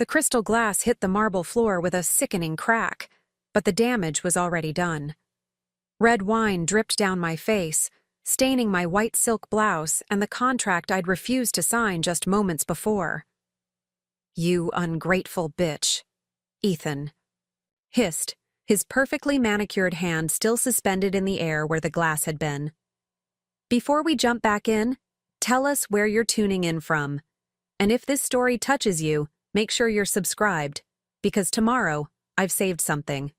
The crystal glass hit the marble floor with a sickening crack, but the damage was already done. Red wine dripped down my face, staining my white silk blouse and the contract I'd refused to sign just moments before. "You ungrateful bitch," Ethan hissed, his perfectly manicured hand still suspended in the air where the glass had been. "Before we jump back in, tell us where you're tuning in from. And if this story touches you, make sure you're subscribed, because tomorrow I've saved something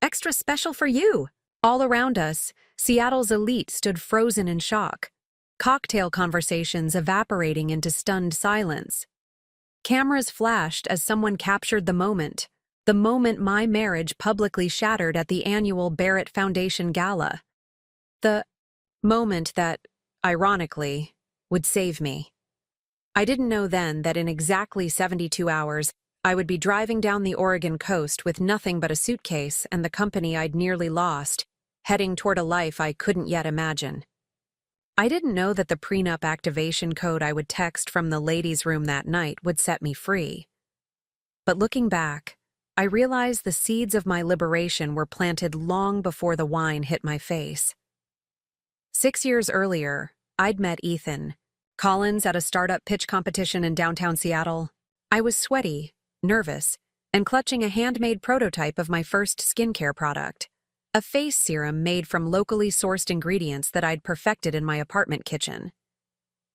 extra special for you." All around us, Seattle's elite stood frozen in shock, cocktail conversations evaporating into stunned silence. Cameras flashed as someone captured the moment my marriage publicly shattered at the annual Barrett Foundation Gala. The moment that, ironically, would save me. I didn't know then that in exactly 72 hours, I would be driving down the Oregon coast with nothing but a suitcase and the company I'd nearly lost, heading toward a life I couldn't yet imagine. I didn't know that the prenup activation code I would text from the ladies' room that night would set me free. But looking back, I realized the seeds of my liberation were planted long before the wine hit my face. 6 years earlier, I'd met Ethan Collins at a startup pitch competition in downtown Seattle. I was sweaty, nervous, and clutching a handmade prototype of my first skincare product, a face serum made from locally sourced ingredients that I'd perfected in my apartment kitchen.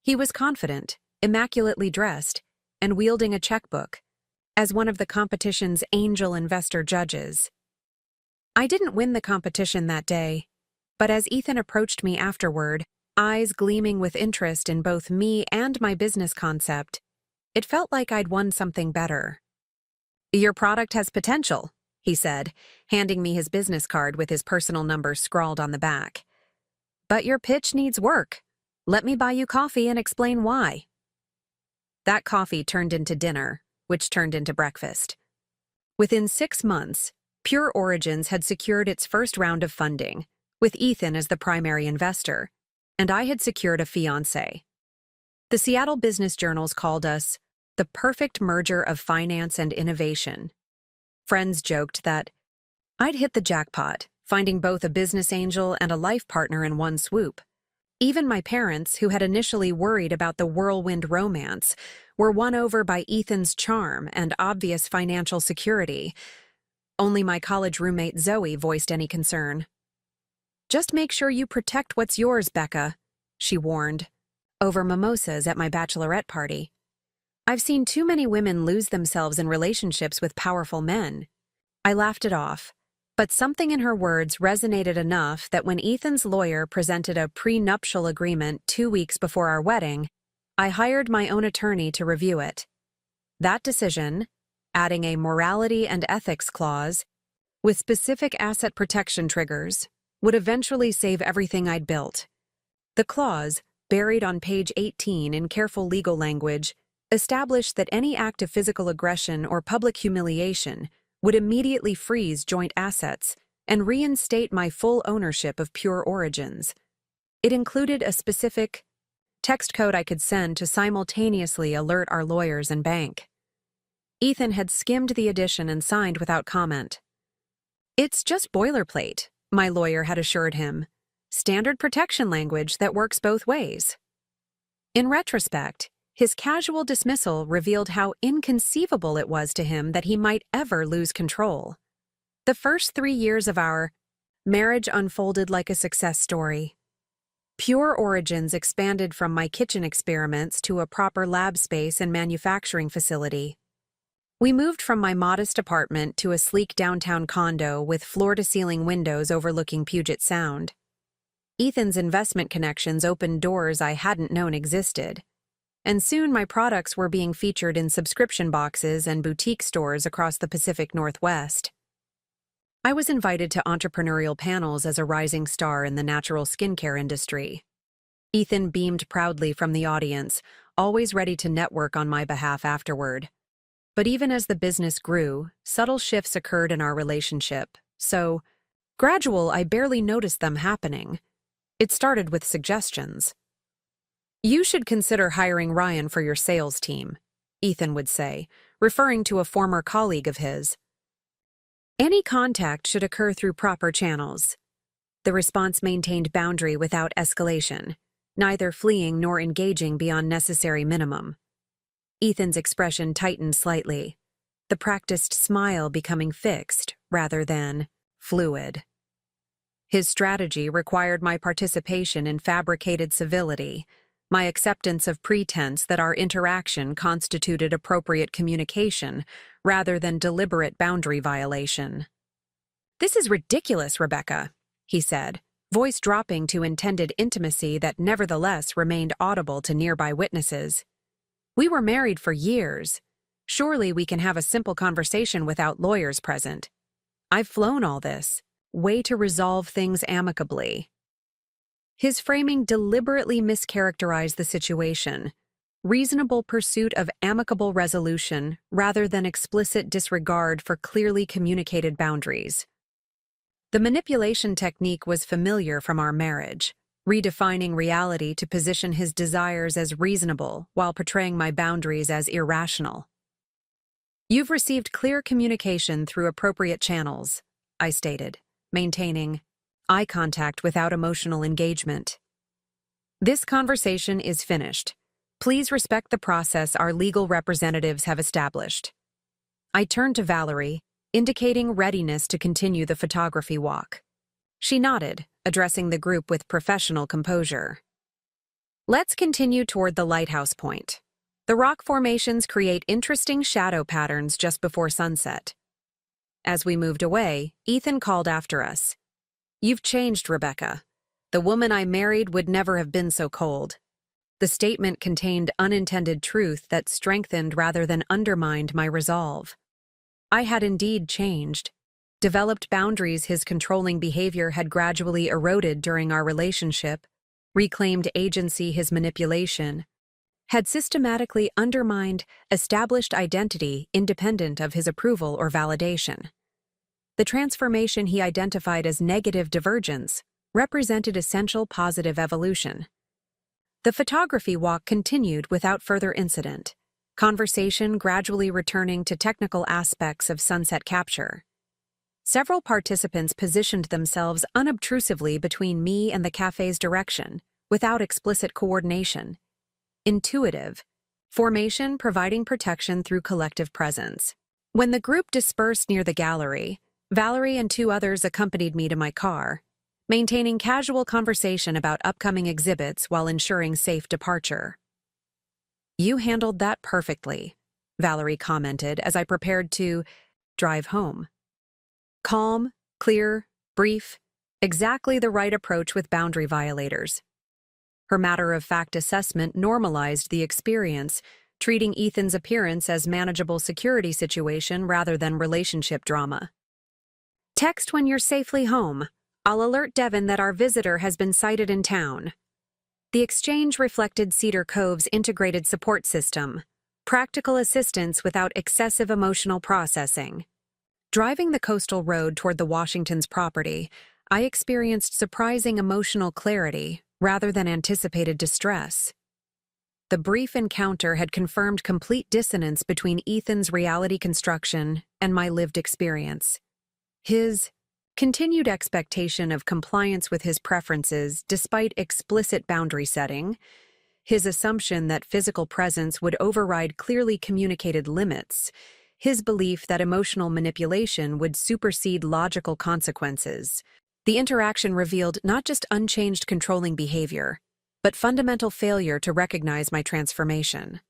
He was confident, immaculately dressed, and wielding a checkbook, as one of the competition's angel investor judges. I didn't win the competition that day, but as Ethan approached me afterward, eyes gleaming with interest in both me and my business concept, it felt like I'd won something better. "Your product has potential," he said, handing me his business card with his personal number scrawled on the back. "But your pitch needs work. Let me buy you coffee and explain why." That coffee turned into dinner, which turned into breakfast. Within 6 months, Pure Origins had secured its first round of funding, with Ethan as the primary investor, and I had secured a fiancé. The Seattle business journals called us the perfect merger of finance and innovation. Friends joked that I'd hit the jackpot, finding both a business angel and a life partner in one swoop. Even my parents, who had initially worried about the whirlwind romance, were won over by Ethan's charm and obvious financial security. Only my college roommate Zoe voiced any concern. "Just make sure you protect what's yours, Becca," she warned, over mimosas at my bachelorette party. "I've seen too many women lose themselves in relationships with powerful men." I laughed it off, but something in her words resonated enough that when Ethan's lawyer presented a prenuptial agreement 2 weeks before our wedding, I hired my own attorney to review it. That decision, adding a morality and ethics clause, with specific asset protection triggers, would eventually save everything I'd built. The clause, buried on page 18 in careful legal language, established that any act of physical aggression or public humiliation would immediately freeze joint assets and reinstate my full ownership of Pure Origins. It included a specific text code I could send to simultaneously alert our lawyers and bank. Ethan had skimmed the addition and signed without comment. "It's just boilerplate," my lawyer had assured him. "Standard protection language that works both ways." In retrospect, his casual dismissal revealed how inconceivable it was to him that he might ever lose control. The first 3 years of our marriage unfolded like a success story. Pure Origins expanded from my kitchen experiments to a proper lab space and manufacturing facility. We moved from my modest apartment to a sleek downtown condo with floor-to-ceiling windows overlooking Puget Sound. Ethan's investment connections opened doors I hadn't known existed, and soon my products were being featured in subscription boxes and boutique stores across the Pacific Northwest. I was invited to entrepreneurial panels as a rising star in the natural skincare industry. Ethan beamed proudly from the audience, always ready to network on my behalf afterward. But even as the business grew, subtle shifts occurred in our relationship, so gradual I barely noticed them happening. It started with suggestions. "You should consider hiring Ryan for your sales team," Ethan would say, referring to a former colleague of his. Any contact should occur through proper channels. The response maintained boundary without escalation, neither fleeing nor engaging beyond necessary minimum. Ethan's expression tightened slightly, the practiced smile becoming fixed rather than fluid. His strategy required my participation in fabricated civility, my acceptance of pretense that our interaction constituted appropriate communication rather than deliberate boundary violation. "This is ridiculous, Rebecca," he said, voice dropping to intended intimacy that nevertheless remained audible to nearby witnesses. "We were married for years. Surely we can have a simple conversation without lawyers present. I've flown all this. Way to resolve things amicably." His framing deliberately mischaracterized the situation. Reasonable pursuit of amicable resolution rather than explicit disregard for clearly communicated boundaries. The manipulation technique was familiar from our marriage, redefining reality to position his desires as reasonable while portraying my boundaries as irrational. "You've received clear communication through appropriate channels," I stated, maintaining eye contact without emotional engagement. "This conversation is finished. Please respect the process our legal representatives have established." I turned to Valerie, indicating readiness to continue the photography walk. She nodded, addressing the group with professional composure. "Let's continue toward the lighthouse point. The rock formations create interesting shadow patterns just before sunset." As we moved away, Ethan called after us. "You've changed, Rebecca. The woman I married would never have been so cold." The statement contained unintended truth that strengthened rather than undermined my resolve. I had indeed changed. Developed boundaries his controlling behavior had gradually eroded during our relationship, reclaimed agency his manipulation, had systematically undermined established identity independent of his approval or validation. The transformation he identified as negative divergence represented essential positive evolution. The photography walk continued without further incident, conversation gradually returning to technical aspects of sunset capture. Several participants positioned themselves unobtrusively between me and the cafe's direction, without explicit coordination. Intuitive formation providing protection through collective presence. When the group dispersed near the gallery, Valerie and two others accompanied me to my car, maintaining casual conversation about upcoming exhibits while ensuring safe departure. "You handled that perfectly," Valerie commented as I prepared to drive home. "Calm, clear, brief, exactly the right approach with boundary violators." Her matter-of-fact assessment normalized the experience, treating Ethan's appearance as manageable security situation rather than relationship drama. "Text when you're safely home. I'll alert Devin that our visitor has been sighted in town." The exchange reflected Cedar Cove's integrated support system, practical assistance without excessive emotional processing. Driving the coastal road toward the Washingtons' property, I experienced surprising emotional clarity rather than anticipated distress. The brief encounter had confirmed complete dissonance between Ethan's reality construction and my lived experience. His continued expectation of compliance with his preferences despite explicit boundary setting, his assumption that physical presence would override clearly communicated limits, his belief that emotional manipulation would supersede logical consequences. The interaction revealed not just unchanged controlling behavior, but fundamental failure to recognize my transformation.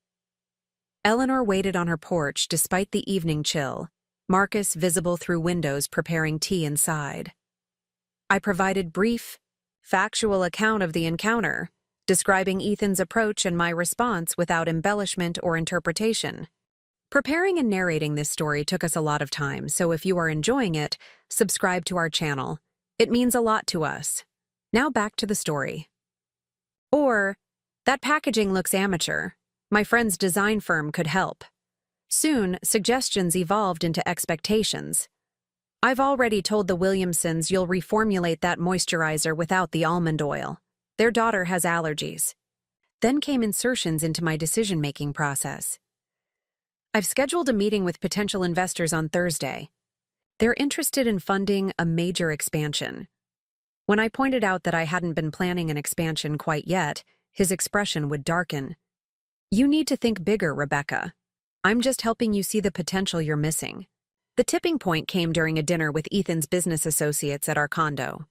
Eleanor waited on her porch despite the evening chill, Marcus visible through windows preparing tea inside. I provided brief, factual account of the encounter, describing Ethan's approach and my response without embellishment or interpretation. Preparing and narrating this story took us a lot of time, so if you are enjoying it, subscribe to our channel. It means a lot to us. Now back to the story. Or, that packaging looks amateur. My friend's design firm could help. Soon, suggestions evolved into expectations. I've already told the Williamsons you'll reformulate that moisturizer without the almond oil. Their daughter has allergies. Then came insertions into my decision-making process. I've scheduled a meeting with potential investors on Thursday. They're interested in funding a major expansion. When I pointed out that I hadn't been planning an expansion quite yet, his expression would darken. You need to think bigger, Rebecca. I'm just helping you see the potential you're missing. The tipping point came during a dinner with Ethan's business associates at our condo.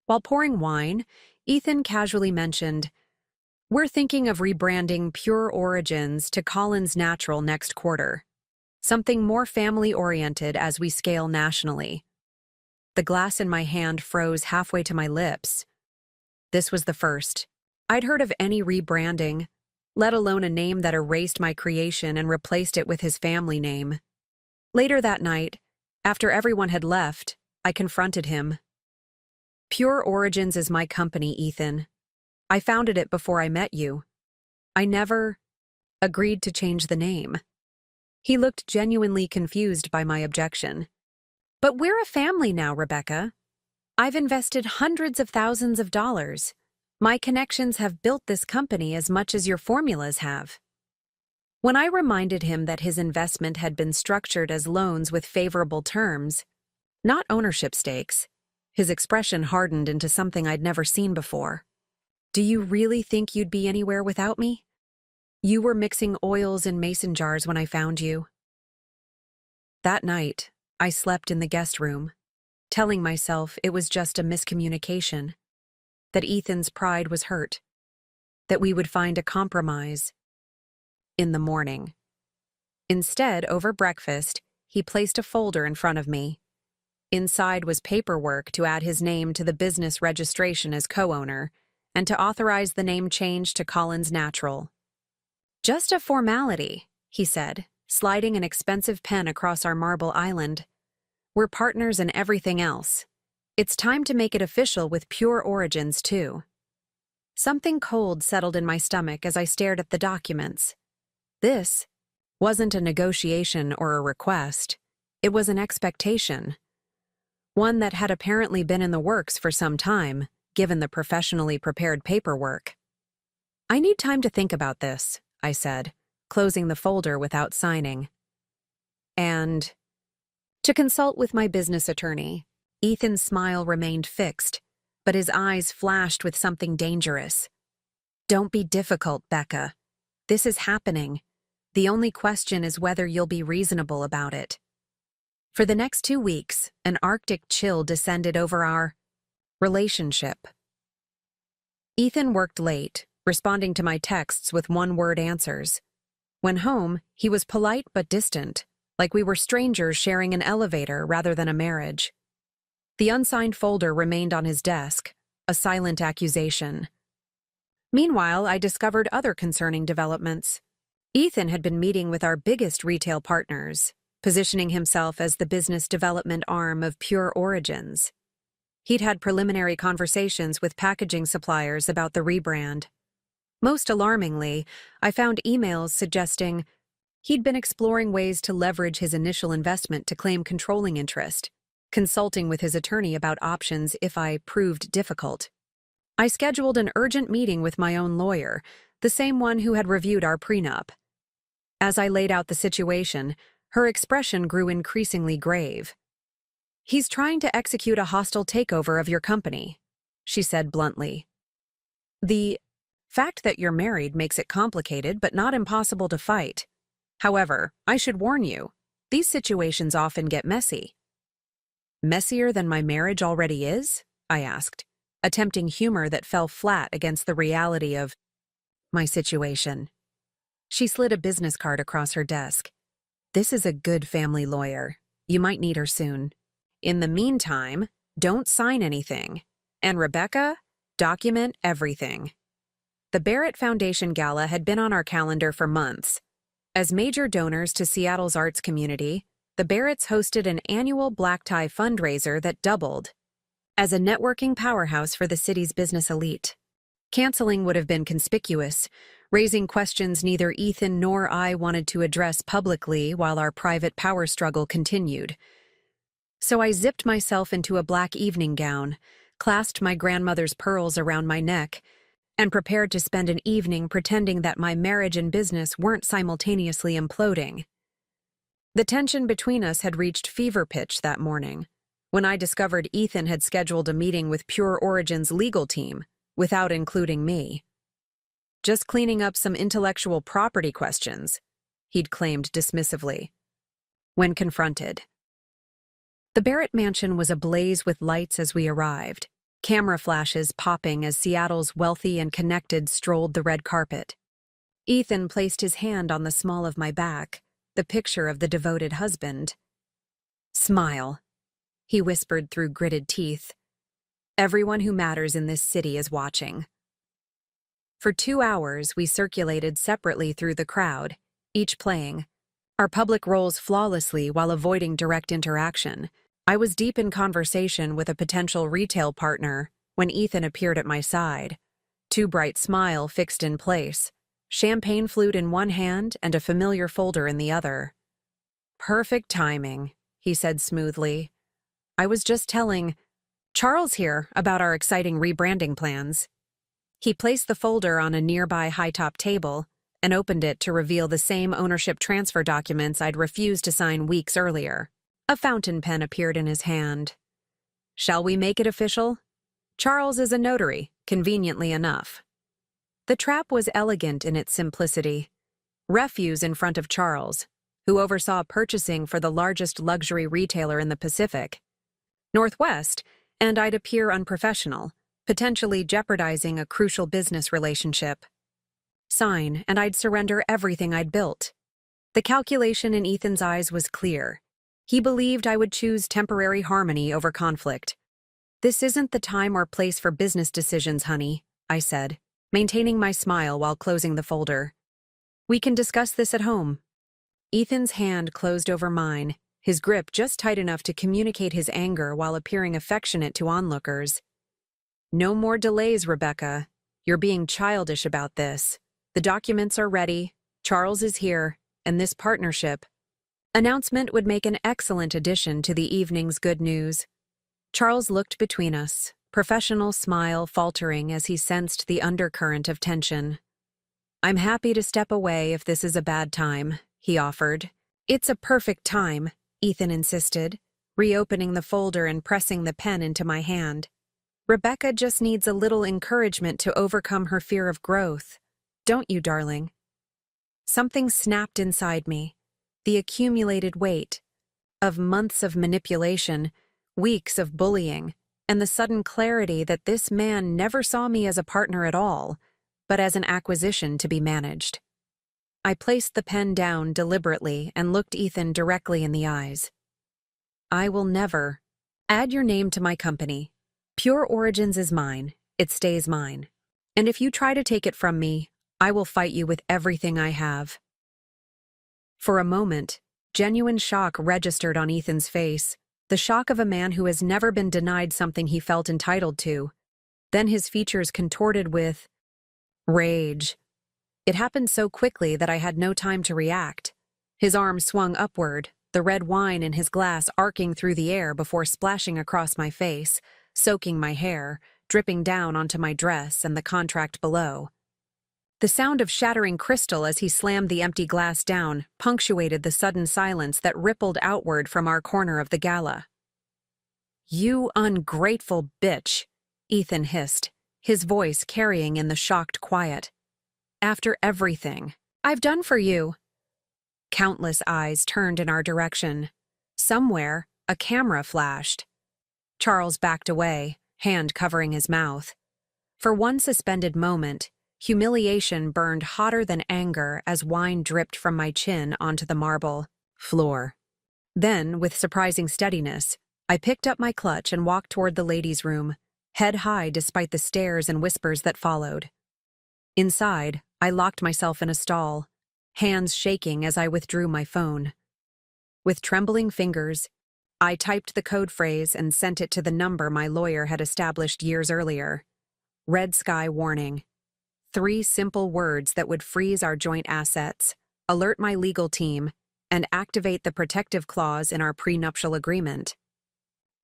While pouring wine, Ethan casually mentioned, "We're thinking of rebranding Pure Origins to Collins Natural next quarter. Something more family-oriented as we scale nationally." The glass in my hand froze halfway to my lips. This was the first I'd heard of any rebranding, let alone a name that erased my creation and replaced it with his family name. Later that night, after everyone had left, I confronted him. "Pure Origins is my company, Ethan. I founded it before I met you. I never agreed to change the name." He looked genuinely confused by my objection. "But we're a family now, Rebecca. I've invested hundreds of thousands of dollars. My connections have built this company as much as your formulas have." When I reminded him that his investment had been structured as loans with favorable terms, not ownership stakes, his expression hardened into something I'd never seen before. "Do you really think you'd be anywhere without me? You were mixing oils in mason jars when I found you." That night, I slept in the guest room, telling myself it was just a miscommunication, that Ethan's pride was hurt, that we would find a compromise. In the morning. Instead, over breakfast, he placed a folder in front of me. Inside was paperwork to add his name to the business registration as co-owner and to authorize the name change to Collins Natural. "Just a formality," he said, sliding an expensive pen across our marble island. "We're partners in everything else. It's time to make it official with Pure Origins, too." Something cold settled in my stomach as I stared at the documents. This wasn't a negotiation or a request. It was an expectation. One that had apparently been in the works for some time, given the professionally prepared paperwork. "I need time to think about this," I said, closing the folder without signing. "And to consult with my business attorney." Ethan's smile remained fixed, but his eyes flashed with something dangerous. "Don't be difficult, Becca. This is happening. The only question is whether you'll be reasonable about it." For the next 2 weeks, an Arctic chill descended over our relationship. Ethan worked late, responding to my texts with one-word answers. When home, he was polite but distant, like we were strangers sharing an elevator rather than a marriage. The unsigned folder remained on his desk, a silent accusation. Meanwhile, I discovered other concerning developments. Ethan had been meeting with our biggest retail partners, positioning himself as the business development arm of Pure Origins. He'd had preliminary conversations with packaging suppliers about the rebrand. Most alarmingly, I found emails suggesting he'd been exploring ways to leverage his initial investment to claim controlling interest, consulting with his attorney about options if I proved difficult. I scheduled an urgent meeting with my own lawyer, the same one who had reviewed our prenup. As I laid out the situation, her expression grew increasingly grave. "He's trying to execute a hostile takeover of your company," she said bluntly. "The fact that you're married makes it complicated but not impossible to fight. However, I should warn you, these situations often get messy." "Messier than my marriage already is?" I asked, attempting humor that fell flat against the reality of my situation. She slid a business card across her desk. "This is a good family lawyer. You might need her soon. In the meantime, don't sign anything. And Rebecca, document everything." The Barrett Foundation Gala had been on our calendar for months. As major donors to Seattle's arts community, the Barretts hosted an annual black tie fundraiser that doubled as a networking powerhouse for the city's business elite. Canceling would have been conspicuous, raising questions neither Ethan nor I wanted to address publicly while our private power struggle continued. So I zipped myself into a black evening gown, clasped my grandmother's pearls around my neck, and prepared to spend an evening pretending that my marriage and business weren't simultaneously imploding. The tension between us had reached fever pitch that morning, when I discovered Ethan had scheduled a meeting with Pure Origin's legal team, without including me. Just cleaning up some intellectual property questions, he'd claimed dismissively. When confronted. The Barrett mansion was ablaze with lights as we arrived, camera flashes popping as Seattle's wealthy and connected strolled the red carpet. Ethan placed his hand on the small of my back, the picture of the devoted husband. "Smile," he whispered through gritted teeth. "Everyone who matters in this city is watching." For 2 hours, we circulated separately through the crowd, each playing our public roles flawlessly while avoiding direct interaction. I was deep in conversation with a potential retail partner when Ethan appeared at my side, too bright smile fixed in place, champagne flute in one hand and a familiar folder in the other. "Perfect timing," he said smoothly. "I was just telling Charles here about our exciting rebranding plans." He placed the folder on a nearby high-top table and opened it to reveal the same ownership transfer documents I'd refused to sign weeks earlier. A fountain pen appeared in his hand. "Shall we make it official? Charles is a notary, conveniently enough." The trap was elegant in its simplicity. Refuse in front of Charles, who oversaw purchasing for the largest luxury retailer in the Pacific Northwest, and I'd appear unprofessional, potentially jeopardizing a crucial business relationship. Sign, and I'd surrender everything I'd built. The calculation in Ethan's eyes was clear. He believed I would choose temporary harmony over conflict. "This isn't the time or place for business decisions, honey," I said, maintaining my smile while closing the folder. "We can discuss this at home." Ethan's hand closed over mine, his grip just tight enough to communicate his anger while appearing affectionate to onlookers. "No more delays, Rebecca. You're being childish about this. The documents are ready, Charles is here, and this partnership announcement would make an excellent addition to the evening's good news." Charles looked between us, professional smile faltering as he sensed the undercurrent of tension. "I'm happy to step away if this is a bad time," he offered. "It's a perfect time," Ethan insisted, reopening the folder and pressing the pen into my hand. "Rebecca just needs a little encouragement to overcome her fear of growth. Don't you, darling?" Something snapped inside me. The accumulated weight of months of manipulation, weeks of bullying, and the sudden clarity that this man never saw me as a partner at all, but as an acquisition to be managed. I placed the pen down deliberately and looked Ethan directly in the eyes. "I will never add your name to my company. Pure Origins is mine. It stays mine. And if you try to take it from me, I will fight you with everything I have." For a moment, genuine shock registered on Ethan's face, the shock of a man who has never been denied something he felt entitled to. Then his features contorted with rage. It happened so quickly that I had no time to react. His arm swung upward, the red wine in his glass arcing through the air before splashing across my face, soaking my hair, dripping down onto my dress and the contract below. The sound of shattering crystal as he slammed the empty glass down punctuated the sudden silence that rippled outward from our corner of the gala. "You ungrateful bitch," Ethan hissed, his voice carrying in the shocked quiet. "After everything I've done for you." Countless eyes turned in our direction. Somewhere, a camera flashed. Charles backed away, hand covering his mouth. For one suspended moment, humiliation burned hotter than anger as wine dripped from my chin onto the marble floor. Then, with surprising steadiness, I picked up my clutch and walked toward the ladies' room, head high despite the stares and whispers that followed. Inside, I locked myself in a stall, hands shaking as I withdrew my phone. With trembling fingers, I typed the code phrase and sent it to the number my lawyer had established years earlier. Red sky warning. 3 simple words that would freeze our joint assets, alert my legal team, and activate the protective clause in our prenuptial agreement.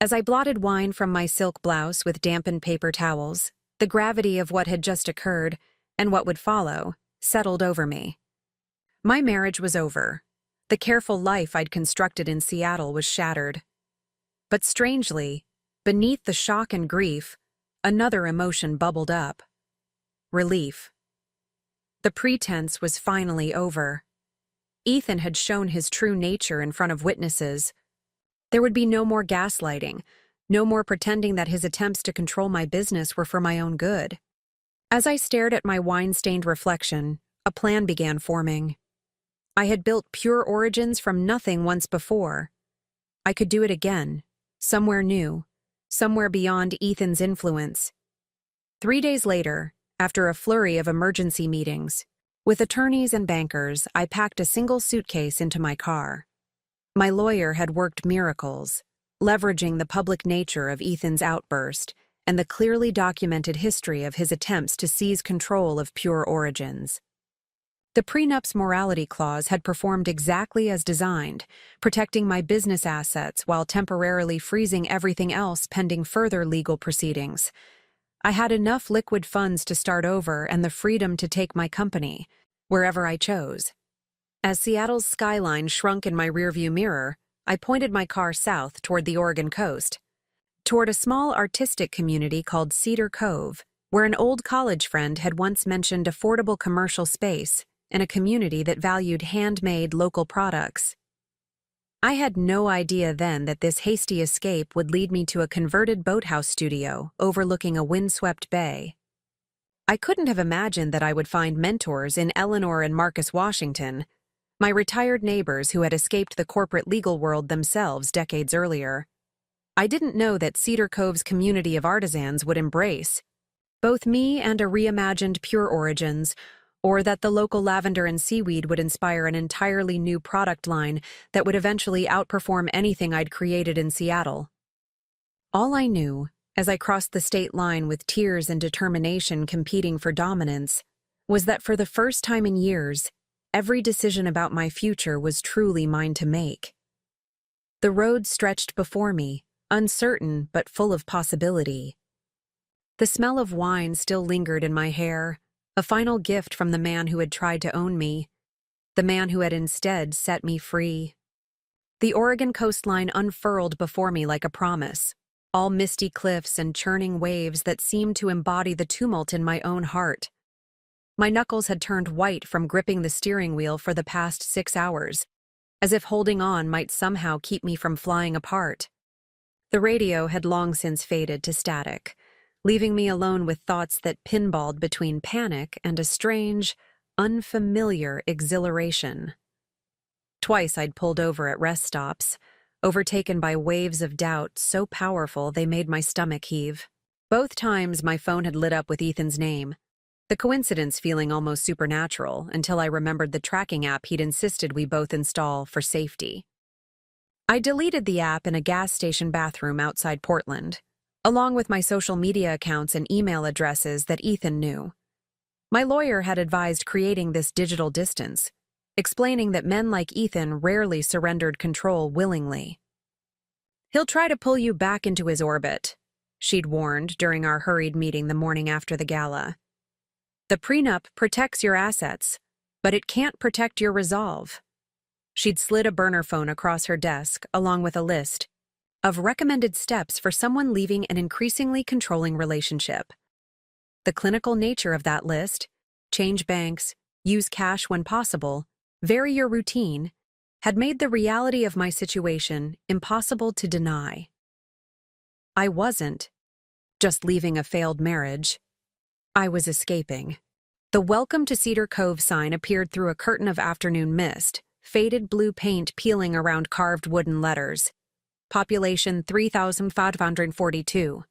As I blotted wine from my silk blouse with dampened paper towels, the gravity of what had just occurred, and what would follow, settled over me. My marriage was over. The careful life I'd constructed in Seattle was shattered. But strangely, beneath the shock and grief, another emotion bubbled up. Relief. The pretense was finally over. Ethan had shown his true nature in front of witnesses. There would be no more gaslighting, no more pretending that his attempts to control my business were for my own good. As I stared at my wine-stained reflection, a plan began forming. I had built Pure Origins from nothing once before. I could do it again, somewhere new, somewhere beyond Ethan's influence. 3 days later, after a flurry of emergency meetings, with attorneys and bankers, I packed a single suitcase into my car. My lawyer had worked miracles, leveraging the public nature of Ethan's outburst and the clearly documented history of his attempts to seize control of Pure Origins. The prenup's morality clause had performed exactly as designed, protecting my business assets while temporarily freezing everything else pending further legal proceedings. I had enough liquid funds to start over and the freedom to take my company, wherever I chose. As Seattle's skyline shrunk in my rearview mirror, I pointed my car south toward the Oregon coast, toward a small artistic community called Cedar Cove, where an old college friend had once mentioned affordable commercial space in a community that valued handmade local products. I had no idea then that this hasty escape would lead me to a converted boathouse studio overlooking a windswept bay. I couldn't have imagined that I would find mentors in Eleanor and Marcus Washington, my retired neighbors who had escaped the corporate legal world themselves decades earlier. I didn't know that Cedar Cove's community of artisans would embrace both me and a reimagined Pure Origins, or that the local lavender and seaweed would inspire an entirely new product line that would eventually outperform anything I'd created in Seattle. All I knew, as I crossed the state line with tears and determination competing for dominance, was that for the first time in years, every decision about my future was truly mine to make. The road stretched before me, uncertain but full of possibility. The smell of wine still lingered in my hair, a final gift from the man who had tried to own me, the man who had instead set me free. The Oregon coastline unfurled before me like a promise, all misty cliffs and churning waves that seemed to embody the tumult in my own heart. My knuckles had turned white from gripping the steering wheel for the past 6 hours, as if holding on might somehow keep me from flying apart. The radio had long since faded to static, leaving me alone with thoughts that pinballed between panic and a strange, unfamiliar exhilaration. Twice I'd pulled over at rest stops, overtaken by waves of doubt so powerful they made my stomach heave. Both times my phone had lit up with Ethan's name, the coincidence feeling almost supernatural until I remembered the tracking app he'd insisted we both install for safety. I deleted the app in a gas station bathroom outside Portland, along with my social media accounts and email addresses that Ethan knew. My lawyer had advised creating this digital distance, explaining that men like Ethan rarely surrendered control willingly. "He'll try to pull you back into his orbit," she'd warned during our hurried meeting the morning after the gala. "The prenup protects your assets, but it can't protect your resolve." She'd slid a burner phone across her desk along with a list of recommended steps for someone leaving an increasingly controlling relationship. The clinical nature of that list, change banks, use cash when possible, vary your routine, had made the reality of my situation impossible to deny. I wasn't just leaving a failed marriage. I was escaping. The Welcome to Cedar Cove sign appeared through a curtain of afternoon mist, faded blue paint peeling around carved wooden letters. Population 3,542.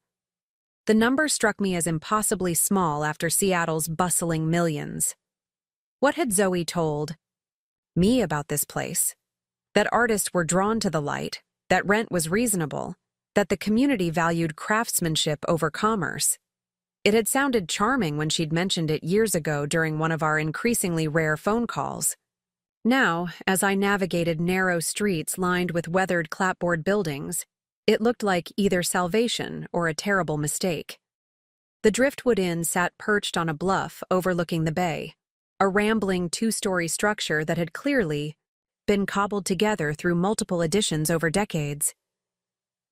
The number struck me as impossibly small after Seattle's bustling millions. What had Zoe told me about this place? That artists were drawn to the light, that rent was reasonable, that the community valued craftsmanship over commerce. It had sounded charming when she'd mentioned it years ago during one of our increasingly rare phone calls. Now, as I navigated narrow streets lined with weathered clapboard buildings, it looked like either salvation or a terrible mistake. The Driftwood Inn sat perched on a bluff overlooking the bay, a rambling 2-story structure that had clearly been cobbled together through multiple additions over decades.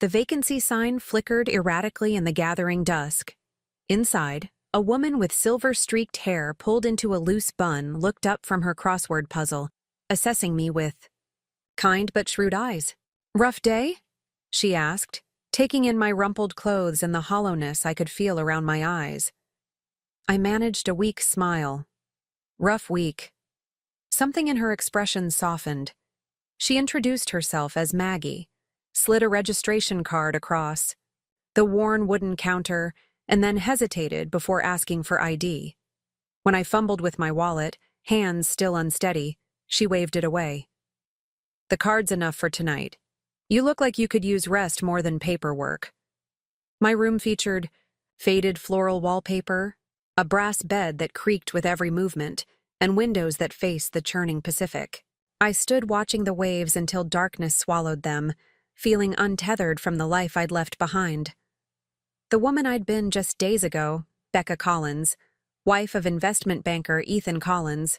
The vacancy sign flickered erratically in the gathering dusk. Inside, a woman with silver-streaked hair pulled into a loose bun looked up from her crossword puzzle, assessing me with kind but shrewd eyes. "Rough day?" she asked, taking in my rumpled clothes and the hollowness I could feel around my eyes. I managed a weak smile. "Rough week." Something in her expression softened. She introduced herself as Maggie, slid a registration card across the worn wooden counter, and then hesitated before asking for ID. When I fumbled with my wallet, hands still unsteady, she waved it away. "The card's enough for tonight. You look like you could use rest more than paperwork." My room featured faded floral wallpaper, a brass bed that creaked with every movement, and windows that faced the churning Pacific. I stood watching the waves until darkness swallowed them, feeling untethered from the life I'd left behind. The woman I'd been just days ago, Becca Collins, wife of investment banker Ethan Collins,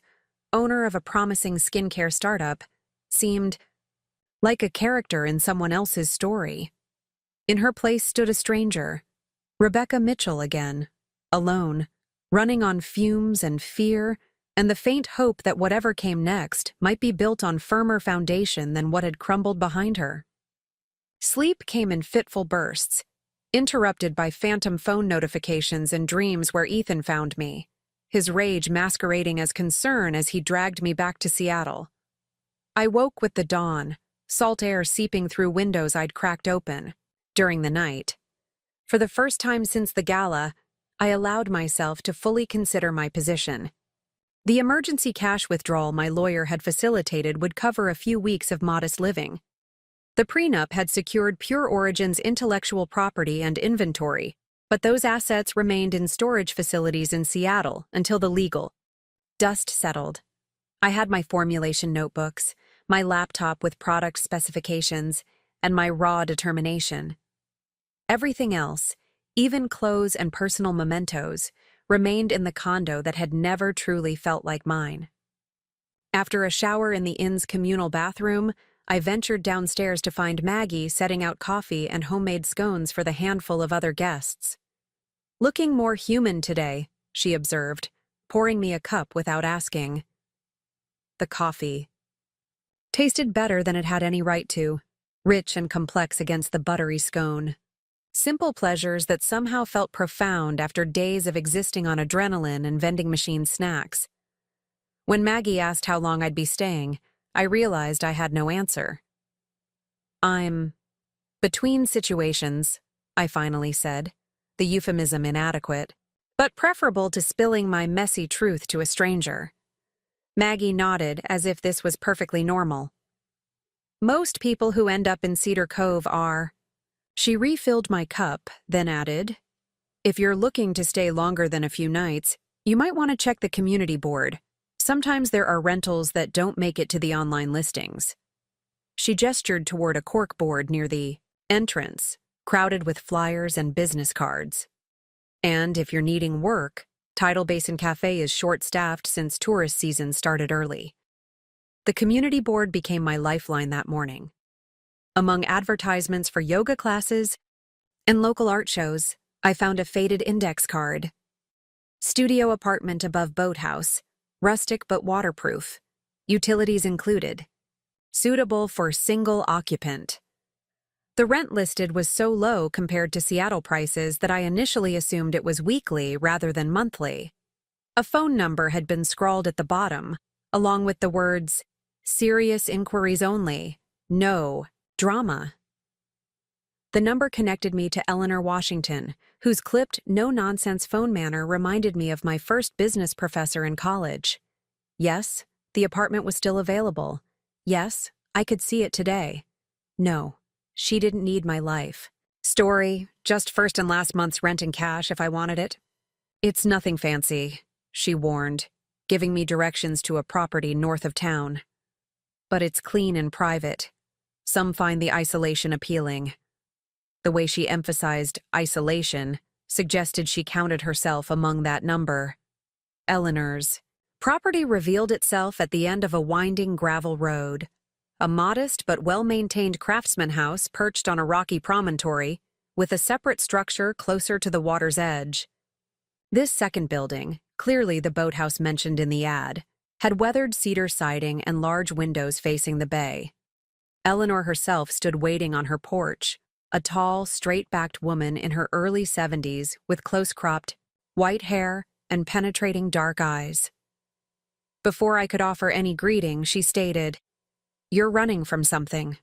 owner of a promising skincare startup, seemed like a character in someone else's story. In her place stood a stranger, Rebecca Mitchell again, alone, running on fumes and fear, and the faint hope that whatever came next might be built on firmer foundation than what had crumbled behind her. Sleep came in fitful bursts, interrupted by phantom phone notifications and dreams where Ethan found me, his rage masquerading as concern as he dragged me back to Seattle. I woke with the dawn, salt air seeping through windows I'd cracked open. During the night, for the first time since the gala, I allowed myself to fully consider my position. The emergency cash withdrawal my lawyer had facilitated would cover a few weeks of modest living. The prenup had secured Pure Origin's intellectual property and inventory, but those assets remained in storage facilities in Seattle until the legal dust settled. I had my formulation notebooks, my laptop with product specifications, and my raw determination. Everything else, even clothes and personal mementos, remained in the condo that had never truly felt like mine. After a shower in the inn's communal bathroom, I ventured downstairs to find Maggie setting out coffee and homemade scones for the handful of other guests. "Looking more human today," she observed, pouring me a cup without asking. The coffee tasted better than it had any right to, rich and complex against the buttery scone. Simple pleasures that somehow felt profound after days of existing on adrenaline and vending machine snacks. When Maggie asked how long I'd be staying, I realized I had no answer. "I'm between situations," I finally said, the euphemism inadequate, but preferable to spilling my messy truth to a stranger. Maggie nodded as if this was perfectly normal. "Most people who end up in Cedar Cove are." She refilled my cup, then added, "If you're looking to stay longer than a few nights, you might want to check the community board. Sometimes there are rentals that don't make it to the online listings." She gestured toward a corkboard near the entrance, crowded with flyers and business cards. "And if you're needing work, Tidal Basin Cafe is short-staffed since tourist season started early." The community board became my lifeline that morning. Among advertisements for yoga classes and local art shows, I found a faded index card. "Studio apartment above boathouse, rustic but waterproof, utilities included, suitable for single occupant." The rent listed was so low compared to Seattle prices that I initially assumed it was weekly rather than monthly. A phone number had been scrawled at the bottom, along with the words, "Serious inquiries only, no drama." The number connected me to Eleanor Washington, whose clipped, no-nonsense phone manner reminded me of my first business professor in college. Yes, the apartment was still available. Yes, I could see it today. No, she didn't need my life. Story, just first and last month's rent in cash if I wanted it. "It's nothing fancy," she warned, giving me directions to a property north of town. "But it's clean and private. Some find the isolation appealing." The way she emphasized isolation suggested she counted herself among that number. Eleanor's property revealed itself at the end of a winding gravel road, a modest but well-maintained craftsman house perched on a rocky promontory, with a separate structure closer to the water's edge. This second building, clearly the boathouse mentioned in the ad, had weathered cedar siding and large windows facing the bay. Eleanor herself stood waiting on her porch, a tall, straight-backed woman in her early 70s with close-cropped, white hair and penetrating dark eyes. Before I could offer any greeting, she stated, "You're running from something."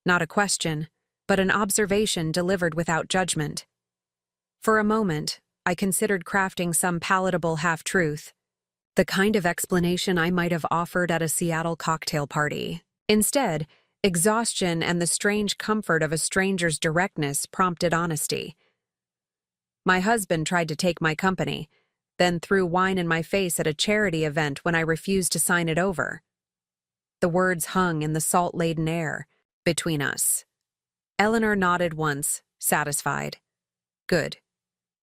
Not a question, but an observation delivered without judgment. For a moment, I considered crafting some palatable half-truth, the kind of explanation I might have offered at a Seattle cocktail party. Instead, exhaustion and the strange comfort of a stranger's directness prompted honesty. My husband tried to take my company, then threw wine in my face at a charity event when I refused to sign it over. The words hung in the salt-laden air between us. Eleanor nodded once, satisfied. Good.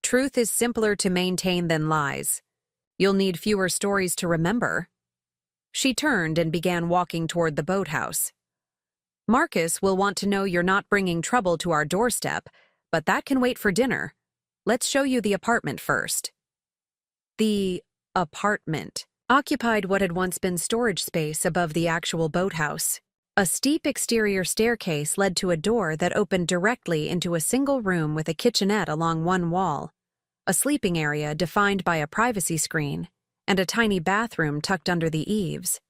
Truth is simpler to maintain than lies. You'll need fewer stories to remember. She turned and began walking toward the boathouse. Marcus will want to know you're not bringing trouble to our doorstep, but that can wait for dinner. Let's show you the apartment first. The apartment occupied what had once been storage space above the actual boathouse. A steep exterior staircase led to a door that opened directly into a single room with a kitchenette along one wall, a sleeping area defined by a privacy screen, and a tiny bathroom tucked under the eaves.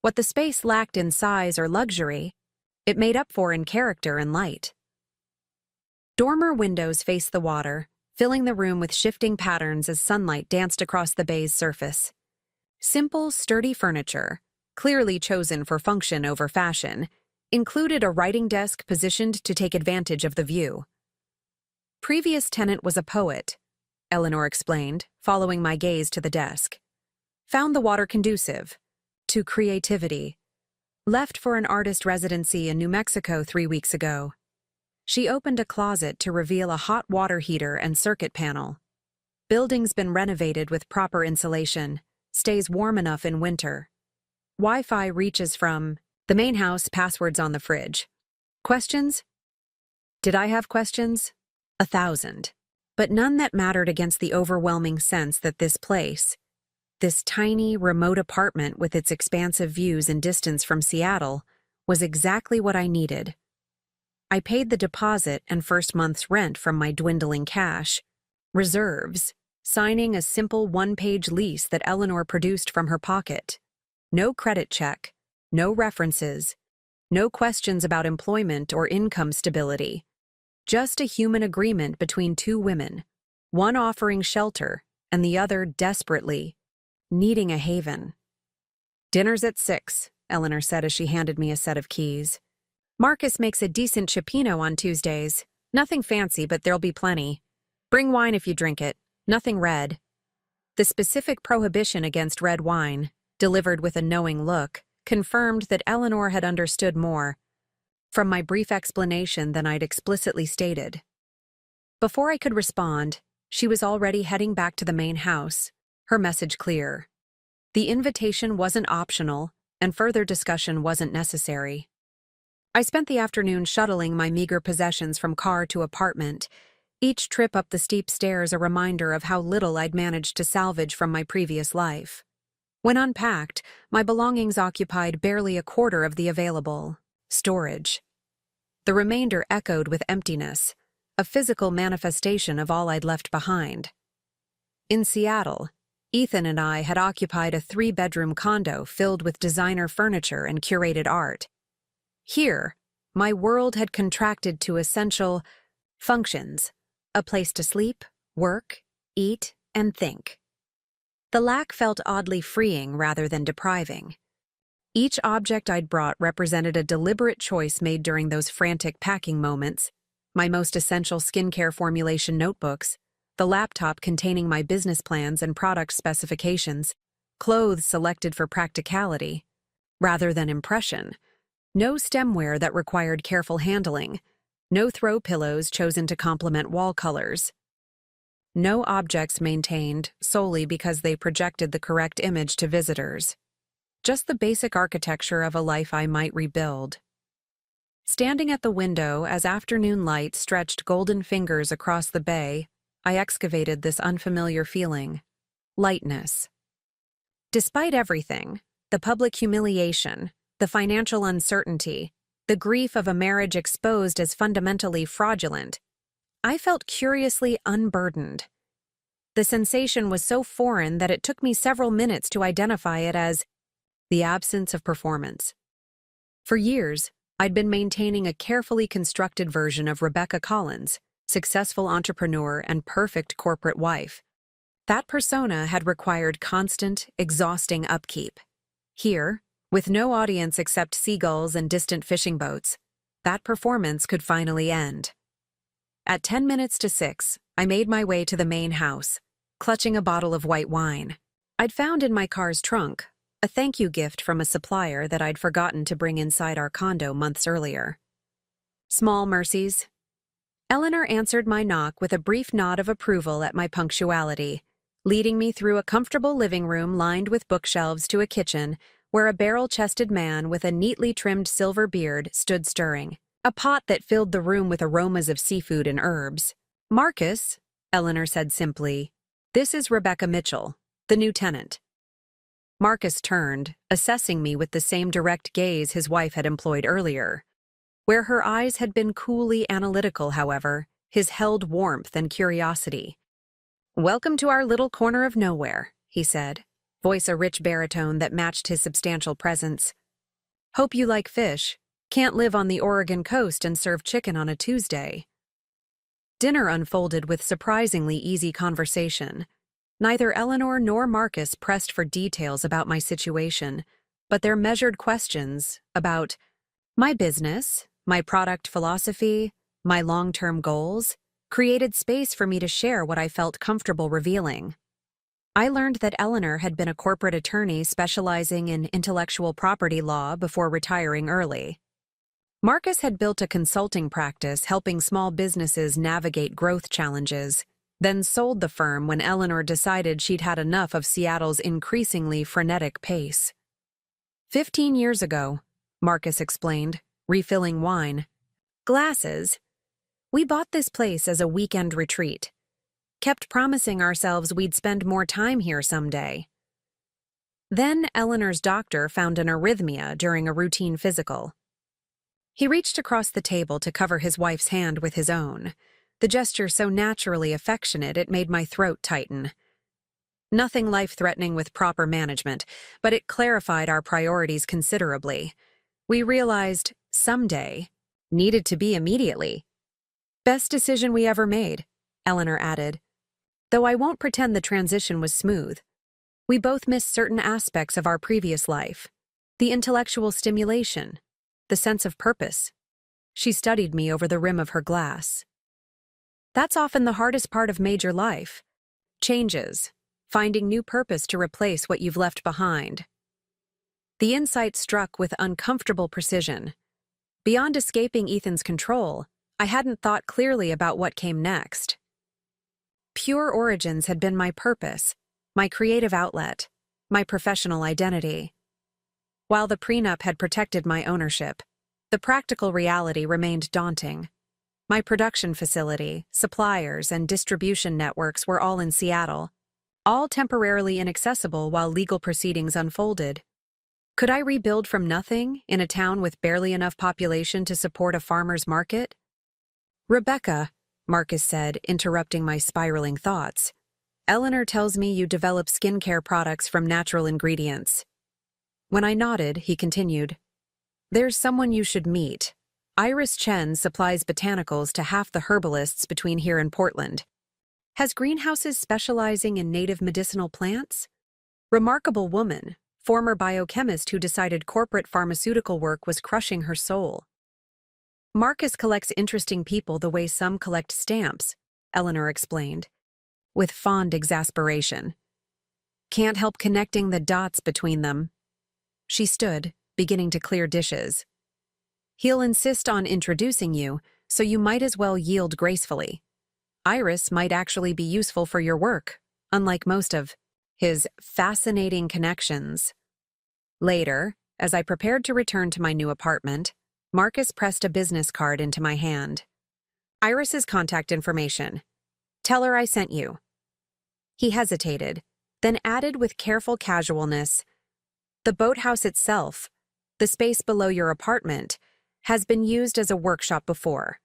What the space lacked in size or luxury, it made up for in character and light. Dormer windows faced the water, filling the room with shifting patterns as sunlight danced across the bay's surface. Simple, sturdy furniture, clearly chosen for function over fashion, included a writing desk positioned to take advantage of the view. Previous tenant was a poet, Eleanor explained, following my gaze to the desk. Found the water conducive to creativity. Left for an artist residency in New Mexico 3 weeks ago. She opened a closet to reveal a hot water heater and circuit panel. Building's been renovated with proper insulation, stays warm enough in winter. Wi-Fi reaches from the main house, passwords on the fridge. Questions? Did I have questions? 1,000. But none that mattered against the overwhelming sense that this place, this tiny, remote apartment with its expansive views and distance from Seattle, was exactly what I needed. I paid the deposit and first month's rent from my dwindling cash, reserves, signing a simple one-page lease that Eleanor produced from her pocket. No credit check, no references, no questions about employment or income stability. Just a human agreement between two women, one offering shelter and the other desperately needing a haven. "Dinner's at 6, Eleanor said as she handed me a set of keys. "Marcus makes a decent cioppino on Tuesdays. Nothing fancy, but there'll be plenty. Bring wine if you drink it, nothing red." The specific prohibition against red wine, delivered with a knowing look, confirmed that Eleanor had understood more from my brief explanation than I'd explicitly stated. Before I could respond, she was already heading back to the main house, her message clear. The invitation wasn't optional, and further discussion wasn't necessary. I spent the afternoon shuttling my meager possessions from car to apartment, each trip up the steep stairs a reminder of how little I'd managed to salvage from my previous life. When unpacked, my belongings occupied barely a quarter of the available storage. The remainder echoed with emptiness, a physical manifestation of all I'd left behind. In Seattle, Ethan and I had occupied a 3-bedroom condo filled with designer furniture and curated art. Here, my world had contracted to essential functions, a place to sleep, work, eat, and think. The lack felt oddly freeing rather than depriving. Each object I'd brought represented a deliberate choice made during those frantic packing moments: my most essential skincare formulation notebooks, the laptop containing my business plans and product specifications, clothes selected for practicality rather than impression, no stemware that required careful handling, no throw pillows chosen to complement wall colors, no objects maintained solely because they projected the correct image to visitors. just the basic architecture of a life I might rebuild. Standing at the window as afternoon light stretched golden fingers across the bay, I excavated this unfamiliar feeling: lightness. Despite everything, the public humiliation, the financial uncertainty, the grief of a marriage exposed as fundamentally fraudulent, I felt curiously unburdened. The sensation was so foreign that it took me several minutes to identify it as the absence of performance. For years, I'd been maintaining a carefully constructed version of Rebecca Collins, successful entrepreneur and perfect corporate wife. That persona had required constant, exhausting upkeep. Here, with no audience except seagulls and distant fishing boats, that performance could finally end. At 10 minutes to 6, I made my way to the main house, clutching a bottle of white wine. I'd found in my car's trunk a thank you gift from a supplier that I'd forgotten to bring inside our condo months earlier. Small mercies. Eleanor answered my knock with a brief nod of approval at my punctuality, leading me through a comfortable living room lined with bookshelves to a kitchen where a barrel-chested man with a neatly trimmed silver beard stood stirring a pot that filled the room with aromas of seafood and herbs. "Marcus," Eleanor said simply, "this is Rebecca Mitchell, the new tenant." Marcus turned, assessing me with the same direct gaze his wife had employed earlier. Where her eyes had been coolly analytical, however, his held warmth and curiosity. "Welcome to our little corner of nowhere," he said, voice a rich baritone that matched his substantial presence. "Hope you like fish. Can't live on the Oregon coast and serve chicken on a Tuesday." Dinner unfolded with surprisingly easy conversation. Neither Eleanor nor Marcus pressed for details about my situation, but their measured questions about my business, my product philosophy, my long-term goals, created space for me to share what I felt comfortable revealing. I learned that Eleanor had been a corporate attorney specializing in intellectual property law before retiring early. Marcus had built a consulting practice helping small businesses navigate growth challenges, then sold the firm when Eleanor decided she'd had enough of Seattle's increasingly frenetic pace. 15 years ago, Marcus explained, refilling wine. "Glasses. We bought this place as a weekend retreat. Kept promising ourselves we'd spend more time here someday. Then Eleanor's doctor found an arrhythmia during a routine physical." He reached across the table to cover his wife's hand with his own, the gesture so naturally affectionate it made my throat tighten. Nothing life-threatening with proper management, but it clarified our priorities considerably. We realized someday needed to be immediately. "Best decision we ever made," Eleanor added. "Though I won't pretend the transition was smooth. We both missed certain aspects of our previous life. The intellectual stimulation, the sense of purpose." She studied me over the rim of her glass. "That's often the hardest part of major life. Changes, finding new purpose to replace what you've left behind." The insight struck with uncomfortable precision. Beyond escaping Ethan's control, I hadn't thought clearly about what came next. Pure Origins had been my purpose, my creative outlet, my professional identity. While the prenup had protected my ownership, the practical reality remained daunting. My production facility, suppliers, and distribution networks were all in Seattle, all temporarily inaccessible while legal proceedings unfolded. Could I rebuild from nothing in a town with barely enough population to support a farmer's market? "Rebecca," Marcus said, interrupting my spiraling thoughts, "Eleanor tells me you develop skincare products from natural ingredients." When I nodded, he continued, "There's someone you should meet. Iris Chen supplies botanicals to half the herbalists between here and Portland. Has greenhouses specializing in native medicinal plants. Remarkable woman, former biochemist who decided corporate pharmaceutical work was crushing her soul." "Marcus collects interesting people the way some collect stamps," Eleanor explained, with fond exasperation. "Can't help connecting the dots between them." She stood, beginning to clear dishes. "He'll insist on introducing you, so you might as well yield gracefully. Iris might actually be useful for your work, unlike most of his fascinating connections." Later, as I prepared to return to my new apartment, Marcus pressed a business card into my hand. Iris's contact information. Tell her I sent you. He hesitated, then added with careful casualness, the boathouse itself, the space below your apartment, has been used as a workshop before.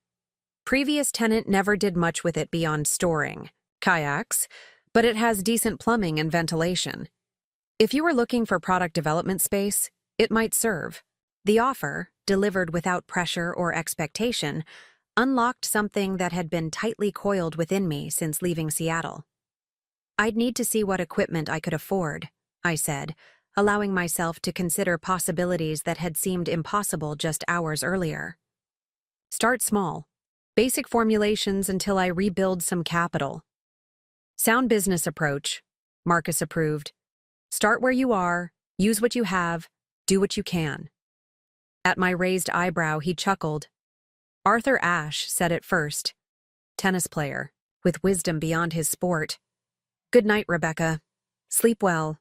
Previous tenant never did much with it beyond storing kayaks, but it has decent plumbing and ventilation. If you were looking for product development space, it might serve. The offer, delivered without pressure or expectation, unlocked something that had been tightly coiled within me since leaving Seattle. I'd need to see what equipment I could afford, I said, allowing myself to consider possibilities that had seemed impossible just hours earlier. Start small. Basic formulations until I rebuild some capital. Sound business approach, Marcus approved. Start where you are, use what you have, do what you can. At my raised eyebrow, he chuckled. Arthur Ashe said it first. Tennis player, with wisdom beyond his sport. Good night, Rebecca. Sleep well.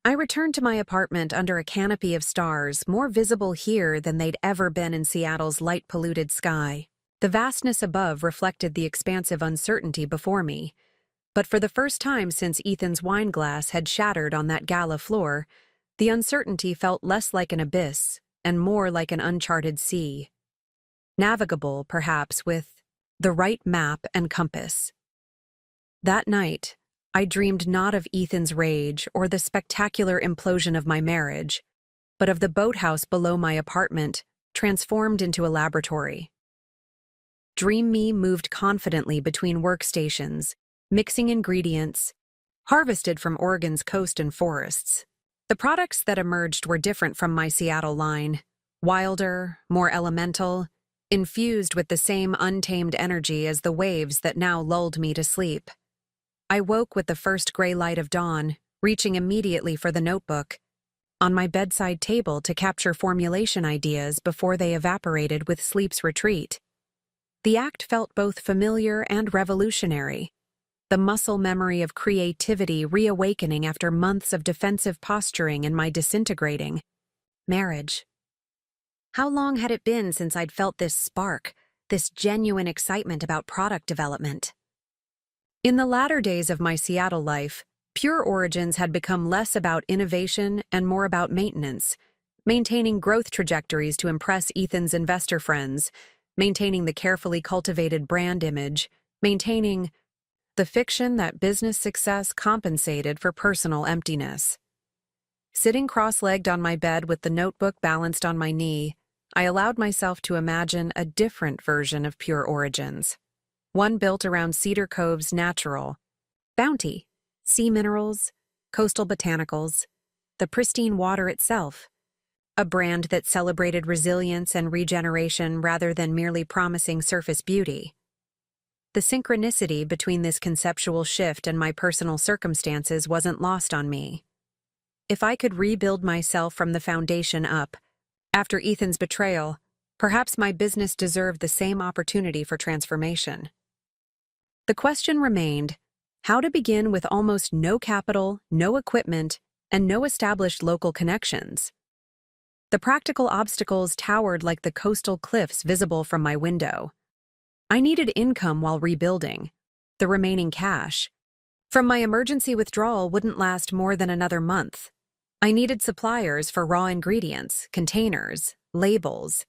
I returned to my apartment under a canopy of stars, more visible here than they'd ever been in Seattle's light-polluted sky. The vastness above reflected the expansive uncertainty before me. But for the first time since Ethan's wine glass had shattered on that gala floor, the uncertainty felt less like an abyss and more like an uncharted sea. Navigable, perhaps, with the right map and compass. That night, I dreamed not of Ethan's rage or the spectacular implosion of my marriage, but of the boathouse below my apartment, transformed into a laboratory. Dream me moved confidently between workstations, mixing ingredients, harvested from Oregon's coast and forests. The products that emerged were different from my Seattle line, wilder, more elemental, infused with the same untamed energy as the waves that now lulled me to sleep. I woke with the first gray light of dawn, reaching immediately for the notebook on my bedside table to capture formulation ideas before they evaporated with sleep's retreat. The act felt both familiar and revolutionary, the muscle memory of creativity reawakening after months of defensive posturing in my disintegrating marriage. How long had it been since I'd felt this spark, this genuine excitement about product development? In the latter days of my Seattle life, Pure Origins had become less about innovation and more about maintenance, maintaining growth trajectories to impress Ethan's investor friends, maintaining the carefully cultivated brand image, maintaining the fiction that business success compensated for personal emptiness. Sitting cross-legged on my bed with the notebook balanced on my knee, I allowed myself to imagine a different version of Pure Origins. One built around Cedar Cove's natural bounty, sea minerals, coastal botanicals, the pristine water itself. A brand that celebrated resilience and regeneration rather than merely promising surface beauty. The synchronicity between this conceptual shift and my personal circumstances wasn't lost on me. If I could rebuild myself from the foundation up, after Ethan's betrayal, perhaps my business deserved the same opportunity for transformation. The question remained, how to begin with almost no capital, no equipment, and no established local connections. The practical obstacles towered like the coastal cliffs visible from my window. I needed income while rebuilding. The remaining cash from my emergency withdrawal wouldn't last more than another month. I needed suppliers for raw ingredients, containers, labels.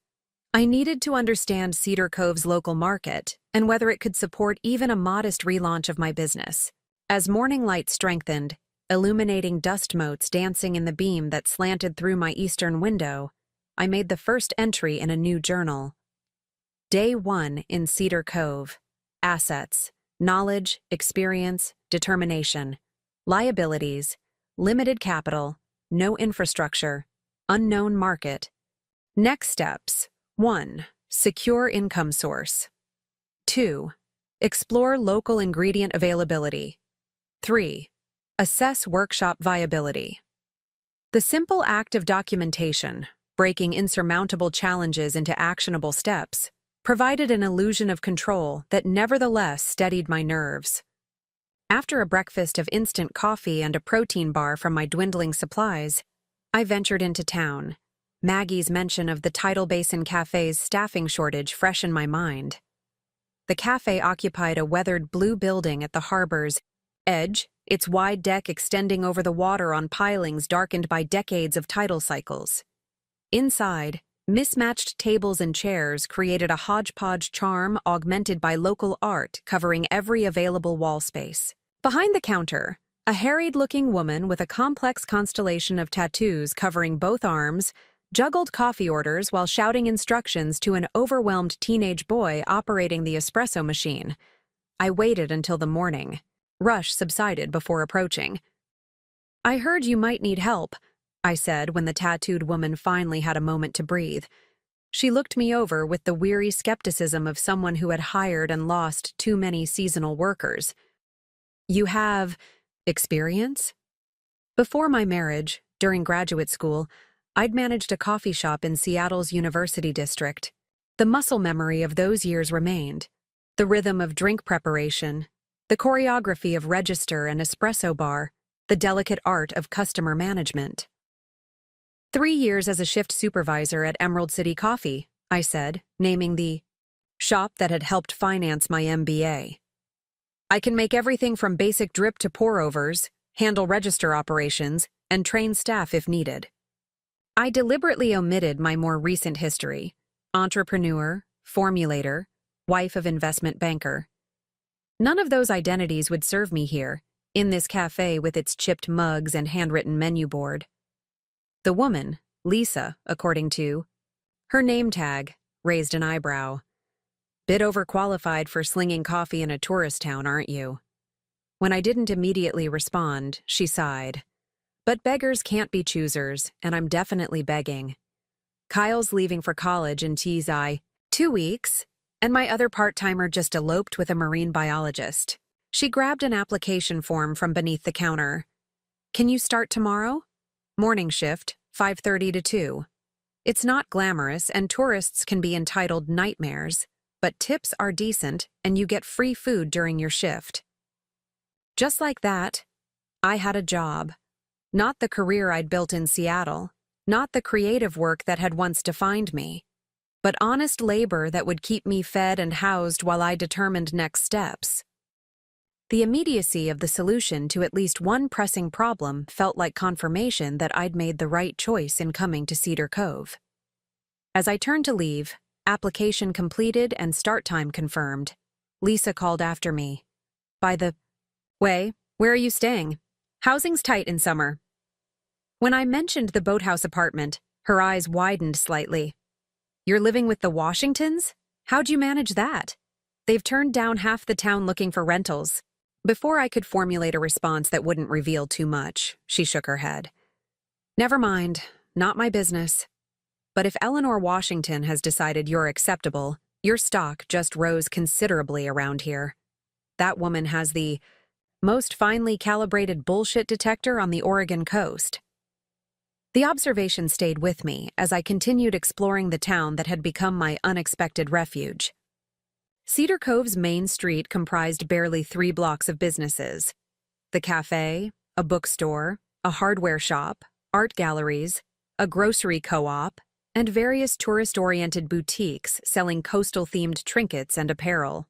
I needed to understand Cedar Cove's local market and whether it could support even a modest relaunch of my business. As morning light strengthened, illuminating dust motes dancing in the beam that slanted through my eastern window, I made the first entry in a new journal. Day 1 in Cedar Cove. Assets, knowledge, experience, determination. Liabilities, limited capital, no infrastructure, unknown market. Next steps. 1. Secure income source. 2. Explore local ingredient availability. 3. Assess workshop viability. The simple act of documentation, breaking insurmountable challenges into actionable steps, provided an illusion of control that nevertheless steadied my nerves. After a breakfast of instant coffee and a protein bar from my dwindling supplies, I ventured into town. Maggie's mention of the Tidal Basin Cafe's staffing shortage fresh in my mind. The cafe occupied a weathered blue building at the harbor's edge, its wide deck extending over the water on pilings darkened by decades of tidal cycles. Inside, mismatched tables and chairs created a hodgepodge charm augmented by local art covering every available wall space. Behind the counter, a harried-looking woman with a complex constellation of tattoos covering both arms juggled coffee orders while shouting instructions to an overwhelmed teenage boy operating the espresso machine. I waited until the morning. Rush subsided before approaching. "I heard you might need help," I said when the tattooed woman finally had a moment to breathe. She looked me over with the weary skepticism of someone who had hired and lost too many seasonal workers. "You have experience?" Before my marriage, during graduate school, I'd managed a coffee shop in Seattle's University District. The muscle memory of those years remained. The rhythm of drink preparation, the choreography of register and espresso bar, the delicate art of customer management. 3 years as a shift supervisor at Emerald City Coffee, I said, naming the shop that had helped finance my MBA. "I can make everything from basic drip to pour-overs, handle register operations, and train staff if needed." I deliberately omitted my more recent history: entrepreneur, formulator, wife of investment banker. None of those identities would serve me here, in this cafe with its chipped mugs and handwritten menu board. The woman, Lisa, according to her name tag, raised an eyebrow. "Bit overqualified for slinging coffee in a tourist town, aren't you?" When I didn't immediately respond, she sighed. "But beggars can't be choosers, and I'm definitely begging. Kyle's leaving for college in 2 weeks, and my other part-timer just eloped with a marine biologist." She grabbed an application form from beneath the counter. "Can you start tomorrow? Morning shift, 5:30 to 2. It's not glamorous, and tourists can be entitled nightmares, but tips are decent, and you get free food during your shift." Just like that, I had a job. Not the career I'd built in Seattle, not the creative work that had once defined me, but honest labor that would keep me fed and housed while I determined next steps. The immediacy of the solution to at least one pressing problem felt like confirmation that I'd made the right choice in coming to Cedar Cove. As I turned to leave, application completed and start time confirmed, Lisa called after me. "By the way, where are you staying? Housing's tight in summer." When I mentioned the boathouse apartment, her eyes widened slightly. "You're living with the Washingtons? How'd you manage that? They've turned down half the town looking for rentals." Before I could formulate a response that wouldn't reveal too much, she shook her head. "Never mind, not my business. But if Eleanor Washington has decided you're acceptable, your stock just rose considerably around here. That woman has the most finely calibrated bullshit detector on the Oregon coast." The observation stayed with me as I continued exploring the town that had become my unexpected refuge. Cedar Cove's main street comprised barely 3 blocks of businesses: the cafe, a bookstore, a hardware shop, art galleries, a grocery co-op, and various tourist-oriented boutiques selling coastal-themed trinkets and apparel.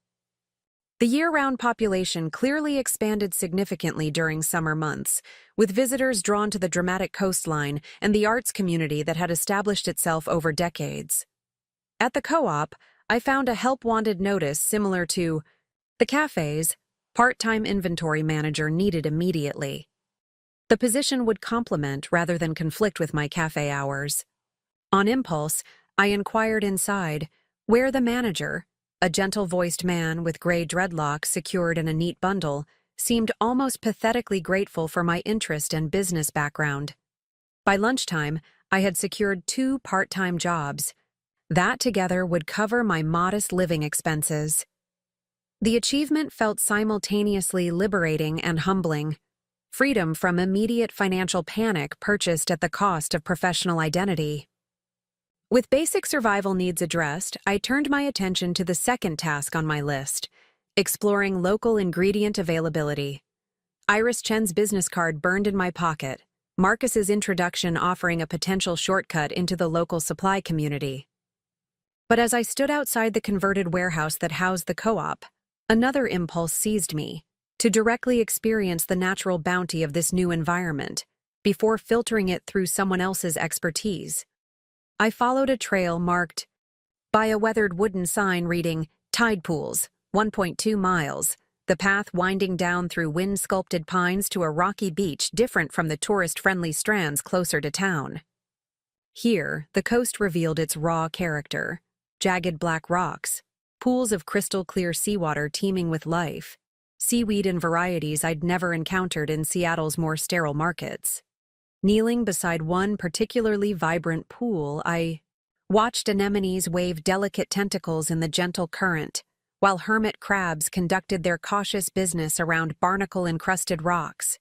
The year-round population clearly expanded significantly during summer months, with visitors drawn to the dramatic coastline and the arts community that had established itself over decades. At the co-op, I found a help-wanted notice similar to the cafe's part-time inventory manager needed immediately. The position would complement rather than conflict with my cafe hours. On impulse, I inquired inside, where the manager, a gentle-voiced man with gray dreadlocks secured in a neat bundle, seemed almost pathetically grateful for my interest and business background. By lunchtime, I had secured 2 part-time jobs. That together would cover my modest living expenses. The achievement felt simultaneously liberating and humbling. Freedom from immediate financial panic purchased at the cost of professional identity. With basic survival needs addressed, I turned my attention to the second task on my list: exploring local ingredient availability. Iris Chen's business card burned in my pocket, Marcus's introduction offering a potential shortcut into the local supply community. But as I stood outside the converted warehouse that housed the co-op, another impulse seized me, to directly experience the natural bounty of this new environment, before filtering it through someone else's expertise. I followed a trail marked by a weathered wooden sign reading, "Tide Pools, 1.2 miles, the path winding down through wind-sculpted pines to a rocky beach different from the tourist-friendly strands closer to town." Here, the coast revealed its raw character: jagged black rocks, pools of crystal-clear seawater teeming with life, seaweed in varieties I'd never encountered in Seattle's more sterile markets. Kneeling beside one particularly vibrant pool, I watched anemones wave delicate tentacles in the gentle current, while hermit crabs conducted their cautious business around barnacle-encrusted rocks.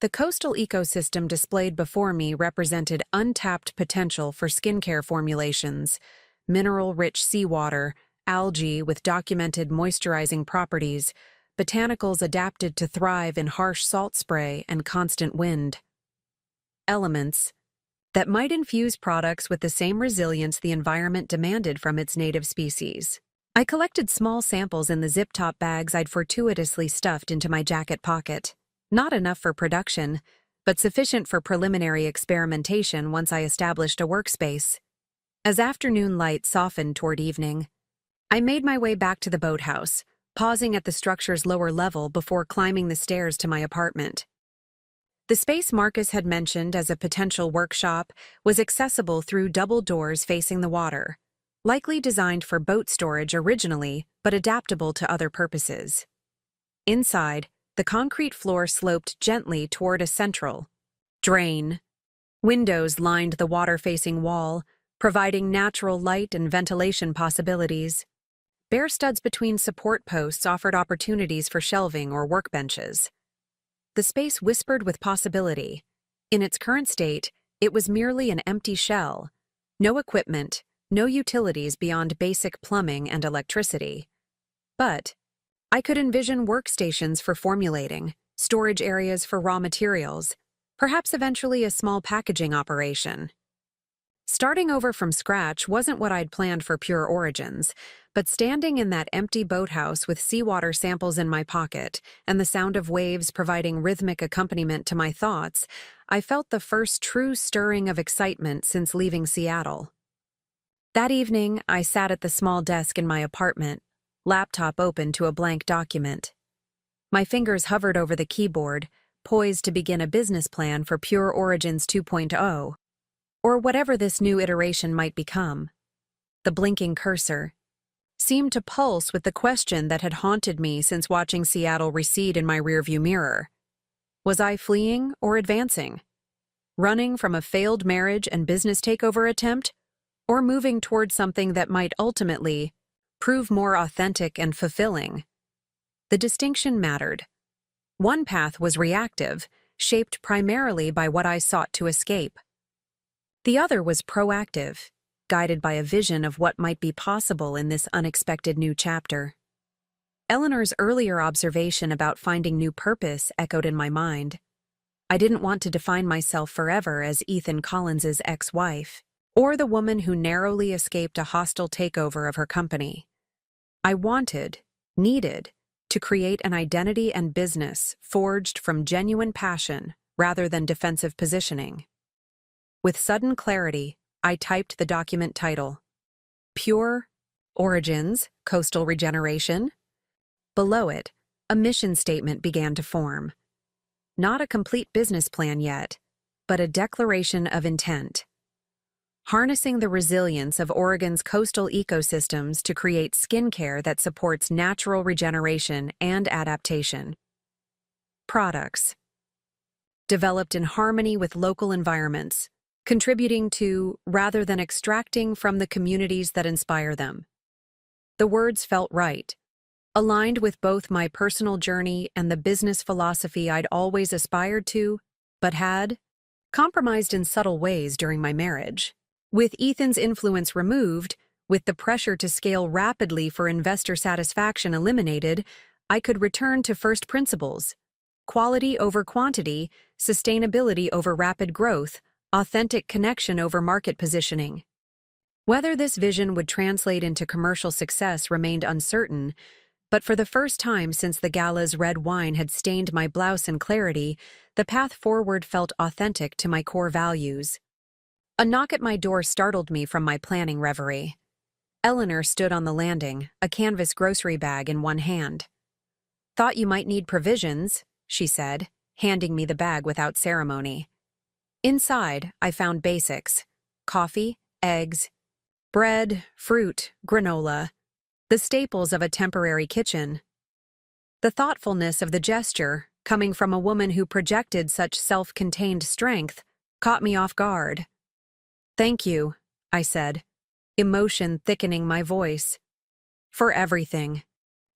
The coastal ecosystem displayed before me represented untapped potential for skincare formulations: mineral-rich seawater, algae with documented moisturizing properties, botanicals adapted to thrive in harsh salt spray and constant wind. Elements that might infuse products with the same resilience the environment demanded from its native species. I collected small samples in the zip-top bags I'd fortuitously stuffed into my jacket pocket. Not enough for production, but sufficient for preliminary experimentation once I established a workspace. As afternoon light softened toward evening, I made my way back to the boathouse, pausing at the structure's lower level before climbing the stairs to my apartment. The space Marcus had mentioned as a potential workshop was accessible through double doors facing the water, likely designed for boat storage originally, but adaptable to other purposes. Inside, the concrete floor sloped gently toward a central drain. Windows lined the water-facing wall, providing natural light and ventilation possibilities. Bare studs between support posts offered opportunities for shelving or workbenches. The space whispered with possibility. In its current state, it was merely an empty shell. No equipment, no utilities beyond basic plumbing and electricity. But I could envision workstations for formulating, storage areas for raw materials, perhaps eventually a small packaging operation. Starting over from scratch wasn't what I'd planned for Pure Origins, but standing in that empty boathouse with seawater samples in my pocket and the sound of waves providing rhythmic accompaniment to my thoughts, I felt the first true stirring of excitement since leaving Seattle. That evening, I sat at the small desk in my apartment, laptop open to a blank document. My fingers hovered over the keyboard, poised to begin a business plan for Pure Origins 2.0, or whatever this new iteration might become. The blinking cursor seemed to pulse with the question that had haunted me since watching Seattle recede in my rearview mirror. Was I fleeing or advancing? Running from a failed marriage and business takeover attempt, or moving toward something that might ultimately prove more authentic and fulfilling? The distinction mattered. One path was reactive, shaped primarily by what I sought to escape. The other was proactive, guided by a vision of what might be possible in this unexpected new chapter. Eleanor's earlier observation about finding new purpose echoed in my mind. I didn't want to define myself forever as Ethan Collins's ex-wife, or the woman who narrowly escaped a hostile takeover of her company. I needed, to create an identity and business forged from genuine passion rather than defensive positioning. With sudden clarity, I typed the document title, Pure Origins, Coastal Regeneration. Below it, a mission statement began to form. Not a complete business plan yet, but a declaration of intent. Harnessing the resilience of Oregon's coastal ecosystems to create skincare that supports natural regeneration and adaptation. Products developed in harmony with local environments, contributing to, rather than extracting from, the communities that inspire them. The words felt right, aligned with both my personal journey and the business philosophy I'd always aspired to, but had compromised in subtle ways during my marriage. With Ethan's influence removed, with the pressure to scale rapidly for investor satisfaction eliminated, I could return to first principles, quality over quantity, sustainability over rapid growth, authentic connection over market positioning. Whether this vision would translate into commercial success remained uncertain, but for the first time since the gala's red wine had stained my blouse in clarity, the path forward felt authentic to my core values. A knock at my door startled me from my planning reverie. Eleanor stood on the landing, a canvas grocery bag in one hand. "Thought you might need provisions," she said, handing me the bag without ceremony. Inside, I found basics: coffee, eggs, bread, fruit, granola, the staples of a temporary kitchen. The thoughtfulness of the gesture, coming from a woman who projected such self-contained strength, caught me off guard. "Thank you," I said, emotion thickening my voice. "For everything.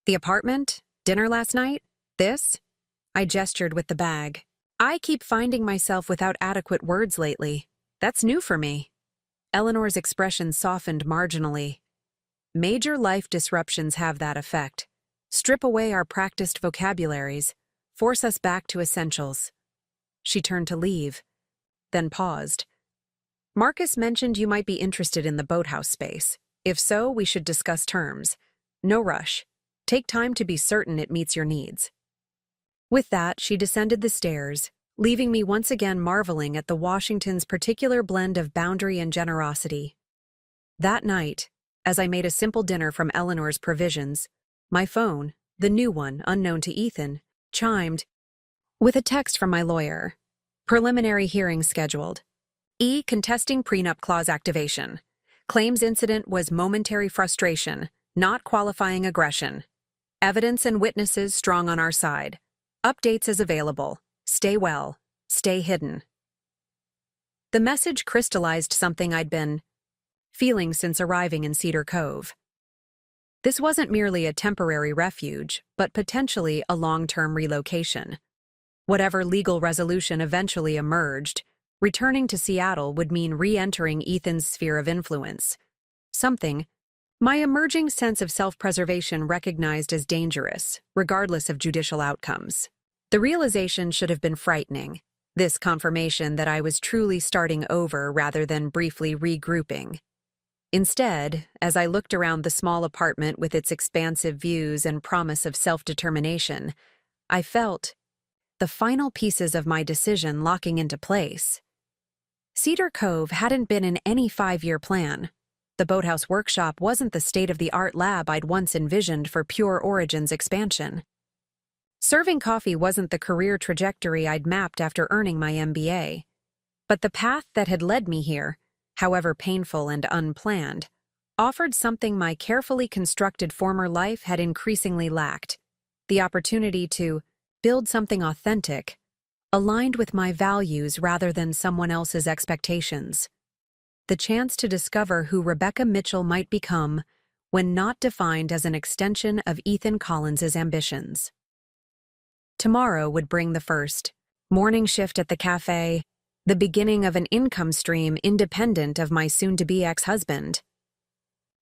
The apartment? Dinner last night? This?" I gestured with the bag. "I keep finding myself without adequate words lately. That's new for me." Eleanor's expression softened marginally. "Major life disruptions have that effect. Strip away our practiced vocabularies, force us back to essentials." She turned to leave, then paused. "Marcus mentioned you might be interested in the boathouse space. If so, we should discuss terms. No rush. Take time to be certain it meets your needs." With that, she descended the stairs, leaving me once again marveling at the Washington's particular blend of boundary and generosity. That night, as I made a simple dinner from Eleanor's provisions, my phone, the new one unknown to Ethan, chimed with a text from my lawyer. "Preliminary hearing scheduled. E. Contesting prenup clause activation. Claims incident was momentary frustration, not qualifying aggression. Evidence and witnesses strong on our side. Updates as available. Stay well. Stay hidden." The message crystallized something I'd been feeling since arriving in Cedar Cove. This wasn't merely a temporary refuge, but potentially a long-term relocation. Whatever legal resolution eventually emerged, returning to Seattle would mean re-entering Ethan's sphere of influence. Something my emerging sense of self-preservation recognized as dangerous, regardless of judicial outcomes. The realization should have been frightening, this confirmation that I was truly starting over rather than briefly regrouping. Instead, as I looked around the small apartment with its expansive views and promise of self-determination, I felt the final pieces of my decision locking into place. Cedar Cove hadn't been in any 5-year plan. The boathouse workshop wasn't the state-of-the-art lab I'd once envisioned for Pure Origin's expansion. Serving coffee wasn't the career trajectory I'd mapped after earning my MBA. But the path that had led me here, however painful and unplanned, offered something my carefully constructed former life had increasingly lacked: the opportunity to build something authentic, aligned with my values rather than someone else's expectations. The chance to discover who Rebecca Mitchell might become when not defined as an extension of Ethan Collins's ambitions. Tomorrow would bring the first morning shift at the cafe, the beginning of an income stream independent of my soon-to-be ex-husband.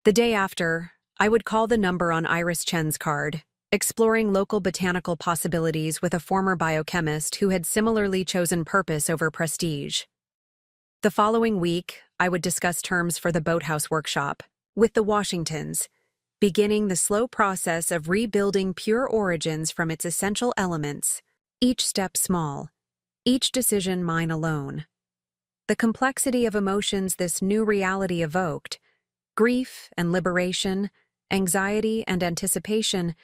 The day after, I would call the number on Iris Chen's card, exploring local botanical possibilities with a former biochemist who had similarly chosen purpose over prestige. The following week, I would discuss terms for the boathouse workshop with the Washingtons, beginning the slow process of rebuilding Pure Origins from its essential elements, each step small, each decision mine alone. The complexity of emotions this new reality evoked, grief and liberation, anxiety and anticipation,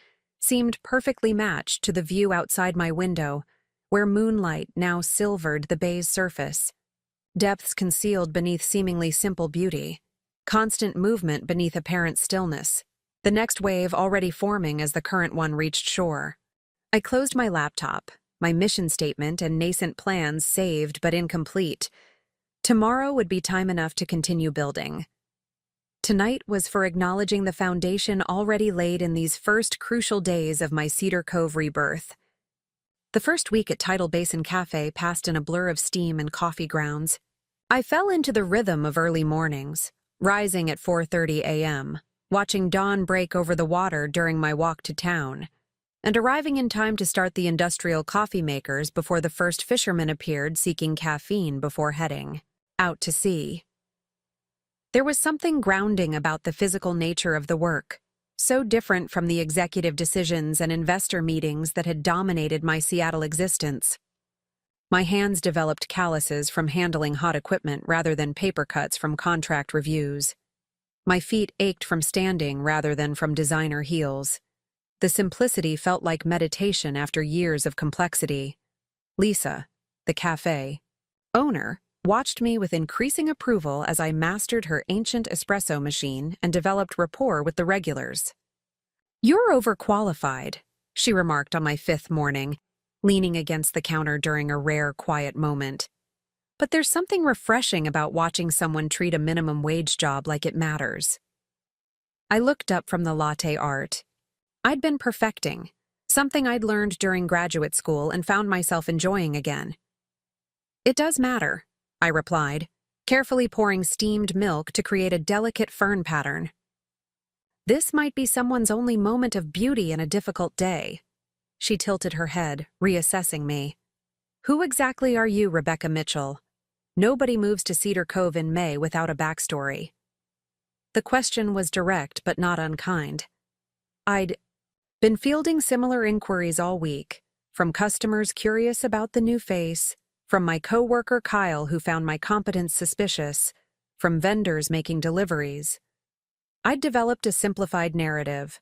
seemed perfectly matched to the view outside my window, where moonlight now silvered the bay's surface. Depths concealed beneath seemingly simple beauty, constant movement beneath apparent stillness, the next wave already forming as the current one reached shore. I closed my laptop, my mission statement and nascent plans saved but incomplete. Tomorrow would be time enough to continue building. Tonight was for acknowledging the foundation already laid in these first crucial days of my Cedar Cove rebirth. The first week at Tidal Basin Cafe passed in a blur of steam and coffee grounds. I fell into the rhythm of early mornings, rising at 4:30 a.m., watching dawn break over the water during my walk to town. and arriving in time to start the industrial coffee makers before the first fisherman appeared seeking caffeine before heading out to sea. There was something grounding about the physical nature of the work, so different from the executive decisions and investor meetings that had dominated my Seattle existence. My hands developed calluses from handling hot equipment rather than paper cuts from contract reviews. My feet ached from standing rather than from designer heels. The simplicity felt like meditation after years of complexity. Lisa, the cafe owner, watched me with increasing approval as I mastered her ancient espresso machine and developed rapport with the regulars. "You're overqualified," she remarked on my 5th morning, leaning against the counter during a rare, quiet moment. "But there's something refreshing about watching someone treat a minimum wage job like it matters." I looked up from the latte art. I'd been perfecting, something I'd learned during graduate school and found myself enjoying again. "It does matter," I replied, carefully pouring steamed milk to create a delicate fern pattern. "This might be someone's only moment of beauty in a difficult day." She tilted her head, reassessing me. "Who exactly are you, Rebecca Mitchell? Nobody moves to Cedar Cove in May without a backstory." The question was direct but not unkind. I'd been fielding similar inquiries all week, from customers curious about the new face, from my coworker Kyle who found my competence suspicious, from vendors making deliveries. I'd developed a simplified narrative.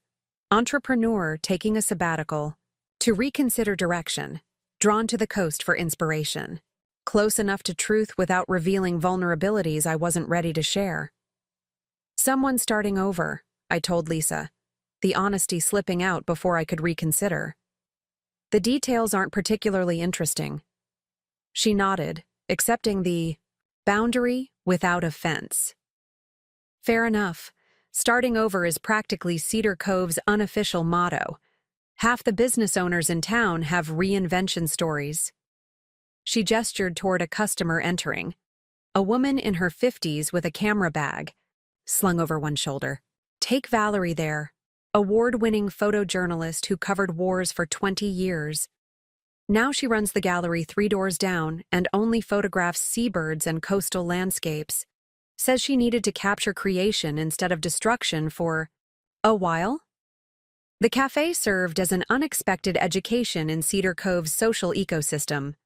Entrepreneur taking a sabbatical, to reconsider direction, drawn to the coast for inspiration. Close enough to truth without revealing vulnerabilities I wasn't ready to share. "Someone starting over," I told Lisa, the honesty slipping out before I could reconsider. "The details aren't particularly interesting." She nodded, accepting the boundary without offense. "Fair enough. Starting over is practically Cedar Cove's unofficial motto. Half the business owners in town have reinvention stories." She gestured toward a customer entering, a woman in her 50s with a camera bag slung over one shoulder. "Take Valerie there, award-winning photojournalist who covered wars for 20 years. Now she runs the gallery 3 doors down and only photographs seabirds and coastal landscapes. Says she needed to capture creation instead of destruction for a while." The cafe served as an unexpected education in Cedar Cove's social ecosystem.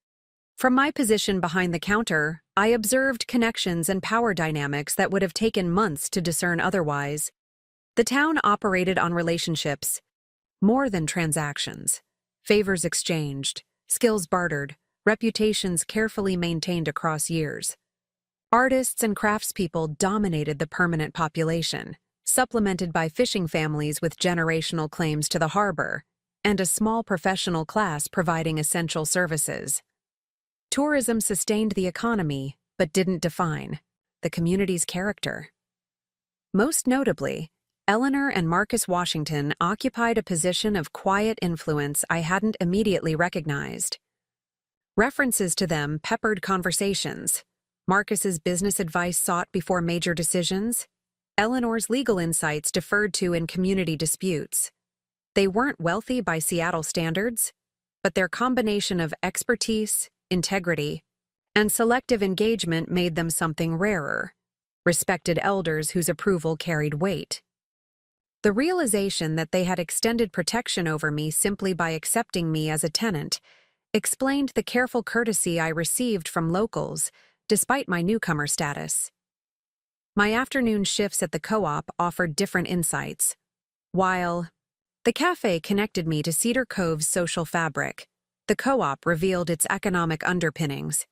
From my position behind the counter, I observed connections and power dynamics that would have taken months to discern otherwise. The town operated on relationships, more than transactions. Favors exchanged, skills bartered, reputations carefully maintained across years. Artists and craftspeople dominated the permanent population, supplemented by fishing families with generational claims to the harbor, and a small professional class providing essential services. Tourism sustained the economy, but didn't define the community's character. Most notably, Eleanor and Marcus Washington occupied a position of quiet influence I hadn't immediately recognized. References to them peppered conversations. Marcus's business advice sought before major decisions, Eleanor's legal insights deferred to in community disputes. They weren't wealthy by Seattle standards, but their combination of expertise, integrity, and selective engagement made them something rarer, respected elders whose approval carried weight. The realization that they had extended protection over me simply by accepting me as a tenant explained the careful courtesy I received from locals, despite my newcomer status. My afternoon shifts at the co-op offered different insights. While the cafe connected me to Cedar Cove's social fabric, the co-op revealed its economic underpinnings.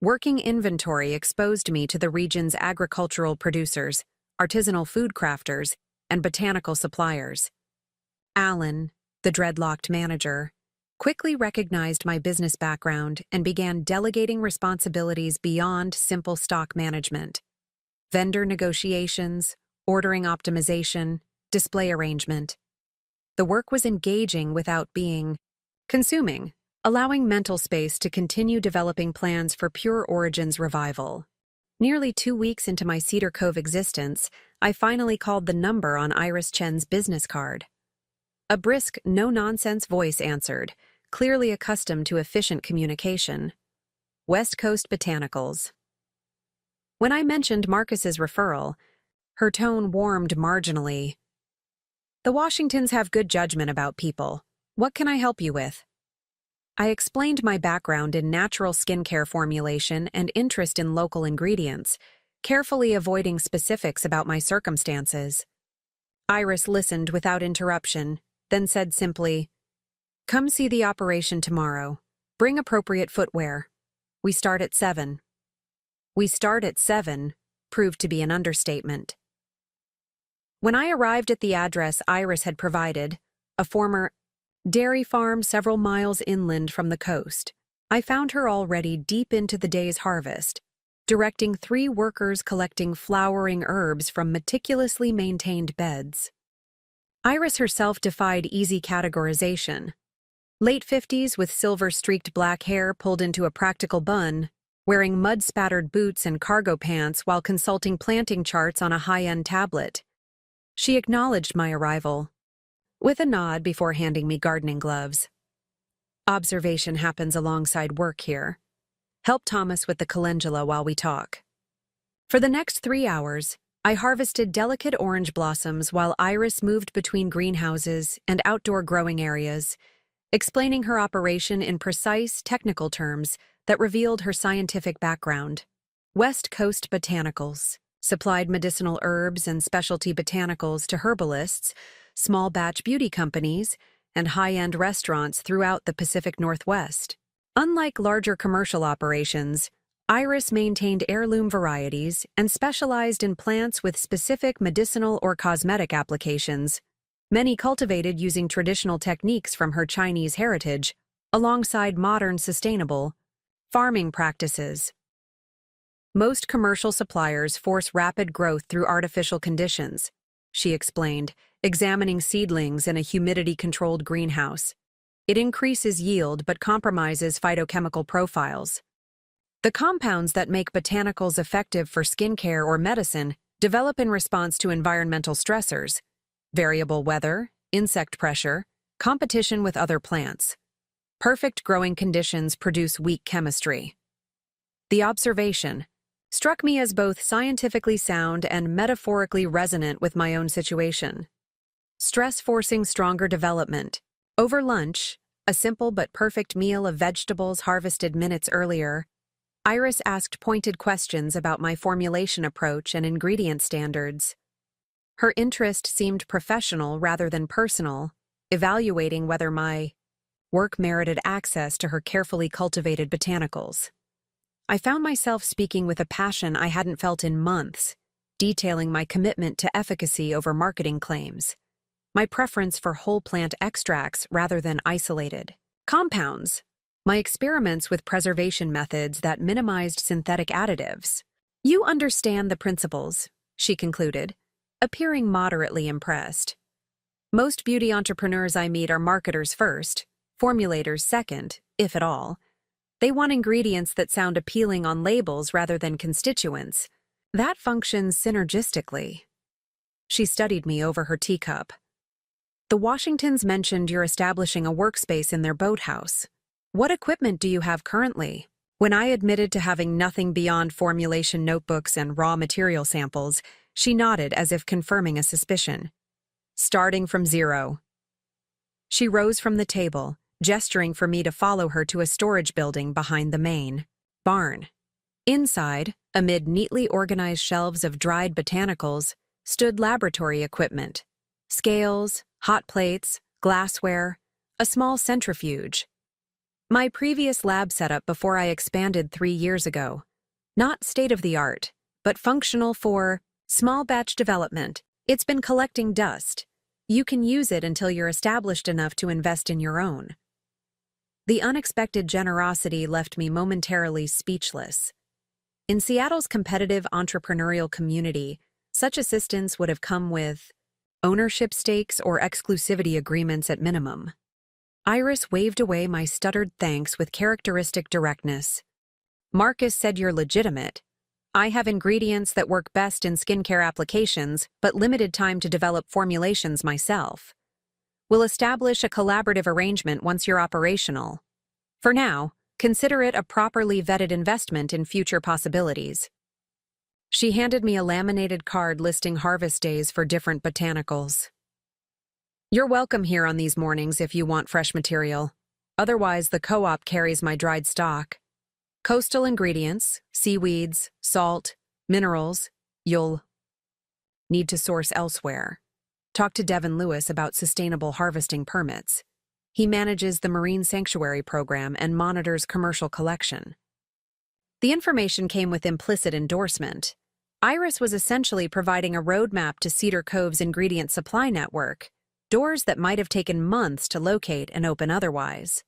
Working inventory exposed me to the region's agricultural producers, artisanal food crafters, and botanical suppliers. Alan, the dreadlocked manager, quickly recognized my business background and began delegating responsibilities beyond simple stock management. Vendor negotiations, ordering optimization, display arrangement. The work was engaging without being consuming, allowing mental space to continue developing plans for Pure Origins revival. Nearly 2 weeks into my Cedar Cove existence, I finally called the number on Iris Chen's business card. A brisk, no-nonsense voice answered, clearly accustomed to efficient communication. West Coast Botanicals. When I mentioned Marcus's referral, her tone warmed marginally. The Washingtons have good judgment about people. What can I help you with? I explained my background in natural skincare formulation and interest in local ingredients, carefully avoiding specifics about my circumstances. Iris listened without interruption, then said simply, "Come see the operation tomorrow. Bring appropriate footwear. We start at 7. "We start at 7 proved to be an understatement. When I arrived at the address Iris had provided, a former dairy farm several miles inland from the coast, I found her already deep into the day's harvest, directing 3 workers collecting flowering herbs from meticulously maintained beds. Iris herself defied easy categorization. Late 50s with silver-streaked black hair pulled into a practical bun, wearing mud-spattered boots and cargo pants while consulting planting charts on a high-end tablet. She acknowledged my arrival, with a nod before handing me gardening gloves. "Observation happens alongside work here. Help Thomas with the calendula while we talk." For the next 3 hours, I harvested delicate orange blossoms while Iris moved between greenhouses and outdoor growing areas, explaining her operation in precise, technical terms that revealed her scientific background. West Coast Botanicals supplied medicinal herbs and specialty botanicals to herbalists, small-batch beauty companies, and high-end restaurants throughout the Pacific Northwest. Unlike larger commercial operations, Iris maintained heirloom varieties and specialized in plants with specific medicinal or cosmetic applications, many cultivated using traditional techniques from her Chinese heritage, alongside modern sustainable farming practices. Most commercial suppliers force rapid growth through artificial conditions, she explained, examining seedlings in a humidity-controlled greenhouse. It increases yield but compromises phytochemical profiles. The compounds that make botanicals effective for skincare or medicine develop in response to environmental stressors, variable weather, insect pressure, competition with other plants. Perfect growing conditions produce weak chemistry. The observation struck me as both scientifically sound and metaphorically resonant with my own situation. Stress forcing stronger development. Over lunch, a simple but perfect meal of vegetables harvested minutes earlier, Iris asked pointed questions about my formulation approach and ingredient standards. Her interest seemed professional rather than personal, evaluating whether my work merited access to her carefully cultivated botanicals. I found myself speaking with a passion I hadn't felt in months, detailing my commitment to efficacy over marketing claims, my preference for whole plant extracts rather than isolated compounds, my experiments with preservation methods that minimized synthetic additives. "You understand the principles," she concluded, appearing moderately impressed. "Most beauty entrepreneurs I meet are marketers first, formulators second, if at all. They want ingredients that sound appealing on labels rather than constituents. That functions synergistically." She studied me over her teacup. "The Washingtons mentioned you're establishing a workspace in their boathouse. What equipment do you have currently?" When I admitted to having nothing beyond formulation notebooks and raw material samples, she nodded as if confirming a suspicion. "Starting from 0. She rose from the table, gesturing for me to follow her to a storage building behind the main barn. Inside, amid neatly organized shelves of dried botanicals, stood laboratory equipment: scales, hot plates, glassware, a small centrifuge. My previous lab setup before I expanded 3 years ago. Not state-of-the-art, but functional for small batch development. It's been collecting dust. You can use it until you're established enough to invest in your own." The unexpected generosity left me momentarily speechless. In Seattle's competitive entrepreneurial community, such assistance would have come with ownership stakes or exclusivity agreements at minimum. Iris waved away my stuttered thanks with characteristic directness. "Marcus said you're legitimate. I have ingredients that work best in skincare applications, but limited time to develop formulations myself. We'll establish a collaborative arrangement once you're operational. For now, consider it a properly vetted investment in future possibilities." She handed me a laminated card listing harvest days for different botanicals. "You're welcome here on these mornings if you want fresh material. Otherwise, the co-op carries my dried stock. Coastal ingredients, seaweeds, salt, minerals, you'll need to source elsewhere. Talk to Devin Lewis about sustainable harvesting permits. He manages the Marine Sanctuary Program and monitors commercial collection." The information came with implicit endorsement. Iris was essentially providing a roadmap to Cedar Cove's ingredient supply network, doors that might have taken months to locate and open otherwise.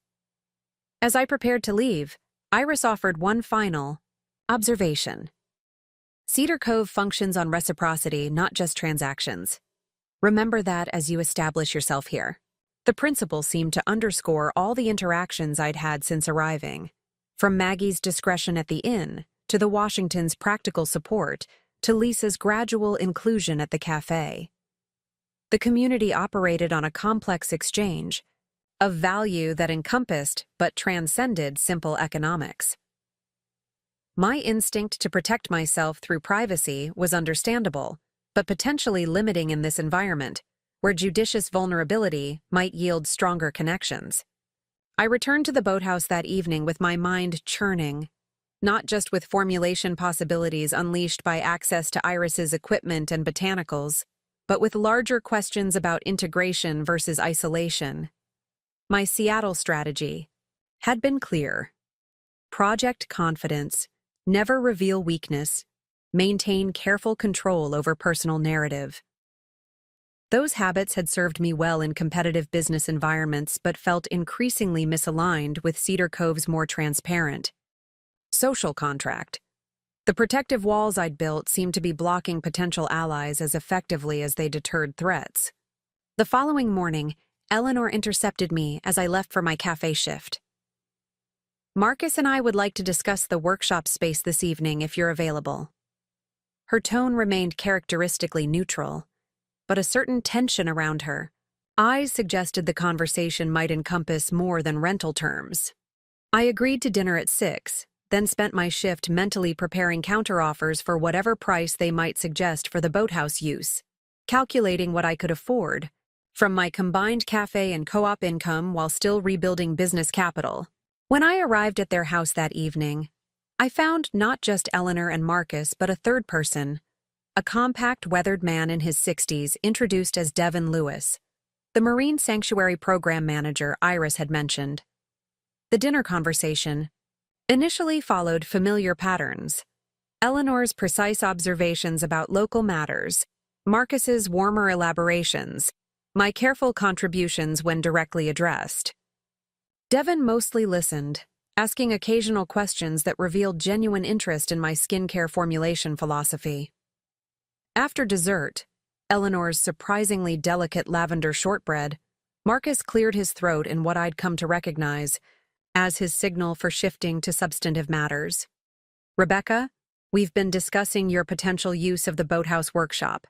As I prepared to leave, Iris offered one final observation. "Cedar Cove functions on reciprocity, not just transactions. Remember that as you establish yourself here." The principle seemed to underscore all the interactions I'd had since arriving, from Maggie's discretion at the inn, to the Washingtons' practical support, to Lisa's gradual inclusion at the cafe. The community operated on a complex exchange, of value that encompassed but transcended simple economics. My instinct to protect myself through privacy was understandable, but potentially limiting in this environment, where judicious vulnerability might yield stronger connections. I returned to the boathouse that evening with my mind churning, not just with formulation possibilities unleashed by access to Iris's equipment and botanicals, but with larger questions about integration versus isolation. My Seattle strategy had been clear. Project confidence, never reveal weakness, maintain careful control over personal narrative. Those habits had served me well in competitive business environments but felt increasingly misaligned with Cedar Cove's more transparent social contract. The protective walls I'd built seemed to be blocking potential allies as effectively as they deterred threats. The following morning, Eleanor intercepted me as I left for my cafe shift. "Marcus and I would like to discuss the workshop space this evening if you're available." Her tone remained characteristically neutral, but a certain tension around her eyes suggested the conversation might encompass more than rental terms. I agreed to dinner at 6, then spent my shift mentally preparing counteroffers for whatever price they might suggest for the boathouse use, calculating what I could afford from my combined cafe and co-op income while still rebuilding business capital. When I arrived at their house that evening, I found not just Eleanor and Marcus but a third person, a compact, weathered man in his 60s introduced as Devin Lewis, the Marine Sanctuary Program Manager Iris had mentioned. The dinner conversation initially followed familiar patterns. Eleanor's precise observations about local matters, Marcus's warmer elaborations, my careful contributions when directly addressed. Devin mostly listened, asking occasional questions that revealed genuine interest in my skincare formulation philosophy. After dessert, Eleanor's surprisingly delicate lavender shortbread, Marcus cleared his throat in what I'd come to recognize as his signal for shifting to substantive matters. "Rebecca, we've been discussing your potential use of the boathouse workshop.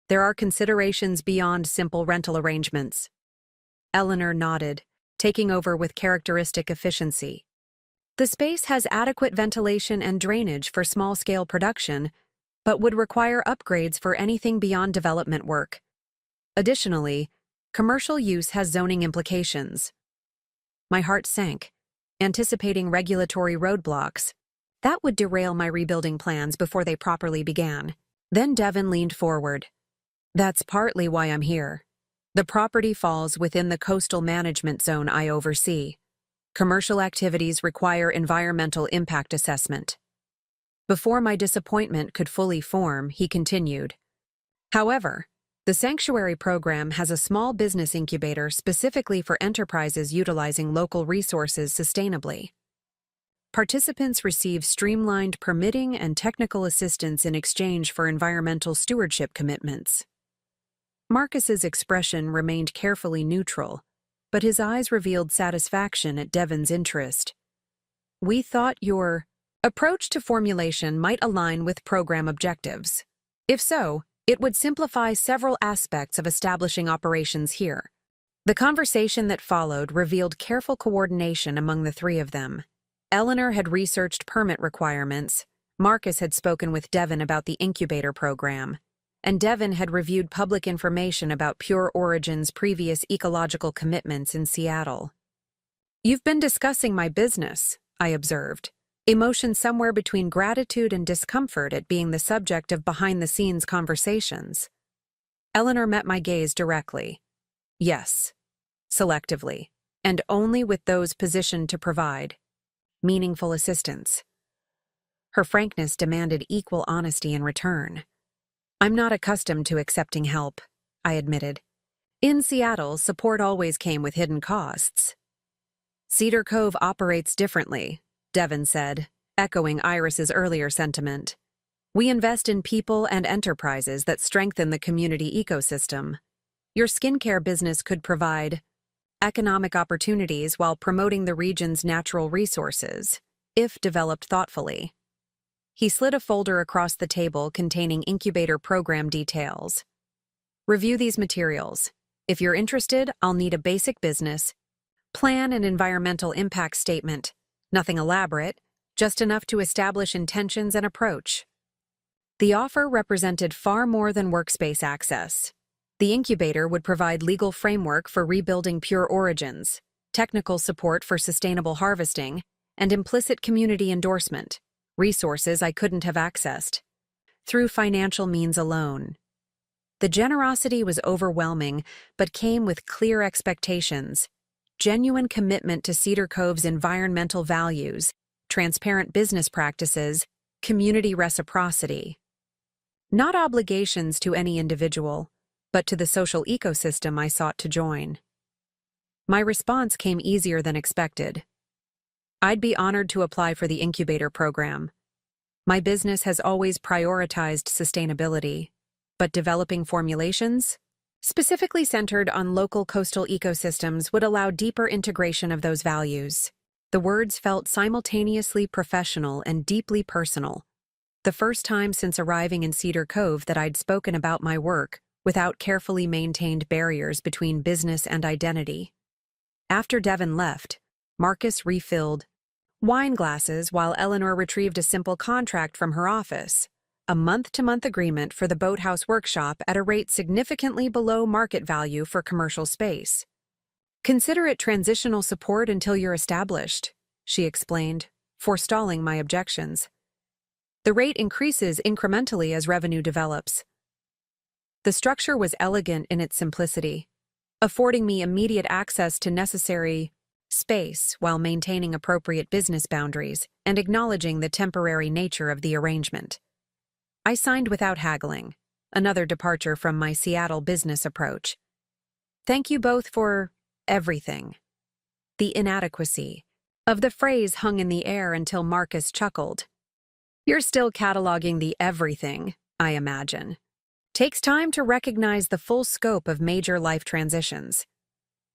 There are considerations beyond simple rental arrangements." Eleanor nodded, taking over with characteristic efficiency. "The space has adequate ventilation and drainage for small-scale production, but would require upgrades for anything beyond development work. Additionally, commercial use has zoning implications." My heart sank, anticipating regulatory roadblocks. That would derail my rebuilding plans before they properly began. Then Devin leaned forward. "That's partly why I'm here. The property falls within the coastal management zone I oversee. Commercial activities require environmental impact assessment." Before my disappointment could fully form, he continued. "However, the sanctuary program has a small business incubator specifically for enterprises utilizing local resources sustainably. Participants receive streamlined permitting and technical assistance in exchange for environmental stewardship commitments." Marcus's expression remained carefully neutral, but his eyes revealed satisfaction at Devin's interest. "We thought your approach to formulation might align with program objectives. If so, it would simplify several aspects of establishing operations here. The conversation that followed revealed careful coordination among the three of them. Eleanor had researched permit requirements, Marcus had spoken with Devin about the incubator program, and Devin had reviewed public information about Pure Origin's previous ecological commitments in Seattle. "You've been discussing my business," I observed, emotion somewhere between gratitude and discomfort at being the subject of behind-the-scenes conversations. Eleanor met my gaze directly. "Yes, selectively, and only with those positioned to provide meaningful assistance." Her frankness demanded equal honesty in return. "I'm not accustomed to accepting help," I admitted. "In Seattle, support always came with hidden costs." "Cedar Cove operates differently," Devin said, echoing Iris's earlier sentiment. "We invest in people and enterprises that strengthen the community ecosystem. Your skincare business could provide economic opportunities while promoting the region's natural resources, if developed thoughtfully." He slid a folder across the table containing incubator program details. "Review these materials. If you're interested, I'll need a basic business plan and environmental impact statement. Nothing elaborate, just enough to establish intentions and approach." The offer represented far more than workspace access. The incubator would provide legal framework for rebuilding Pure Origins, technical support for sustainable harvesting, and implicit community endorsement, resources I couldn't have accessed through financial means alone. The generosity was overwhelming, but came with clear expectations: genuine commitment to Cedar Cove's environmental values, transparent business practices, community reciprocity. Not obligations to any individual, but to the social ecosystem I sought to join. My response came easier than expected. "I'd be honored to apply for the incubator program. My business has always prioritized sustainability, but developing formulations, specifically centered on local coastal ecosystems, would allow deeper integration of those values." The words felt simultaneously professional and deeply personal. The first time since arriving in Cedar Cove that I'd spoken about my work without carefully maintained barriers between business and identity. After Devin left, Marcus refilled wine glasses while Eleanor retrieved a simple contract from her office, a month-to-month agreement for the boathouse workshop at a rate significantly below market value for commercial space. "Consider it transitional support until you're established," she explained, forestalling my objections. "The rate increases incrementally as revenue develops." The structure was elegant in its simplicity, affording me immediate access to necessary space while maintaining appropriate business boundaries and acknowledging the temporary nature of the arrangement. I signed without haggling, another departure from my Seattle business approach. "Thank you both for everything." The inadequacy of the phrase hung in the air until Marcus chuckled. "You're still cataloging the everything, I imagine. Takes time to recognize the full scope of major life transitions."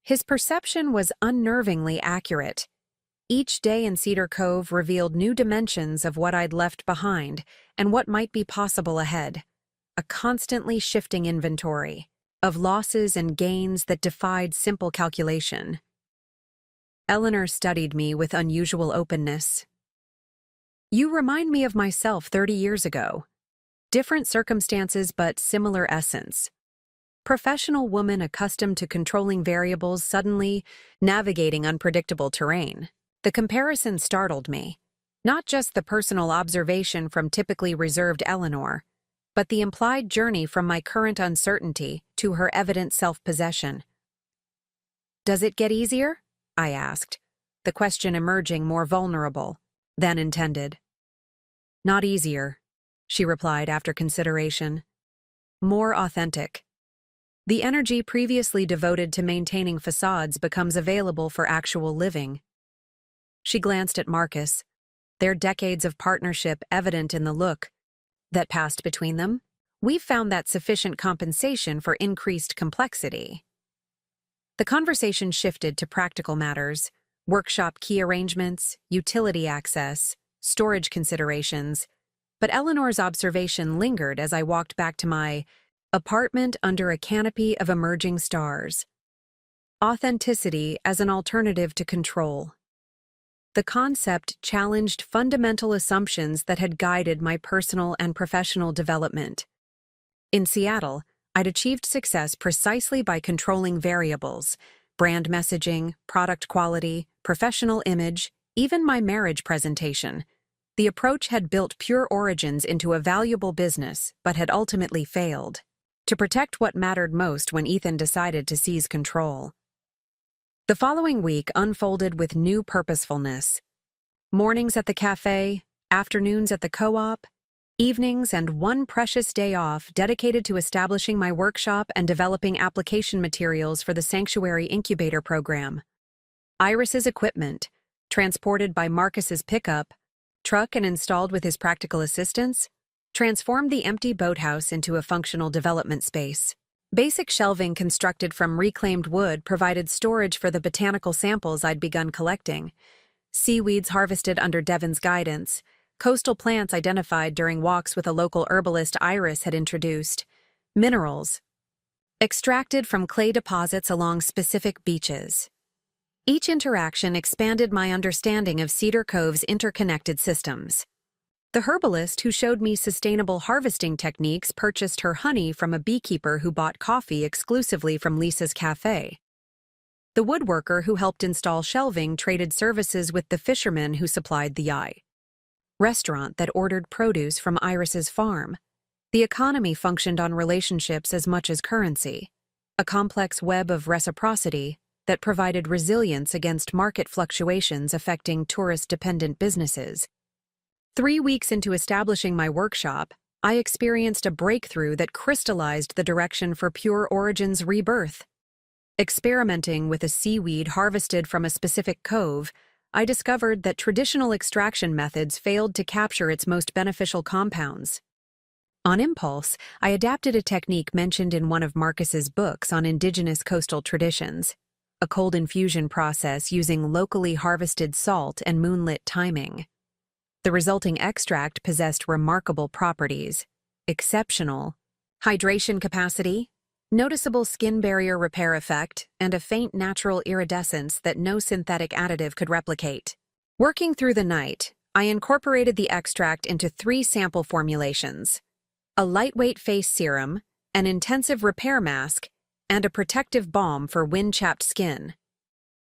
His perception was unnervingly accurate. Each day in Cedar Cove revealed new dimensions of what I'd left behind and what might be possible ahead. A constantly shifting inventory of losses and gains that defied simple calculation. Eleanor studied me with unusual openness. "You remind me of myself 30 years ago. Different circumstances but similar essence. Professional woman accustomed to controlling variables suddenly navigating unpredictable terrain." The comparison startled me. Not just the personal observation from typically reserved Eleanor, but the implied journey from my current uncertainty to her evident self-possession. "Does it get easier?" I asked, the question emerging more vulnerable than intended. "Not easier," she replied after consideration. "More authentic. The energy previously devoted to maintaining facades becomes available for actual living." She glanced at Marcus, their decades of partnership evident in the look that passed between them. "We've found that sufficient compensation for increased complexity." The conversation shifted to practical matters: workshop key arrangements, utility access, storage considerations, but Eleanor's observation lingered as I walked back to my apartment under a canopy of emerging stars. Authenticity as an alternative to control. The concept challenged fundamental assumptions that had guided my personal and professional development. In Seattle, I'd achieved success precisely by controlling variables: brand messaging, product quality, professional image, even my marriage presentation. The approach had built Pure Origins into a valuable business, but had ultimately failed to protect what mattered most when Ethan decided to seize control. The following week unfolded with new purposefulness. Mornings at the cafe, afternoons at the co-op, evenings, and one precious day off dedicated to establishing my workshop and developing application materials for the Sanctuary Incubator program. Iris's equipment, transported by Marcus's pickup truck and installed with his practical assistance, transformed the empty boathouse into a functional development space. Basic shelving constructed from reclaimed wood provided storage for the botanical samples I'd begun collecting. Seaweeds harvested under Devon's guidance, coastal plants identified during walks with a local herbalist Iris had introduced, minerals extracted from clay deposits along specific beaches. Each interaction expanded my understanding of Cedar Cove's interconnected systems. The herbalist who showed me sustainable harvesting techniques purchased her honey from a beekeeper who bought coffee exclusively from Lisa's cafe. The woodworker who helped install shelving traded services with the fisherman who supplied the restaurant that ordered produce from Iris's farm. The economy functioned on relationships as much as currency, a complex web of reciprocity that provided resilience against market fluctuations affecting tourist-dependent businesses. 3 weeks into establishing my workshop, I experienced a breakthrough that crystallized the direction for Pure Origins' rebirth. Experimenting with a seaweed harvested from a specific cove, I discovered that traditional extraction methods failed to capture its most beneficial compounds. On impulse, I adapted a technique mentioned in one of Marcus's books on indigenous coastal traditions, a cold infusion process using locally harvested salt and moonlit timing. The resulting extract possessed remarkable properties: exceptional hydration capacity, noticeable skin barrier repair effect, and a faint natural iridescence that no synthetic additive could replicate. Working through the night, I incorporated the extract into 3 sample formulations: a lightweight face serum, an intensive repair mask, and a protective balm for wind-chapped skin.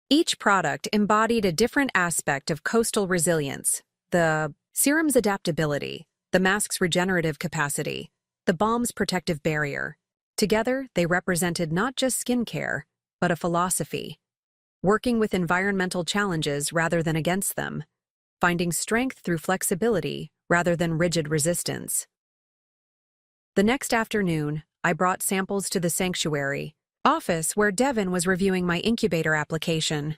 Each product embodied a different aspect of coastal resilience: the serum's adaptability, the mask's regenerative capacity, the balm's protective barrier. Together, they represented not just skincare, but a philosophy: working with environmental challenges rather than against them, finding strength through flexibility rather than rigid resistance. The next afternoon, I brought samples to the sanctuary office where Devon was reviewing my incubator application.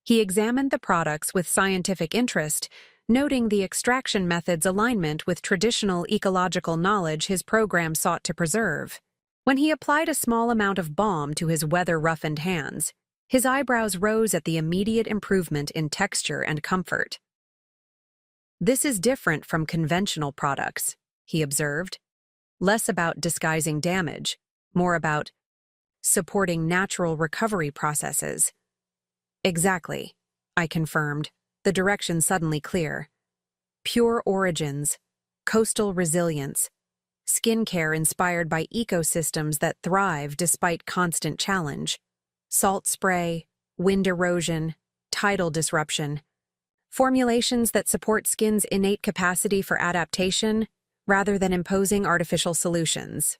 He examined the products with scientific interest, noting the extraction method's alignment with traditional ecological knowledge his program sought to preserve. When he applied a small amount of balm to his weather-roughened hands, his eyebrows rose at the immediate improvement in texture and comfort. "This is different from conventional products," he observed. "Less about disguising damage, more about supporting natural recovery processes." "Exactly," I confirmed, the direction suddenly clear. Pure Origins, coastal resilience, skincare inspired by ecosystems that thrive despite constant challenge. Salt spray, wind erosion, tidal disruption. Formulations that support skin's innate capacity for adaptation rather than imposing artificial solutions.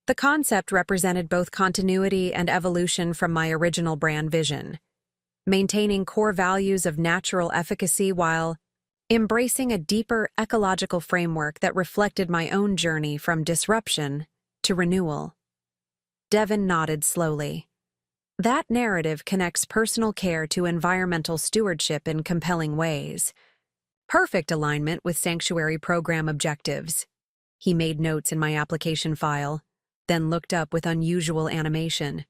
The concept represented both continuity and evolution from my original brand vision, maintaining core values of natural efficacy while embracing a deeper ecological framework that reflected my own journey from disruption to renewal. Devon nodded slowly. That narrative connects personal care to environmental stewardship in compelling ways. Perfect alignment with Sanctuary program objectives. He made notes in my application file, then looked up with unusual animation.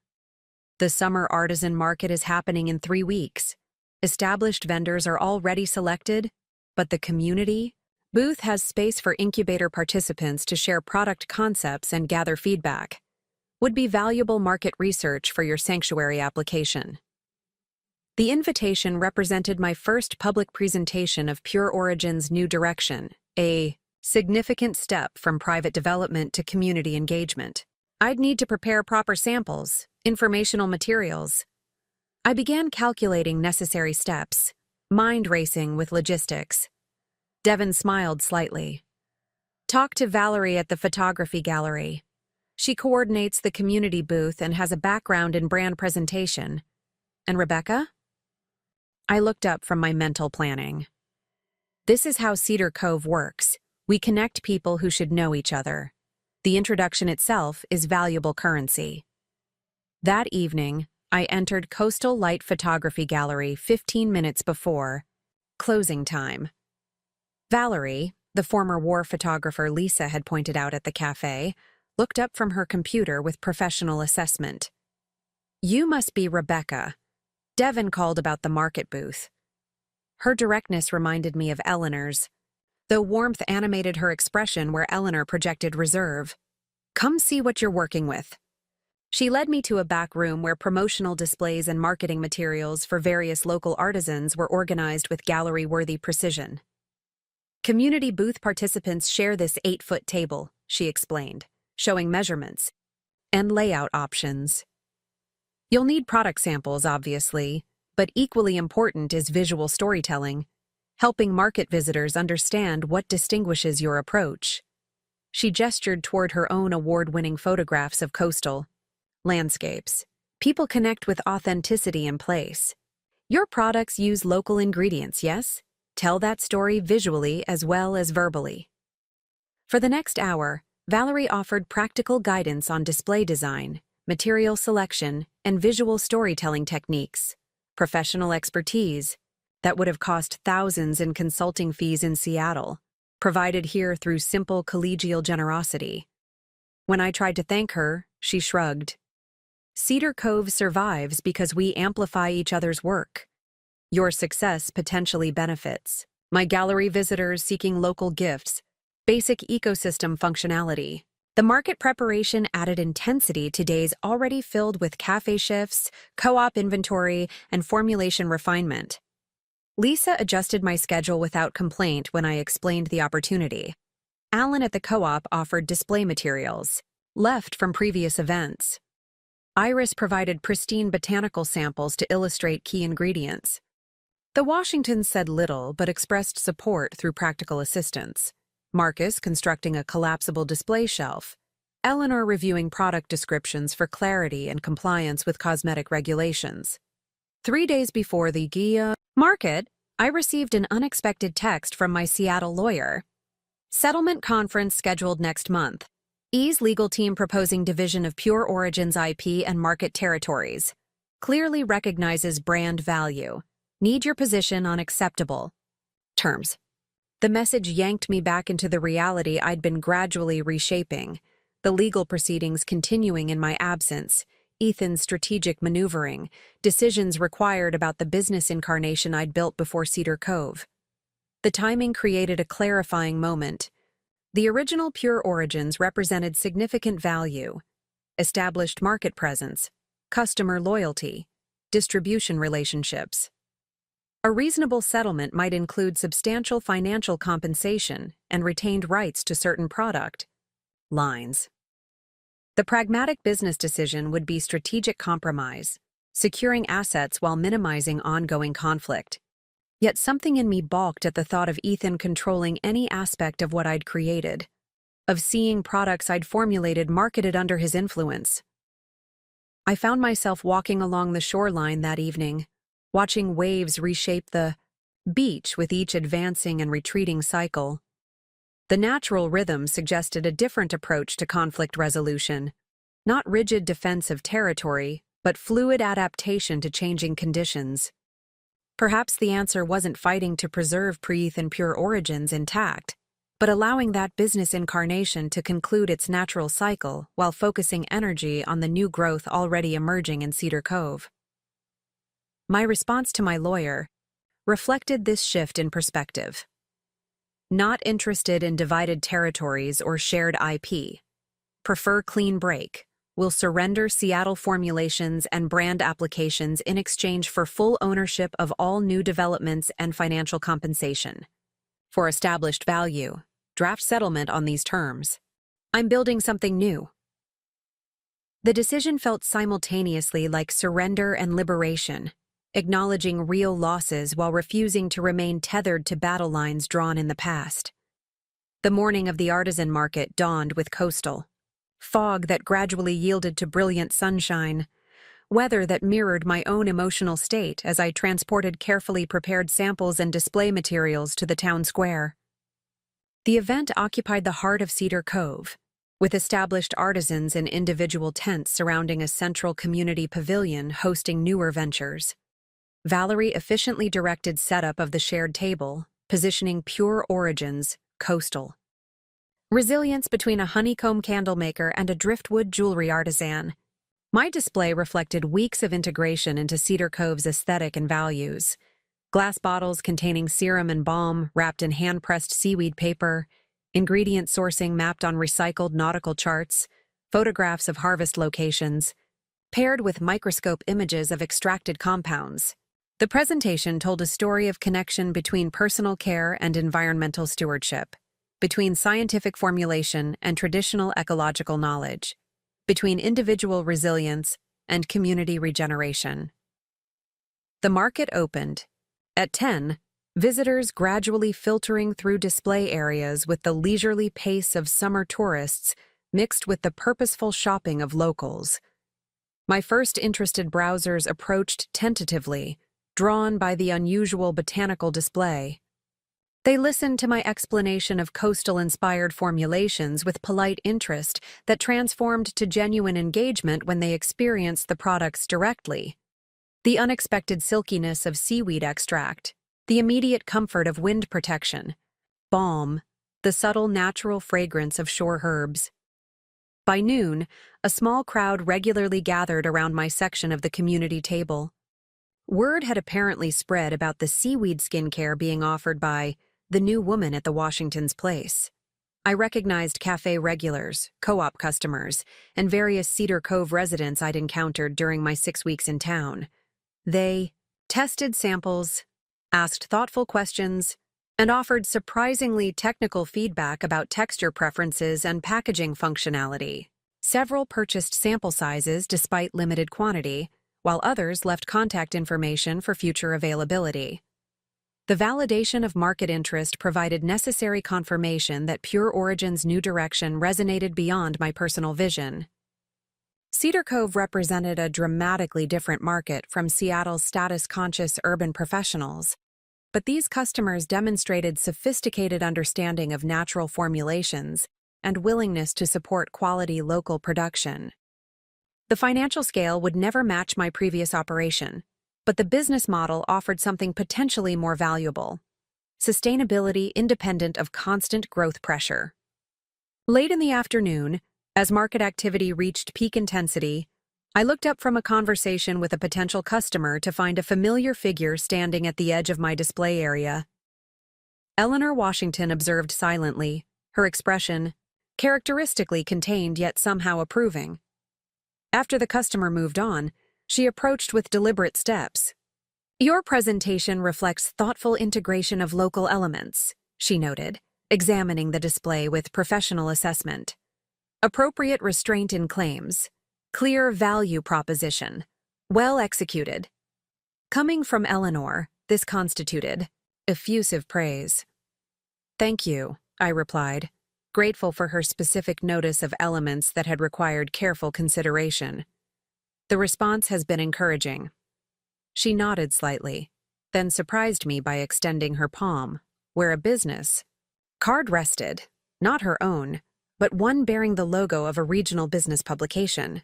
The summer artisan market is happening in 3 weeks. Established vendors are already selected, but the community booth has space for incubator participants to share product concepts and gather feedback. Would be valuable market research for your sanctuary application. The invitation represented my first public presentation of Pure Origin's new direction, a significant step from private development to community engagement. I'd need to prepare proper samples, informational materials. I began calculating necessary steps, mind racing with logistics. Devin smiled slightly. Talk to Valerie at the photography gallery. She coordinates the community booth and has a background in brand presentation. And Rebecca? I looked up from my mental planning. This is how Cedar Cove works. We connect people who should know each other. The introduction itself is valuable currency. That evening, I entered Coastal Light Photography Gallery 15 minutes before closing time. Valerie, the former war photographer Lisa had pointed out at the cafe, looked up from her computer with professional assessment. You must be Rebecca. Devin called about the market booth. Her directness reminded me of Eleanor's, though warmth animated her expression where Eleanor projected reserve. Come see what you're working with. She led me to a back room where promotional displays and marketing materials for various local artisans were organized with gallery-worthy precision. Community booth participants share this 8-foot table, she explained, showing measurements and layout options. You'll need product samples, obviously, but equally important is visual storytelling, helping market visitors understand what distinguishes your approach. She gestured toward her own award-winning photographs of coastal landscapes. People connect with authenticity in place. Your products use local ingredients, yes? Tell that story visually as well as verbally. For the next hour, Valerie offered practical guidance on display design, material selection, and visual storytelling techniques, professional expertise that would have cost thousands in consulting fees in Seattle, provided here through simple collegial generosity. When I tried to thank her, she shrugged. Cedar Cove survives because we amplify each other's work. Your success potentially benefits my gallery visitors seeking local gifts, basic ecosystem functionality. The market preparation added intensity to days already filled with cafe shifts, co-op inventory, and formulation refinement. Lisa adjusted my schedule without complaint when I explained the opportunity. Alan at the co-op offered display materials, left from previous events. Iris provided pristine botanical samples to illustrate key ingredients. The Washingtons said little but expressed support through practical assistance. Marcus constructing a collapsible display shelf. Eleanor reviewing product descriptions for clarity and compliance with cosmetic regulations. 3 days before the GIA market, I received an unexpected text from my Seattle lawyer. Settlement conference scheduled next month. E's legal team proposing division of Pure Origin's IP and market territories. Clearly recognizes brand value. Need your position on acceptable terms. The message yanked me back into the reality I'd been gradually reshaping, the legal proceedings continuing in my absence, Ethan's strategic maneuvering, decisions required about the business incarnation I'd built before Cedar Cove. The timing created a clarifying moment. The original Pure Origins represented significant value, established market presence, customer loyalty, distribution relationships. A reasonable settlement might include substantial financial compensation and retained rights to certain product lines. The pragmatic business decision would be strategic compromise, securing assets while minimizing ongoing conflict. Yet something in me balked at the thought of Ethan controlling any aspect of what I'd created, of seeing products I'd formulated marketed under his influence. I found myself walking along the shoreline that evening, watching waves reshape the beach with each advancing and retreating cycle. The natural rhythm suggested a different approach to conflict resolution, not rigid defense of territory, but fluid adaptation to changing conditions. Perhaps the answer wasn't fighting to preserve Preeth and Pure Origins intact, but allowing that business incarnation to conclude its natural cycle while focusing energy on the new growth already emerging in Cedar Cove. My response to my lawyer reflected this shift in perspective. Not interested in divided territories or shared IP. Prefer clean break. will surrender Seattle formulations and brand applications in exchange for full ownership of all new developments and financial compensation. For established value, draft settlement on these terms. I'm building something new. The decision felt simultaneously like surrender and liberation, acknowledging real losses while refusing to remain tethered to battle lines drawn in the past. The morning of the artisan market dawned with coastal fog that gradually yielded to brilliant sunshine, weather that mirrored my own emotional state as I transported carefully prepared samples and display materials to the town square. The event occupied the heart of Cedar Cove, with established artisans in individual tents surrounding a central community pavilion hosting newer ventures. Valerie efficiently directed setup of the shared table, positioning Pure Origins, coastal. Resilience between a honeycomb candlemaker and a driftwood jewelry artisan. My display reflected weeks of integration into Cedar Cove's aesthetic and values. Glass bottles containing serum and balm wrapped in hand-pressed seaweed paper, ingredient sourcing mapped on recycled nautical charts, photographs of harvest locations, paired with microscope images of extracted compounds. The presentation told a story of connection between personal care and environmental stewardship, between scientific formulation and traditional ecological knowledge, between individual resilience and community regeneration. The market opened. At 10, visitors gradually filtering through display areas with the leisurely pace of summer tourists mixed with the purposeful shopping of locals. My first interested browsers approached tentatively, drawn by the unusual botanical display. They listened to my explanation of coastal-inspired formulations with polite interest that transformed to genuine engagement when they experienced the products directly. The unexpected silkiness of seaweed extract, the immediate comfort of wind protection, balm, the subtle natural fragrance of shore herbs. By noon, a small crowd regularly gathered around my section of the community table. Word had apparently spread about the seaweed skincare being offered by the new woman at the Washington's Place. I recognized cafe regulars, co-op customers, and various Cedar Cove residents I'd encountered during my 6 weeks in town. They tested samples, asked thoughtful questions, and offered surprisingly technical feedback about texture preferences and packaging functionality. Several purchased sample sizes despite limited quantity, while others left contact information for future availability. The validation of market interest provided necessary confirmation that Pure Origin's new direction resonated beyond my personal vision. Cedar Cove represented a dramatically different market from Seattle's status-conscious urban professionals, but these customers demonstrated sophisticated understanding of natural formulations and willingness to support quality local production. The financial scale would never match my previous operation, but the business model offered something potentially more valuable: sustainability independent of constant growth pressure. Late in the afternoon, as market activity reached peak intensity, I looked up from a conversation with a potential customer to find a familiar figure standing at the edge of my display area. Eleanor Washington observed silently, her expression characteristically contained yet somehow approving. After the customer moved on, she approached with deliberate steps. "Your presentation reflects thoughtful integration of local elements," she noted, examining the display with professional assessment. "Appropriate restraint in claims. Clear value proposition. Well executed." Coming from Eleanor, this constituted effusive praise. "Thank you," I replied, grateful for her specific notice of elements that had required careful consideration. "The response has been encouraging." She nodded slightly, then surprised me by extending her palm, where a business card rested, not her own, but one bearing the logo of a regional business publication.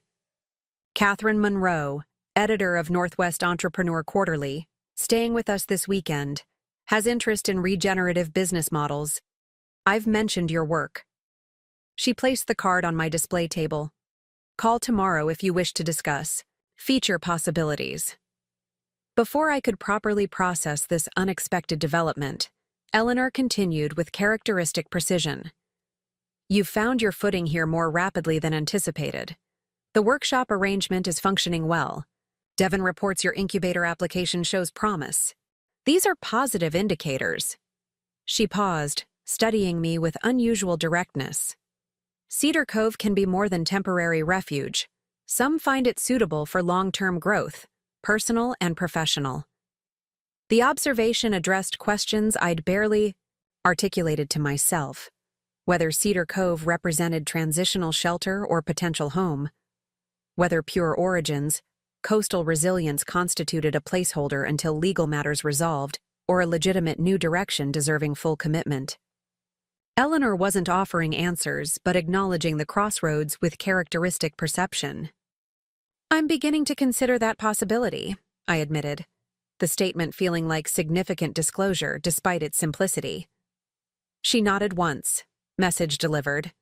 "Catherine Monroe, editor of Northwest Entrepreneur Quarterly, staying with us this weekend, has interest in regenerative business models. I've mentioned your work." She placed the card on my display table. "Call tomorrow if you wish to discuss feature possibilities." Before I could properly process this unexpected development, Eleanor continued with characteristic precision. "You've found your footing here more rapidly than anticipated. The workshop arrangement is functioning well. Devin reports your incubator application shows promise. These are positive indicators. She paused, studying me with unusual directness. Cedar Cove can be more than temporary refuge. Some find it suitable for long-term growth, personal and professional. The observation addressed questions I'd barely articulated to myself, whether Cedar Cove represented transitional shelter or potential home, whether pure origins, coastal resilience constituted a placeholder until legal matters resolved, or a legitimate new direction deserving full commitment. Eleanor wasn't offering answers, but acknowledging the crossroads with characteristic perception. I'm beginning to consider that possibility, I admitted, the statement feeling like significant disclosure despite its simplicity. She nodded once. Message delivered.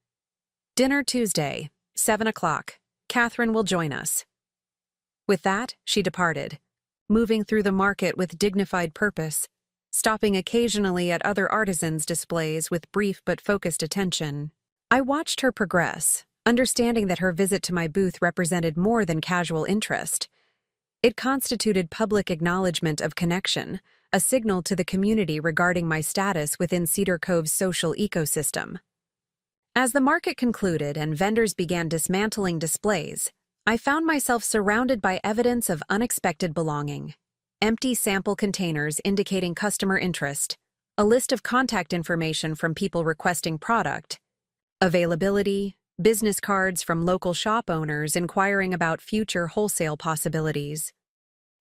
Dinner Tuesday, 7 o'clock. Catherine will join us. With that, she departed, moving through the market with dignified purpose, stopping occasionally at other artisans' displays with brief but focused attention. I watched her progress, understanding that her visit to my booth represented more than casual interest. It constituted public acknowledgement of connection, a signal to the community regarding my status within Cedar Cove's social ecosystem. As the market concluded and vendors began dismantling displays, I found myself surrounded by evidence of unexpected belonging. Empty sample containers indicating customer interest, a list of contact information from people requesting product, availability, business cards from local shop owners inquiring about future wholesale possibilities.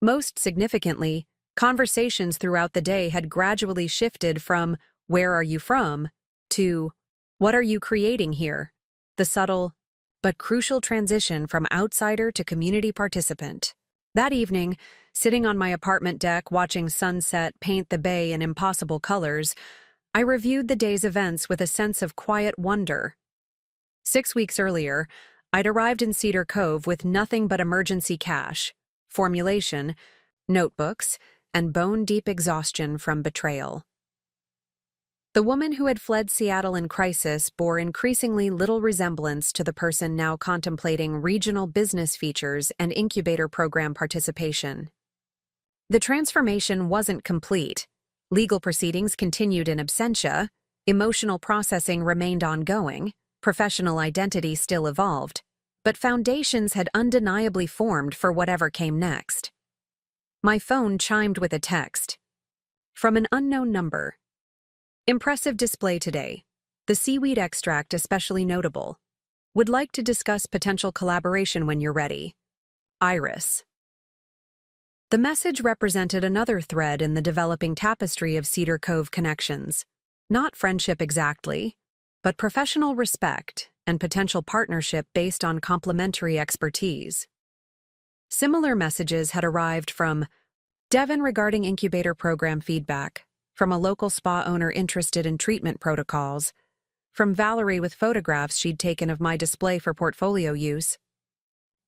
Most significantly, conversations throughout the day had gradually shifted from "Where are you from?" to "What are you creating here?" The subtle but crucial transition from outsider to community participant. That evening, sitting on my apartment deck watching sunset paint the bay in impossible colors, I reviewed the day's events with a sense of quiet wonder. 6 weeks earlier, I'd arrived in Cedar Cove with nothing but emergency cash, formulation, notebooks, and bone-deep exhaustion from betrayal. The woman who had fled Seattle in crisis bore increasingly little resemblance to the person now contemplating regional business features and incubator program participation. The transformation wasn't complete. Legal proceedings continued in absentia, emotional processing remained ongoing, professional identity still evolved, but foundations had undeniably formed for whatever came next. My phone chimed with a text. From an unknown number. Impressive display today. The seaweed extract especially notable. Would like to discuss potential collaboration when you're ready. Iris. The message represented another thread in the developing tapestry of Cedar Cove connections. Not friendship exactly, but professional respect and potential partnership based on complementary expertise. Similar messages had arrived from Devin regarding incubator program feedback, from a local spa owner interested in treatment protocols, from Valerie with photographs she'd taken of my display for portfolio use.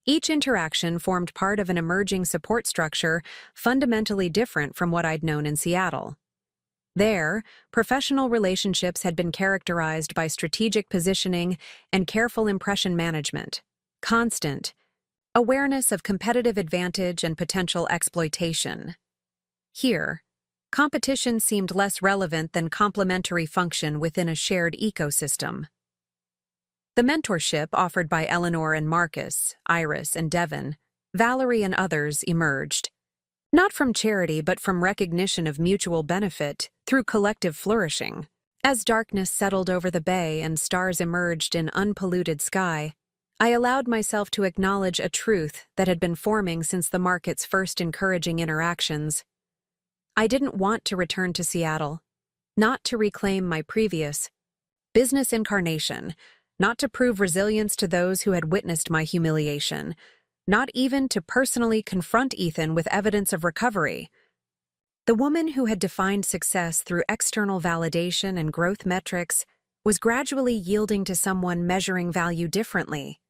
Each interaction formed part of an emerging support structure fundamentally different from what I'd known in Seattle. There, professional relationships had been characterized by strategic positioning and careful impression management, constant awareness of competitive advantage and potential exploitation. Here, competition seemed less relevant than complementary function within a shared ecosystem. The mentorship offered by Eleanor and Marcus, Iris and Devin, Valerie and others emerged. Not from charity but from recognition of mutual benefit through collective flourishing. As darkness settled over the bay and stars emerged in unpolluted sky, I allowed myself to acknowledge a truth that had been forming since the market's first encouraging interactions. I didn't want to return to Seattle, not to reclaim my previous business incarnation, not to prove resilience to those who had witnessed my humiliation, not even to personally confront Ethan with evidence of recovery. The woman who had defined success through external validation and growth metrics was gradually yielding to someone measuring value differently,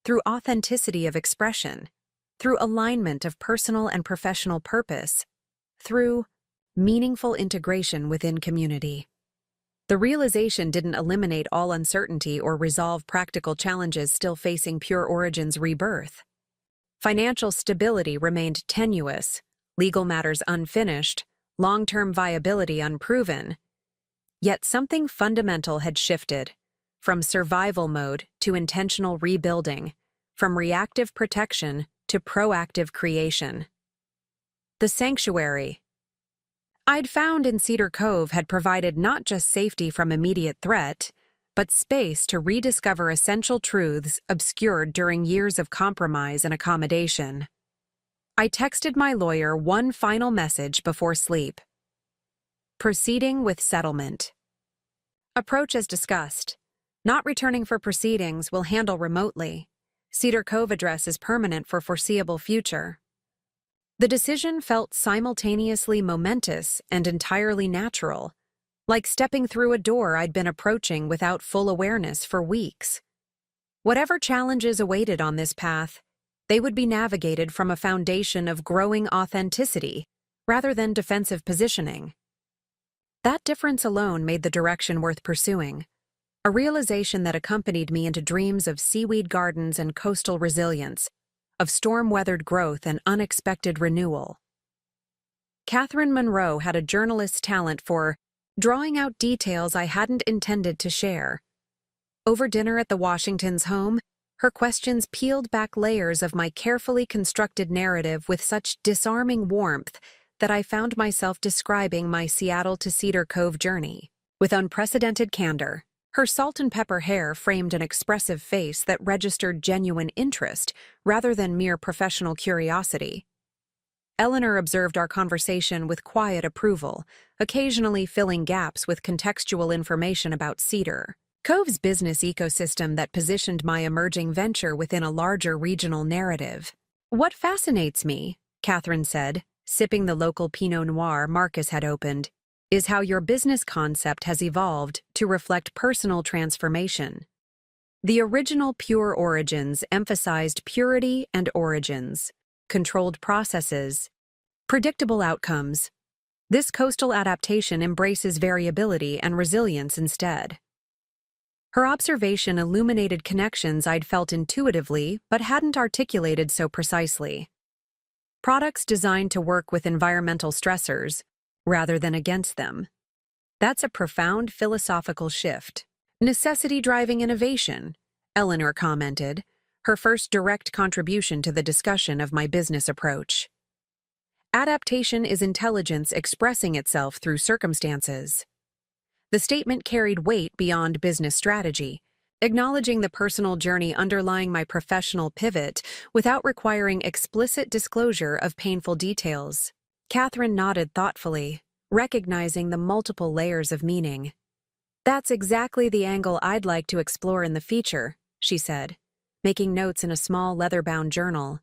through authenticity of expression, through alignment of personal and professional purpose, through meaningful integration within community. The realization didn't eliminate all uncertainty or resolve practical challenges still facing Pure Origin's rebirth. Financial stability remained tenuous, legal matters unfinished, long-term viability unproven. Yet something fundamental had shifted, from survival mode to intentional rebuilding, from reactive protection to proactive creation. The sanctuary I'd found in Cedar Cove had provided not just safety from immediate threat, but space to rediscover essential truths obscured during years of compromise and accommodation. I texted my lawyer one final message before sleep. Proceeding with settlement. Approach as discussed. Not returning for proceedings will handle remotely. Cedar Cove address is permanent for foreseeable future. The decision felt simultaneously momentous and entirely natural, like stepping through a door I'd been approaching without full awareness for weeks. Whatever challenges awaited on this path, they would be navigated from a foundation of growing authenticity rather than defensive positioning. That difference alone made the direction worth pursuing, a realization that accompanied me into dreams of seaweed gardens and coastal resilience, of storm-weathered growth and unexpected renewal. Catherine Monroe had a journalist's talent for drawing out details I hadn't intended to share. Over dinner at the Washingtons' home, her questions peeled back layers of my carefully constructed narrative with such disarming warmth that I found myself describing my Seattle to Cedar Cove journey. With unprecedented candor, her salt-and-pepper hair framed an expressive face that registered genuine interest rather than mere professional curiosity. Eleanor observed our conversation with quiet approval, occasionally filling gaps with contextual information about Cedar Cove's business ecosystem that positioned my emerging venture within a larger regional narrative. What fascinates me, Catherine said, sipping the local Pinot Noir Marcus had opened, is how your business concept has evolved to reflect personal transformation. The original Pure Origins emphasized purity and origins, controlled processes, predictable outcomes. This coastal adaptation embraces variability and resilience instead. Her observation illuminated connections I'd felt intuitively but hadn't articulated so precisely. Products designed to work with environmental stressors, rather than against them. That's a profound philosophical shift. Necessity driving innovation, Eleanor commented, her first direct contribution to the discussion of my business approach. Adaptation is intelligence expressing itself through circumstances. The statement carried weight beyond business strategy, acknowledging the personal journey underlying my professional pivot without requiring explicit disclosure of painful details. Catherine nodded thoughtfully, recognizing the multiple layers of meaning. That's exactly the angle I'd like to explore in the feature, she said, making notes in a small leather-bound journal.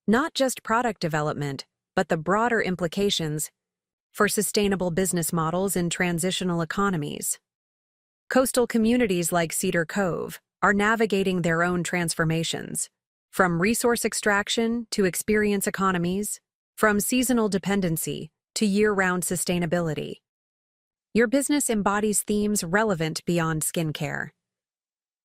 Not just product development, but the broader implications for sustainable business models in transitional economies. Coastal communities like Cedar Cove are navigating their own transformations, from resource extraction to experience economies, from seasonal dependency to year-round sustainability. Your business embodies themes relevant beyond skincare.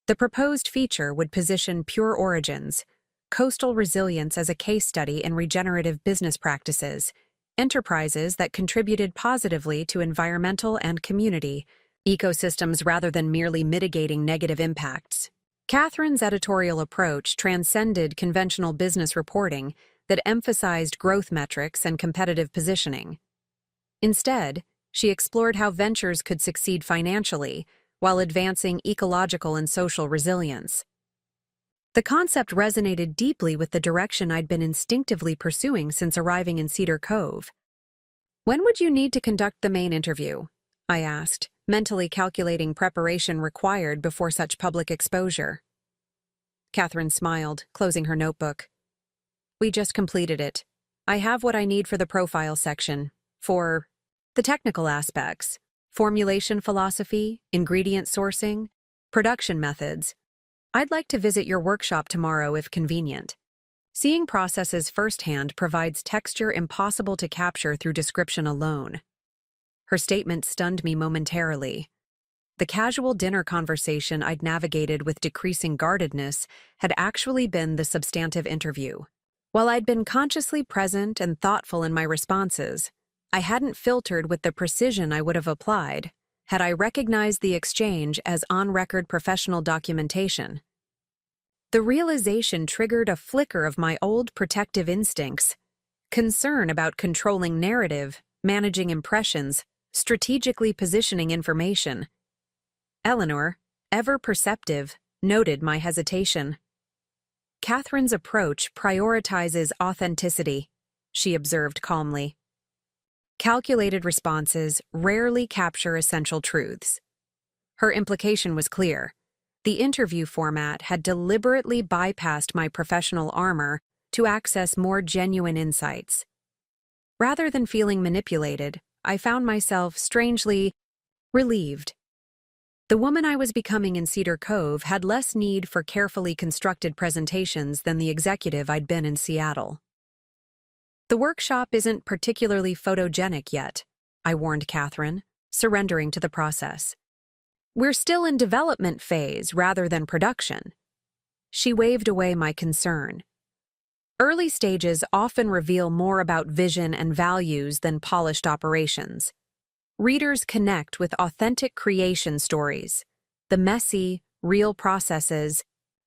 The proposed feature would position Pure Origins, coastal resilience as a case study in regenerative business practices, enterprises that contributed positively to environmental and community ecosystems rather than merely mitigating negative impacts. Catherine's editorial approach transcended conventional business reporting that emphasized growth metrics and competitive positioning. Instead, she explored how ventures could succeed financially while advancing ecological and social resilience. The concept resonated deeply with the direction I'd been instinctively pursuing since arriving in Cedar Cove. When would you need to conduct the main interview? I asked, mentally calculating preparation required before such public exposure. Catherine smiled, closing her notebook. We just completed it. I have what I need for the profile section. For the technical aspects, formulation philosophy, ingredient sourcing, production methods, I'd like to visit your workshop tomorrow if convenient. Seeing processes firsthand provides texture impossible to capture through description alone. Her statement stunned me momentarily. The casual dinner conversation I'd navigated with decreasing guardedness had actually been the substantive interview. While I'd been consciously present and thoughtful in my responses, I hadn't filtered with the precision I would have applied had I recognized the exchange as on-record professional documentation. The realization triggered a flicker of my old protective instincts, concern about controlling narrative, managing impressions, strategically positioning information. Eleanor, ever perceptive, noted my hesitation. Catherine's approach prioritizes authenticity, she observed calmly. Calculated responses rarely capture essential truths. Her implication was clear. The interview format had deliberately bypassed my professional armor to access more genuine insights. Rather than feeling manipulated, I found myself strangely relieved. The woman I was becoming in Cedar Cove had less need for carefully constructed presentations than the executive I'd been in Seattle. The workshop isn't particularly photogenic yet, I warned Catherine, surrendering to the process. We're still in development phase rather than production. She waved away my concern. Early stages often reveal more about vision and values than polished operations. Readers connect with authentic creation stories, the messy, real processes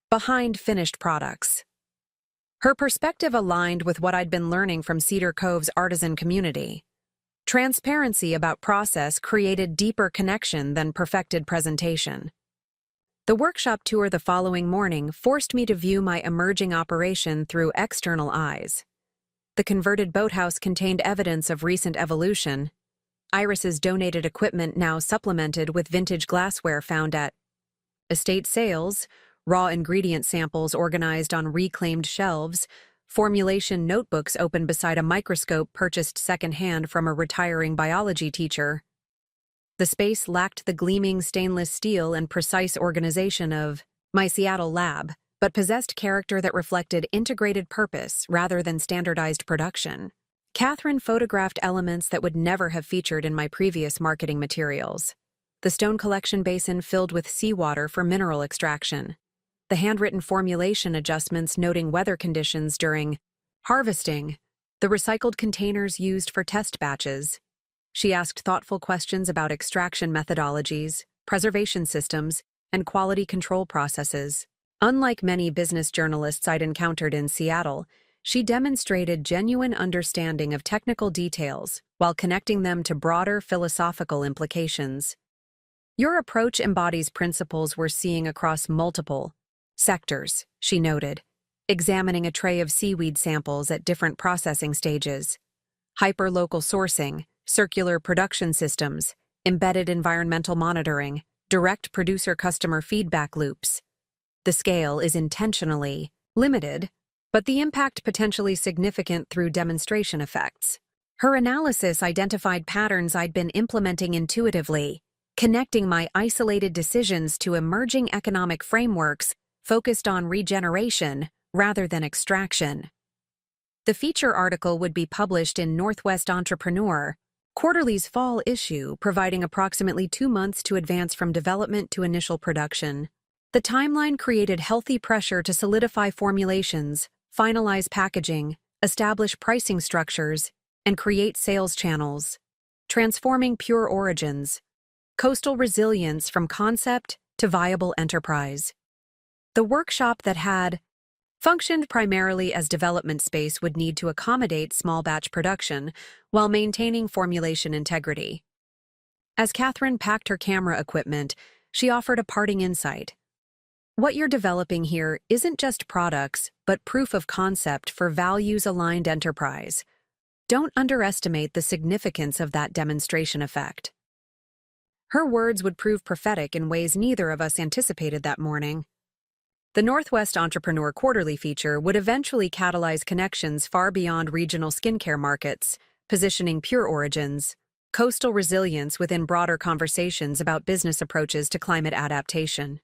behind finished products. Her perspective aligned with what I'd been learning from Cedar Cove's artisan community. Transparency about process created deeper connection than perfected presentation. The workshop tour the following morning forced me to view my emerging operation through external eyes. The converted boathouse contained evidence of recent evolution. Iris's donated equipment now supplemented with vintage glassware found at estate sales, raw ingredient samples organized on reclaimed shelves, formulation notebooks open beside a microscope purchased secondhand from a retiring biology teacher. The space lacked the gleaming stainless steel and precise organization of my Seattle lab, but possessed character that reflected integrated purpose rather than standardized production. Catherine photographed elements that would never have featured in my previous marketing materials. The stone collection basin filled with seawater for mineral extraction. The handwritten formulation adjustments noting weather conditions during harvesting. The recycled containers used for test batches. She asked thoughtful questions about extraction methodologies, preservation systems, and quality control processes. Unlike many business journalists I'd encountered in Seattle, she demonstrated genuine understanding of technical details while connecting them to broader philosophical implications. Your approach embodies principles we're seeing across multiple sectors, she noted, examining a tray of seaweed samples at different processing stages. Hyper-local sourcing, circular production systems, embedded environmental monitoring, direct producer-customer feedback loops. The scale is intentionally limited, but the impact potentially significant through demonstration effects. Her analysis identified patterns I'd been implementing intuitively, connecting my isolated decisions to emerging economic frameworks focused on regeneration rather than extraction. The feature article would be published in Northwest Entrepreneur, Quarterly's fall issue, providing approximately 2 months to advance from development to initial production. The timeline created healthy pressure to solidify formulations, finalize packaging, establish pricing structures, and create sales channels. Transforming Pure Origins, coastal resilience from concept to viable enterprise. The workshop that had functioned primarily as development space would need to accommodate small batch production while maintaining formulation integrity. As Catherine packed her camera equipment, she offered a parting insight. What you're developing here isn't just products, but proof of concept for values-aligned enterprise. Don't underestimate the significance of that demonstration effect. Her words would prove prophetic in ways neither of us anticipated that morning. The Northwest Entrepreneur Quarterly feature would eventually catalyze connections far beyond regional skincare markets, positioning Pure Origins, coastal resilience within broader conversations about business approaches to climate adaptation.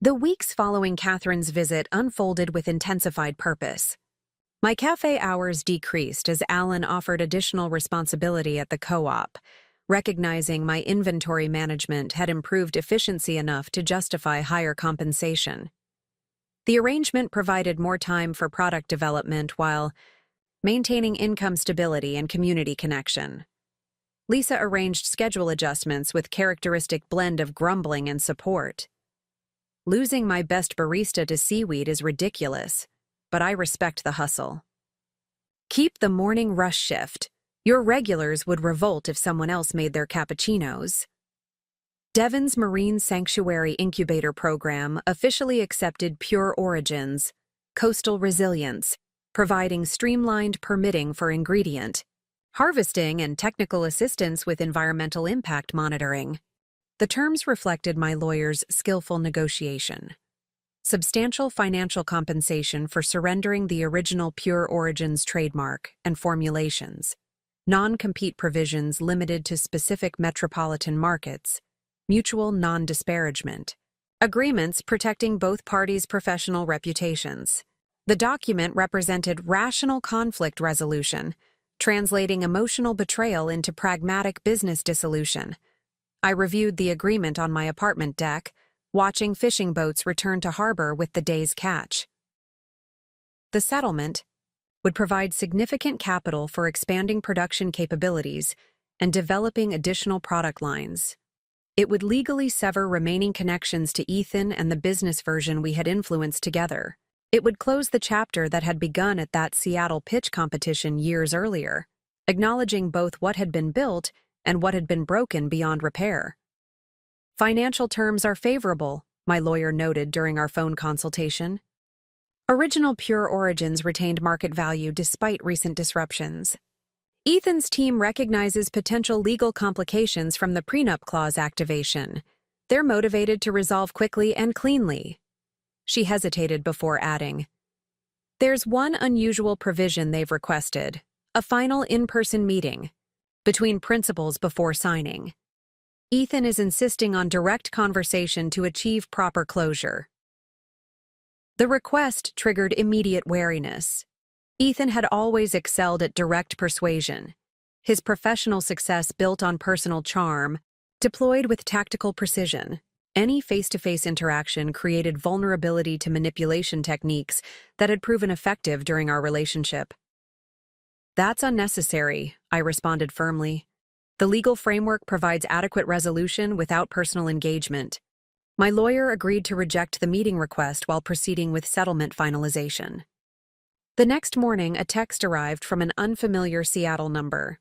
The weeks following Catherine's visit unfolded with intensified purpose. My cafe hours decreased as Alan offered additional responsibility at the co-op, recognizing my inventory management had improved efficiency enough to justify higher compensation. The arrangement provided more time for product development while maintaining income stability and community connection. Lisa arranged schedule adjustments with characteristic blend of grumbling and support. Losing my best barista to seaweed is ridiculous, but I respect the hustle. Keep the morning rush shift. Your regulars would revolt if someone else made their cappuccinos. Devon's Marine Sanctuary Incubator Program officially accepted Pure Origins, Coastal Resilience, providing streamlined permitting for ingredient, harvesting, and technical assistance with environmental impact monitoring. The terms reflected my lawyer's skillful negotiation. Substantial financial compensation for surrendering the original Pure Origins trademark and formulations. Non-compete provisions limited to specific metropolitan markets. Mutual non-disparagement. Agreements protecting both parties' professional reputations. The document represented rational conflict resolution, translating emotional betrayal into pragmatic business dissolution. I reviewed the agreement on my apartment deck, watching fishing boats return to harbor with the day's catch. The settlement would provide significant capital for expanding production capabilities and developing additional product lines. It would legally sever remaining connections to Ethan and the business version we had influenced together. It would close the chapter that had begun at that Seattle pitch competition years earlier, acknowledging both what had been built and what had been broken beyond repair. Financial terms are favorable, my lawyer noted during our phone consultation. Original Pure Origins retained market value despite recent disruptions. Ethan's team recognizes potential legal complications from the prenup clause activation. They're motivated to resolve quickly and cleanly. She hesitated before adding, "There's one unusual provision they've requested, a final in-person meeting between principals before signing. Ethan is insisting on direct conversation to achieve proper closure." The request triggered immediate wariness. Ethan had always excelled at direct persuasion, his professional success built on personal charm, deployed with tactical precision. Any face-to-face interaction created vulnerability to manipulation techniques that had proven effective during our relationship. "That's unnecessary," I responded firmly. "The legal framework provides adequate resolution without personal engagement." My lawyer agreed to reject the meeting request while proceeding with settlement finalization. The next morning, a text arrived from an unfamiliar Seattle number.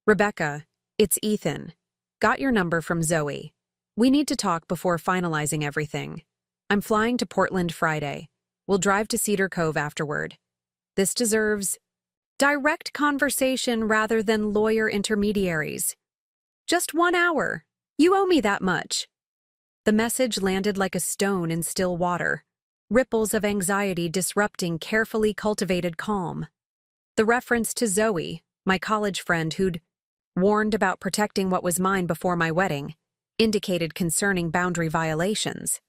"Rebecca, it's Ethan. Got your number from Zoe. We need to talk before finalizing everything. I'm flying to Portland Friday. We'll drive to Cedar Cove afterward. This deserves direct conversation rather than lawyer intermediaries. Just 1 hour. You owe me that much." The message landed like a stone in still water, ripples of anxiety disrupting carefully cultivated calm. The reference to Zoe, my college friend who'd warned about protecting what was mine before my wedding, indicated concerning boundary violations.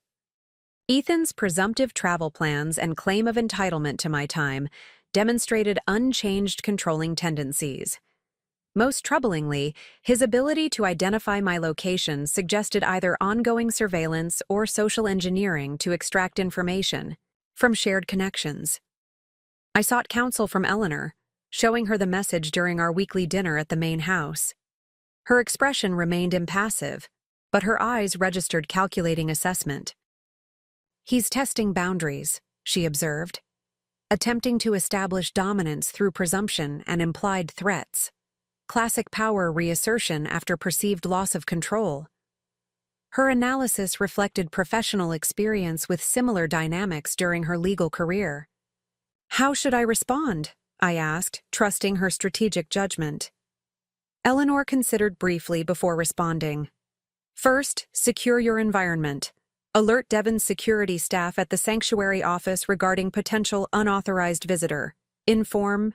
Ethan's presumptive travel plans and claim of entitlement to my time demonstrated unchanged controlling tendencies. Most troublingly, his ability to identify my location suggested either ongoing surveillance or social engineering to extract information from shared connections. I sought counsel from Eleanor, showing her the message during our weekly dinner at the main house. Her expression remained impassive, but her eyes registered calculating assessment. "He's testing boundaries," she observed, "attempting to establish dominance through presumption and implied threats. Classic power reassertion after perceived loss of control." Her analysis reflected professional experience with similar dynamics during her legal career. "How should I respond?" I asked, trusting her strategic judgment. Eleanor considered briefly before responding. "First, secure your environment. Alert Devon's security staff at the sanctuary office regarding potential unauthorized visitor. Inform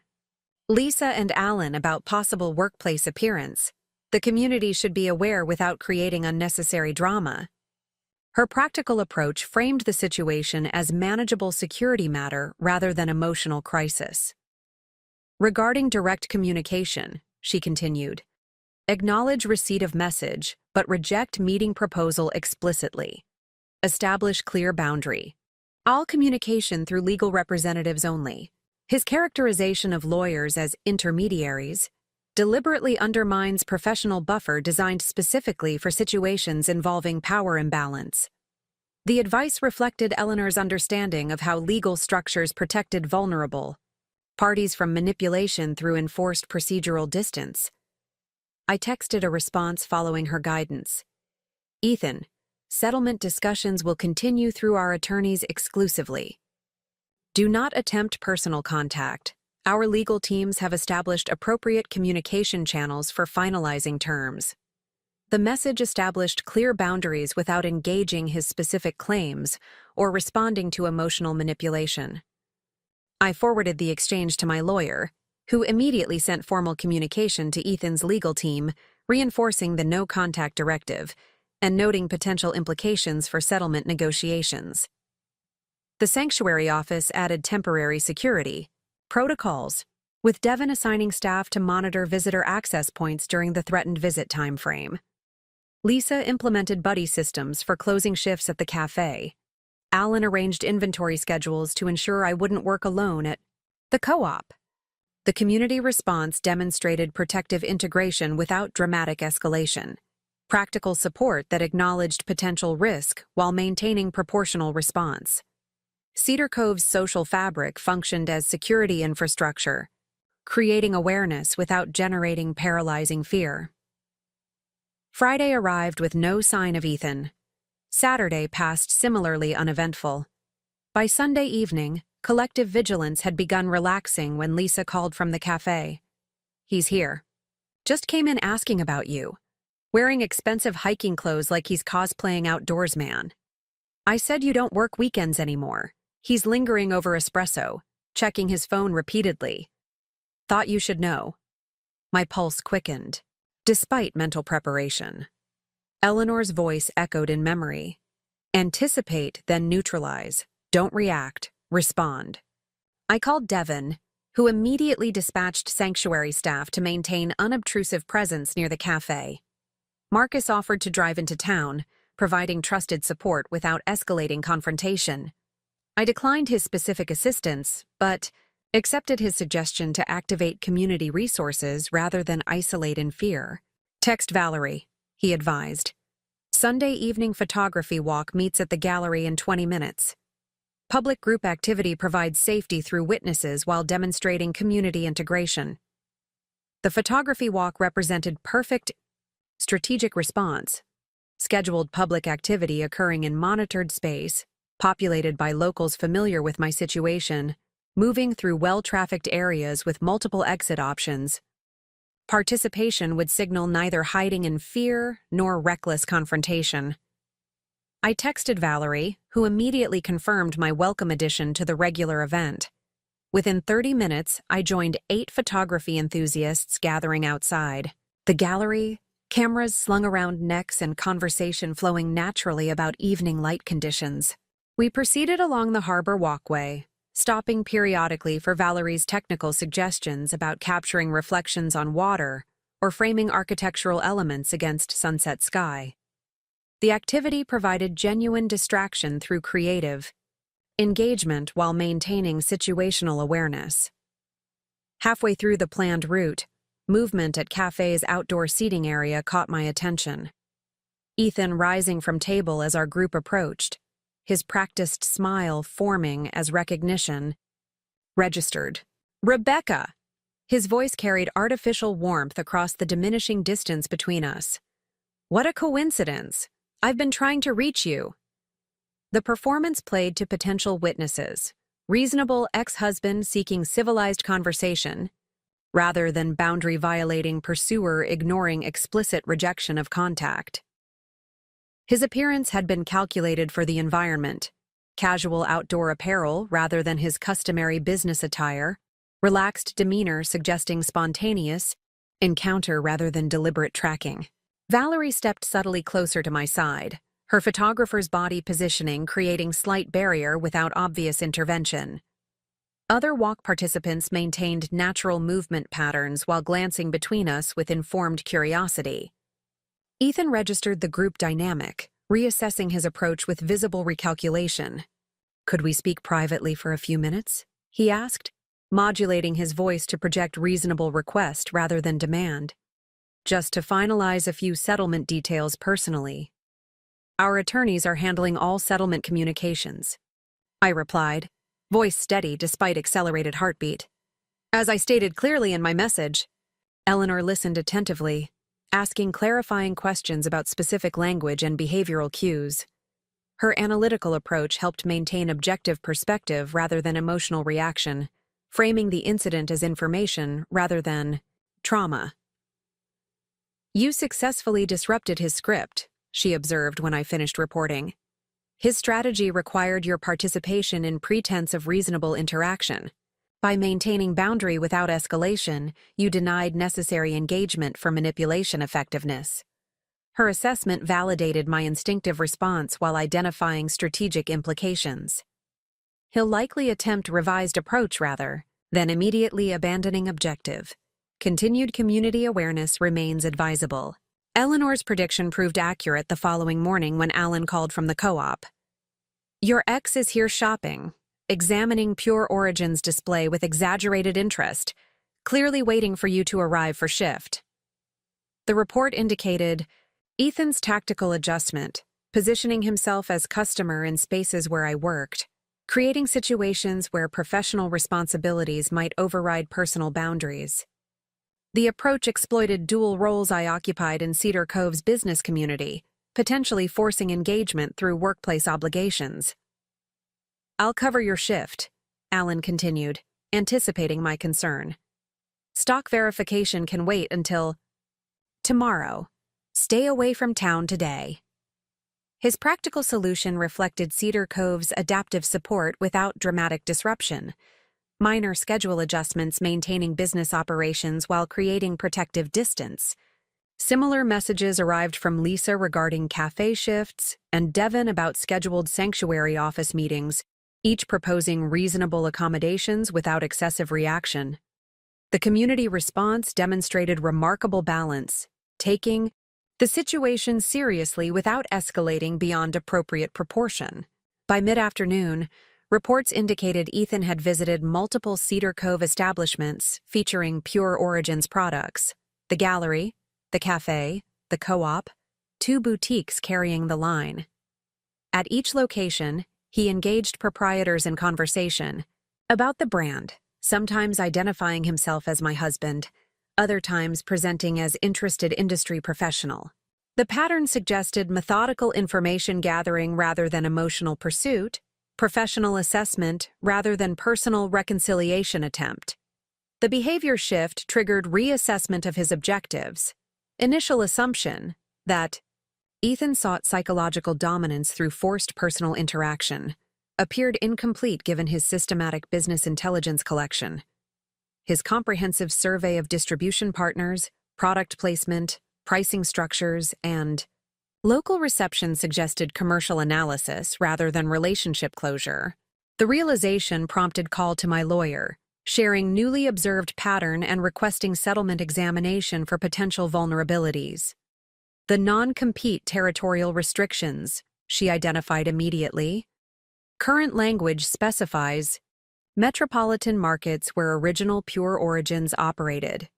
Lisa and Alan about possible workplace appearance. The community should be aware without creating unnecessary drama." Her practical approach framed the situation as manageable security matter rather than emotional crisis. "Regarding direct communication," she continued, Acknowledge receipt of message, but reject meeting proposal explicitly. Establish clear boundary. All communication through legal representatives only. His characterization of lawyers as intermediaries deliberately undermines professional buffer designed specifically for situations involving power imbalance. The advice reflected Eleanor's understanding of how legal structures protected vulnerable parties from manipulation through enforced procedural distance. I texted a response following her guidance. Ethan, settlement discussions will continue through our attorneys exclusively. Do not attempt personal contact. Our legal teams have established appropriate communication channels for finalizing terms. The message established clear boundaries without engaging his specific claims or responding to emotional manipulation. I forwarded the exchange to my lawyer, who immediately sent formal communication to Ethan's legal team, reinforcing the no-contact directive and noting potential implications for settlement negotiations. The sanctuary office added temporary security protocols, with Devon assigning staff to monitor visitor access points during the threatened visit timeframe. Lisa implemented buddy systems for closing shifts at the cafe. Alan arranged inventory schedules to ensure I wouldn't work alone at the co-op. The community response demonstrated protective integration without dramatic escalation, practical support that acknowledged potential risk while maintaining proportional response. Cedar Cove's social fabric functioned as security infrastructure, creating awareness without generating paralyzing fear. Friday arrived with no sign of Ethan. Saturday passed similarly uneventful. By Sunday evening, collective vigilance had begun relaxing when Lisa called from the cafe. He's here. Just came in asking about you. Wearing expensive hiking clothes like he's cosplaying outdoorsman. I said you don't work weekends anymore. He's lingering over espresso, checking his phone repeatedly. Thought you should know. My pulse quickened, despite mental preparation. Eleanor's voice echoed in memory. Anticipate, then neutralize. Don't react, respond. I called Devon, who immediately dispatched sanctuary staff to maintain unobtrusive presence near the cafe. Marcus offered to drive into town, providing trusted support without escalating confrontation. I declined his specific assistance, but accepted his suggestion to activate community resources rather than isolate in fear. Text Valerie, he advised. Sunday evening photography walk meets at the gallery in 20 minutes. Public group activity provides safety through witnesses while demonstrating community integration. The photography walk represented perfect strategic response, scheduled public activity occurring in monitored space, populated by locals familiar with my situation, moving through well-trafficked areas with multiple exit options. Participation would signal neither hiding in fear nor reckless confrontation. I texted Valerie, who immediately confirmed my welcome addition to the regular event. Within 30 minutes, I joined 8 photography enthusiasts gathering outside. The gallery, cameras slung around necks and conversation flowing naturally about evening light conditions. We proceeded along the harbor walkway, stopping periodically for Valerie's technical suggestions about capturing reflections on water or framing architectural elements against sunset sky. The activity provided genuine distraction through creative engagement while maintaining situational awareness. Halfway through the planned route, movement at cafe's outdoor seating area caught my attention. Ethan rising from table as our group approached, his practiced smile forming as recognition. Registered. Rebecca! His voice carried artificial warmth across the diminishing distance between us. What a coincidence! I've been trying to reach you. The performance played to potential witnesses, reasonable ex-husband seeking civilized conversation, rather than boundary-violating pursuer ignoring explicit rejection of contact. His appearance had been calculated for the environment, casual outdoor apparel rather than his customary business attire, relaxed demeanor suggesting spontaneous encounter rather than deliberate tracking. Valerie stepped subtly closer to my side, her photographer's body positioning creating slight barrier without obvious intervention. Other walk participants maintained natural movement patterns while glancing between us with informed curiosity. Ethan registered the group dynamic, reassessing his approach with visible recalculation. "Could we speak privately for a few minutes?" he asked, modulating his voice to project reasonable request rather than demand. "Just to finalize a few settlement details personally. Our attorneys are handling all settlement communications," I replied, voice steady despite accelerated heartbeat. "As I stated clearly in my message." Eleanor listened attentively, asking clarifying questions about specific language and behavioral cues. Her analytical approach helped maintain objective perspective rather than emotional reaction, framing the incident as information rather than trauma. "You successfully disrupted his script," she observed when I finished reporting. "His strategy required your participation in pretense of reasonable interaction. By maintaining boundary without escalation, you denied necessary engagement for manipulation effectiveness." Her assessment validated my instinctive response while identifying strategic implications. "He'll likely attempt revised approach rather than immediately abandoning objective. Continued community awareness remains advisable." Eleanor's prediction proved accurate the following morning when Alan called from the co-op. "Your ex is here shopping, examining Pure Origin's display with exaggerated interest, clearly waiting for you to arrive for shift." The report indicated Ethan's tactical adjustment, positioning himself as customer in spaces where I worked, creating situations where professional responsibilities might override personal boundaries. The approach exploited dual roles I occupied in Cedar Cove's business community, potentially forcing engagement through workplace obligations. "I'll cover your shift," Alan continued, anticipating my concern. "Stock verification can wait until tomorrow. Stay away from town today." His practical solution reflected Cedar Cove's adaptive support without dramatic disruption. Minor schedule adjustments maintaining business operations while creating protective distance. Similar messages arrived from Lisa regarding cafe shifts and Devin about scheduled sanctuary office meetings, each proposing reasonable accommodations without excessive reaction. The community response demonstrated remarkable balance, taking the situation seriously without escalating beyond appropriate proportion. By mid-afternoon, reports indicated Ethan had visited multiple Cedar Cove establishments featuring Pure Origin's products: the gallery, the cafe, the co-op, 2 boutiques carrying the line. At each location, he engaged proprietors in conversation about the brand, sometimes identifying himself as my husband, other times presenting as interested industry professional. The pattern suggested methodical information gathering rather than emotional pursuit, professional assessment rather than personal reconciliation attempt. The behavior shift triggered reassessment of his objectives. Initial assumption that Ethan sought psychological dominance through forced personal interaction appeared incomplete given his systematic business intelligence collection. His comprehensive survey of distribution partners, product placement, pricing structures, and local reception suggested commercial analysis rather than relationship closure. The realization prompted call to my lawyer, sharing newly observed pattern and requesting settlement examination for potential vulnerabilities. The non-compete territorial restrictions, she identified immediately. Current language specifies metropolitan markets where original Pure Origins operated.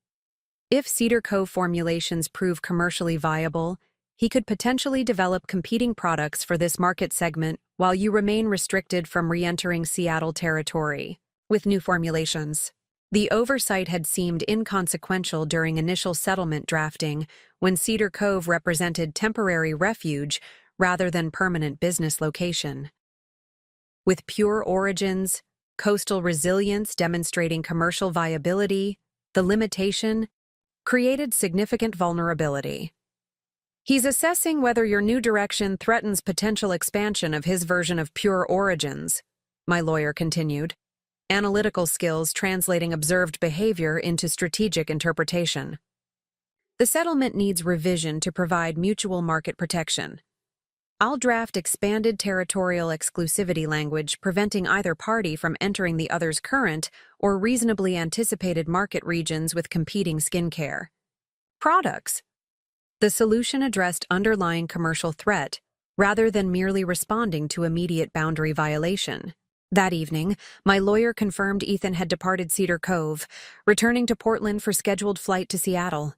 If Cedar Cove formulations prove commercially viable, he could potentially develop competing products for this market segment while you remain restricted from re-entering Seattle territory with new formulations. The oversight had seemed inconsequential during initial settlement drafting when Cedar Cove represented temporary refuge rather than permanent business location. With Pure Origins, coastal resilience demonstrating commercial viability, the limitation created significant vulnerability. He's assessing whether your new direction threatens potential expansion of his version of Pure Origins, my lawyer continued, analytical skills translating observed behavior into strategic interpretation. The settlement needs revision to provide mutual market protection. I'll draft expanded territorial exclusivity language preventing either party from entering the other's current or reasonably anticipated market regions with competing skincare products. The solution addressed underlying commercial threat rather than merely responding to immediate boundary violation. That evening, my lawyer confirmed Ethan had departed Cedar Cove, returning to Portland for scheduled flight to Seattle.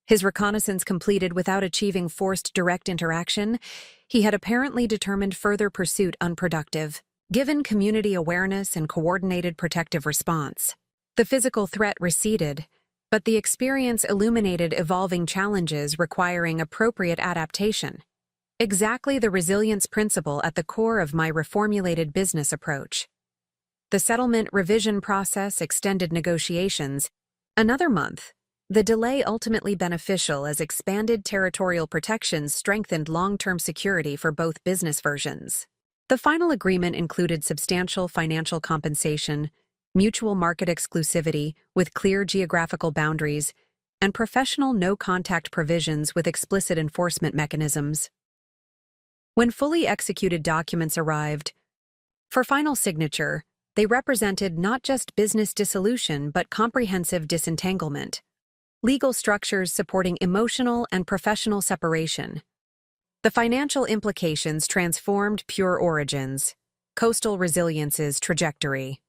His reconnaissance completed without achieving forced direct interaction, he had apparently determined further pursuit unproductive, given community awareness and coordinated protective response. The physical threat receded, but the experience illuminated evolving challenges requiring appropriate adaptation. Exactly the resilience principle at the core of my reformulated business approach. The settlement revision process extended negotiations another month. The delay ultimately beneficial as expanded territorial protections strengthened long-term security for both business versions. The final agreement included substantial financial compensation, mutual market exclusivity with clear geographical boundaries, and professional no-contact provisions with explicit enforcement mechanisms. When fully executed documents arrived, for final signature, they represented not just business dissolution but comprehensive disentanglement. Legal structures supporting emotional and professional separation. The financial implications transformed Pure Origin's, Coastal Resilience's trajectory.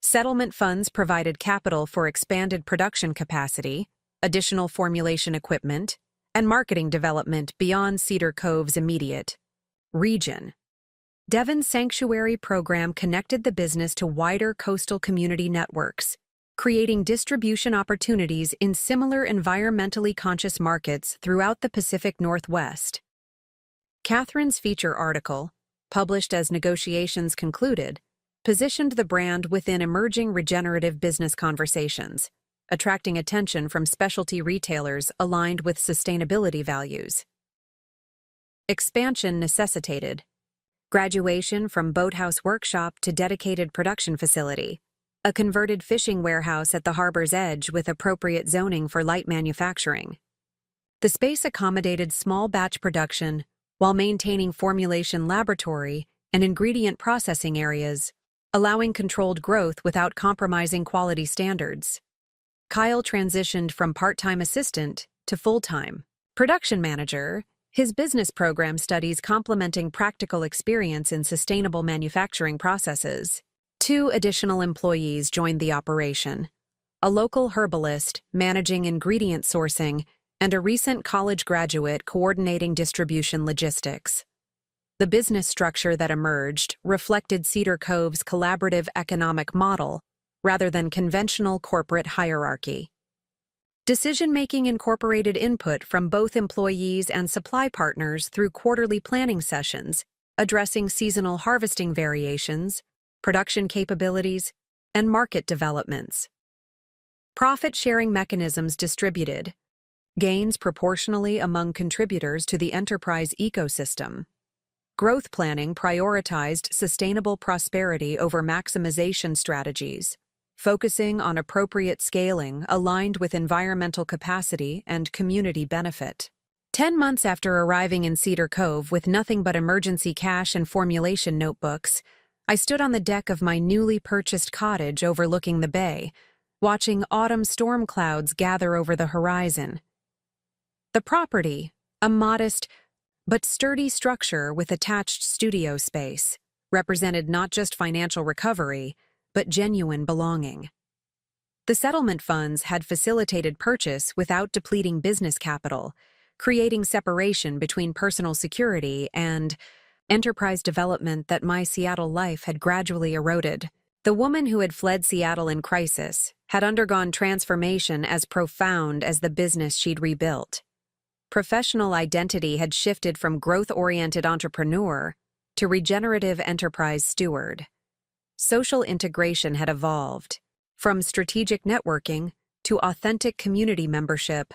Settlement funds provided capital for expanded production capacity, additional formulation equipment, and marketing development beyond Cedar Cove's immediate region. Devon's Sanctuary program connected the business to wider coastal community networks, creating distribution opportunities in similar environmentally conscious markets throughout the Pacific Northwest. Catherine's feature article, published as negotiations concluded, positioned the brand within emerging regenerative business conversations, attracting attention from specialty retailers aligned with sustainability values. Expansion necessitated graduation from boathouse workshop to dedicated production facility, a converted fishing warehouse at the harbor's edge with appropriate zoning for light manufacturing. The space accommodated small batch production while maintaining formulation laboratory and ingredient processing areas, allowing controlled growth without compromising quality standards. Kyle transitioned from part-time assistant to full-time production manager, his business program studies complementing practical experience in sustainable manufacturing processes. 2 additional employees joined the operation, a local herbalist managing ingredient sourcing and a recent college graduate coordinating distribution logistics. The business structure that emerged reflected Cedar Cove's collaborative economic model, rather than conventional corporate hierarchy. Decision-making incorporated input from both employees and supply partners through quarterly planning sessions, addressing seasonal harvesting variations, production capabilities, and market developments. Profit-sharing mechanisms distributed, gains proportionally among contributors to the enterprise ecosystem. Growth planning prioritized sustainable prosperity over maximization strategies, focusing on appropriate scaling aligned with environmental capacity and community benefit. 10 months after arriving in Cedar Cove with nothing but emergency cash and formulation notebooks, I stood on the deck of my newly purchased cottage overlooking the bay, watching autumn storm clouds gather over the horizon. The property, a modest but sturdy structure with attached studio space, represented not just financial recovery, but genuine belonging. The settlement funds had facilitated purchase without depleting business capital, creating separation between personal security and enterprise development that my Seattle life had gradually eroded. The woman who had fled Seattle in crisis had undergone transformation as profound as the business she'd rebuilt. Professional identity had shifted from growth-oriented entrepreneur to regenerative enterprise steward. Social integration had evolved, from strategic networking to authentic community membership.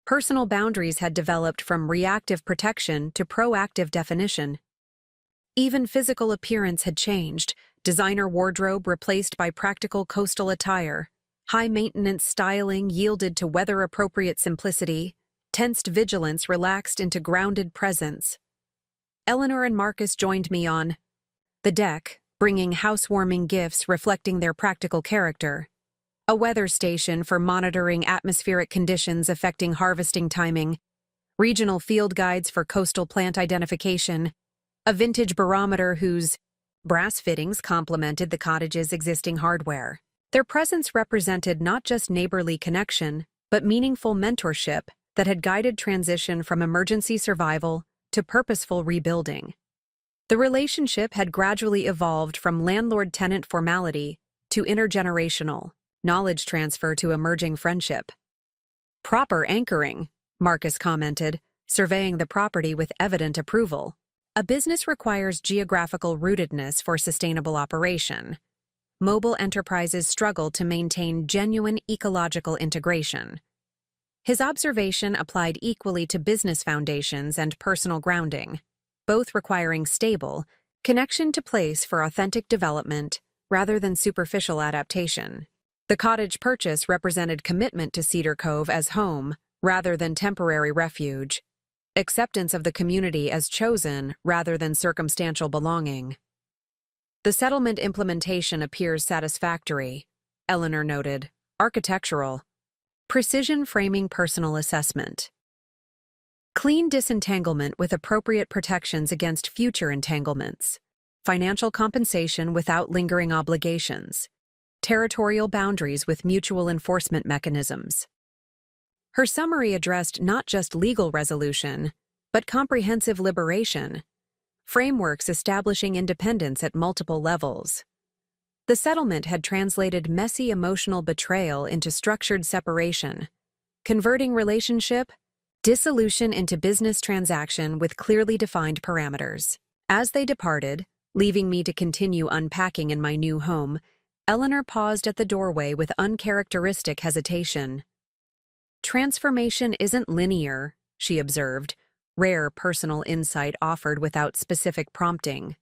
Personal boundaries had developed from reactive protection to proactive definition. Even physical appearance had changed, designer wardrobe replaced by practical coastal attire, high-maintenance styling yielded to weather-appropriate simplicity, tensed vigilance relaxed into grounded presence. Eleanor and Marcus joined me on the deck, bringing housewarming gifts reflecting their practical character, a weather station for monitoring atmospheric conditions affecting harvesting timing, regional field guides for coastal plant identification, a vintage barometer whose brass fittings complemented the cottage's existing hardware. Their presence represented not just neighborly connection, but meaningful mentorship that had guided transition from emergency survival to purposeful rebuilding. The relationship had gradually evolved from landlord-tenant formality to intergenerational knowledge transfer to emerging friendship. Proper anchoring, Marcus commented, surveying the property with evident approval. A business requires geographical rootedness for sustainable operation. Mobile enterprises struggle to maintain genuine ecological integration. His observation applied equally to business foundations and personal grounding, both requiring stable connection to place for authentic development rather than superficial adaptation. The cottage purchase represented commitment to Cedar Cove as home rather than temporary refuge, acceptance of the community as chosen rather than circumstantial belonging. The settlement implementation appears satisfactory, Eleanor noted. Architectural. Precision framing personal assessment. Clean disentanglement with appropriate protections against future entanglements. Financial compensation without lingering obligations. Territorial boundaries with mutual enforcement mechanisms. Her summary addressed not just legal resolution, but comprehensive liberation, frameworks establishing independence at multiple levels. The settlement had translated messy emotional betrayal into structured separation, converting relationship, dissolution into business transaction with clearly defined parameters. As they departed, leaving me to continue unpacking in my new home, Eleanor paused at the doorway with uncharacteristic hesitation. Transformation isn't linear, she observed, rare personal insight offered without specific prompting.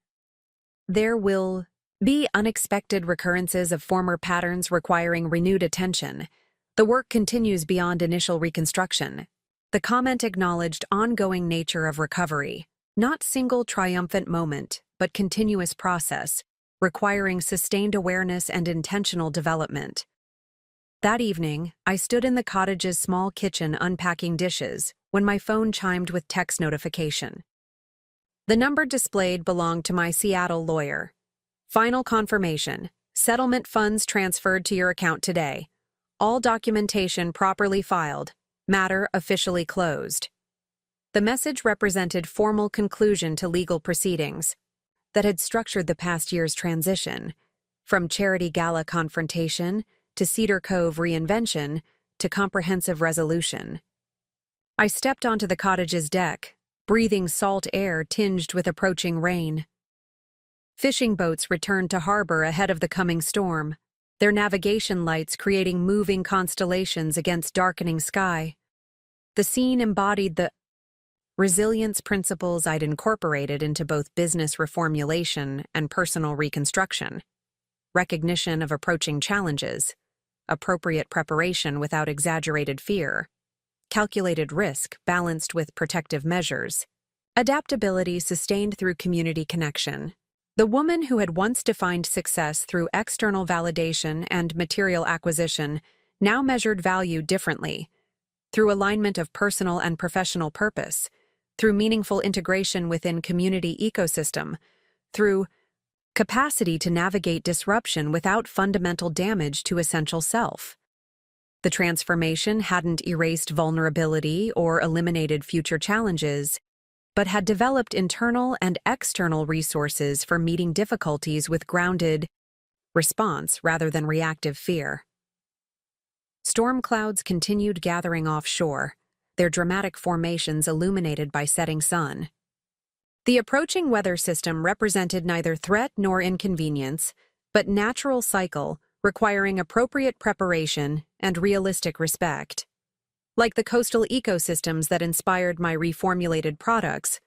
There will be unexpected recurrences of former patterns requiring renewed attention. The work continues beyond initial reconstruction. The comment acknowledged ongoing nature of recovery, not single triumphant moment, but continuous process, requiring sustained awareness and intentional development. That evening, I stood in the cottage's small kitchen unpacking dishes when my phone chimed with text notification. The number displayed belonged to my Seattle lawyer. Final confirmation. Settlement funds transferred to your account today. All documentation properly filed. Matter officially closed. The message represented formal conclusion to legal proceedings that had structured the past year's transition, from charity gala confrontation to Cedar Cove reinvention to comprehensive resolution. I stepped onto the cottage's deck, breathing salt air tinged with approaching rain. Fishing boats returned to harbor ahead of the coming storm, their navigation lights creating moving constellations against darkening sky. The scene embodied the resilience principles I'd incorporated into both business reformulation and personal reconstruction. Recognition of approaching challenges, appropriate preparation without exaggerated fear, calculated risk balanced with protective measures, adaptability sustained through community connection. The woman who had once defined success through external validation and material acquisition now measured value differently, through alignment of personal and professional purpose, through meaningful integration within community ecosystem, through capacity to navigate disruption without fundamental damage to essential self. The transformation hadn't erased vulnerability or eliminated future challenges, but had developed internal and external resources for meeting difficulties with grounded response rather than reactive fear. Storm clouds continued gathering offshore, their dramatic formations illuminated by setting sun. The approaching weather system represented neither threat nor inconvenience, but natural cycle requiring appropriate preparation and realistic respect. Like the coastal ecosystems that inspired my reformulated products,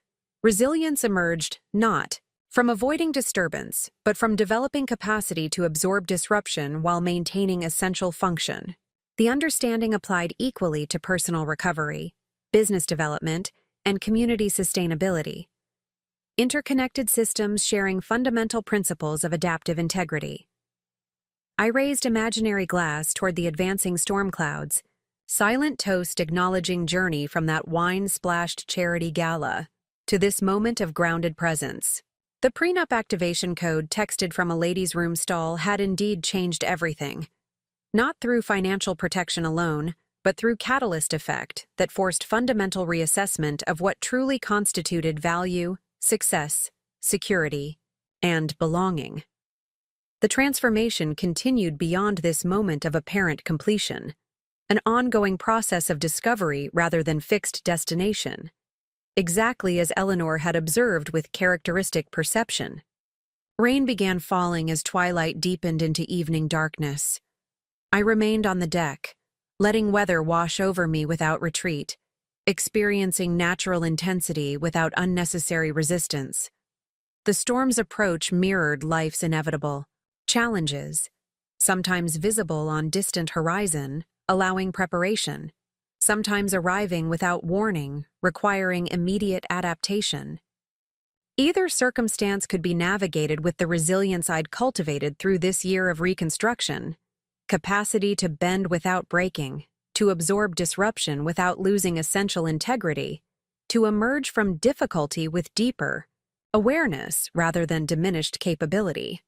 resilience emerged not from avoiding disturbance, but from developing capacity to absorb disruption while maintaining essential function. The understanding applied equally to personal recovery, business development, and community sustainability. interconnected systems sharing fundamental principles of adaptive integrity. I raised imaginary glass toward the advancing storm clouds, silent toast acknowledging journey from that wine-splashed charity gala to this moment of grounded presence. The prenup activation code texted from a ladies' room stall had indeed changed everything. Not through financial protection alone, but through catalyst effect that forced fundamental reassessment of what truly constituted value, success, security, and belonging. The transformation continued beyond this moment of apparent completion, an ongoing process of discovery rather than fixed destination, exactly as Eleanor had observed with characteristic perception. Rain began falling as twilight deepened into evening darkness. I remained on the deck, letting weather wash over me without retreat, experiencing natural intensity without unnecessary resistance. The storm's approach mirrored life's inevitable challenges, sometimes visible on distant horizon, allowing preparation, sometimes arriving without warning, requiring immediate adaptation. Either circumstance could be navigated with the resilience I'd cultivated through this year of reconstruction, capacity to bend without breaking, to absorb disruption without losing essential integrity, to emerge from difficulty with deeper awareness rather than diminished capability.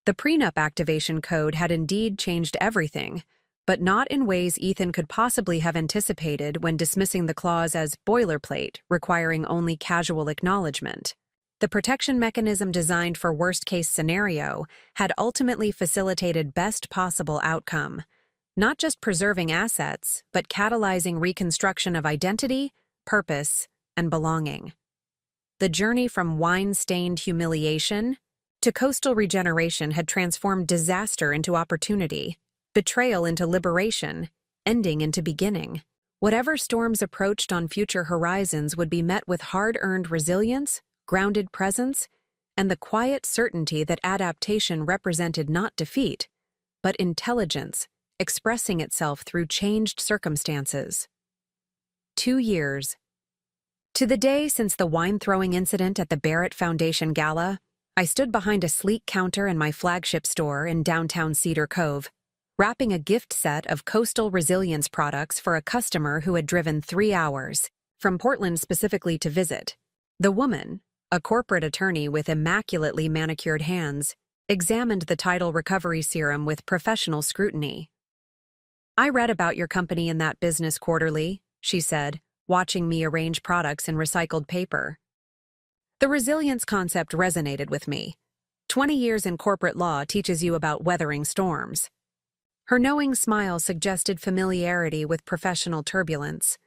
The prenup activation code had indeed changed everything, but not in ways Ethan could possibly have anticipated when dismissing the clause as boilerplate, requiring only casual acknowledgement. The protection mechanism designed for worst-case scenario had ultimately facilitated best possible outcome, not just preserving assets, but catalyzing reconstruction of identity, purpose, and belonging. The journey from wine-stained humiliation to coastal regeneration had transformed disaster into opportunity, betrayal into liberation, ending into beginning. Whatever storms approached on future horizons would be met with hard-earned resilience, grounded presence, and the quiet certainty that adaptation represented not defeat, but intelligence, expressing itself through changed circumstances. 2 years. To the day since the wine-throwing incident at the Barrett Foundation Gala, I stood behind a sleek counter in my flagship store in downtown Cedar Cove, wrapping a gift set of coastal resilience products for a customer who had driven 3 hours from Portland specifically to visit. The woman, a corporate attorney with immaculately manicured hands, examined the tidal recovery serum with professional scrutiny. "I read about your company in that business quarterly," she said, watching me arrange products in recycled paper. The resilience concept resonated with me. 20 years in corporate law teaches you about weathering storms. Her knowing smile suggested familiarity with professional turbulence.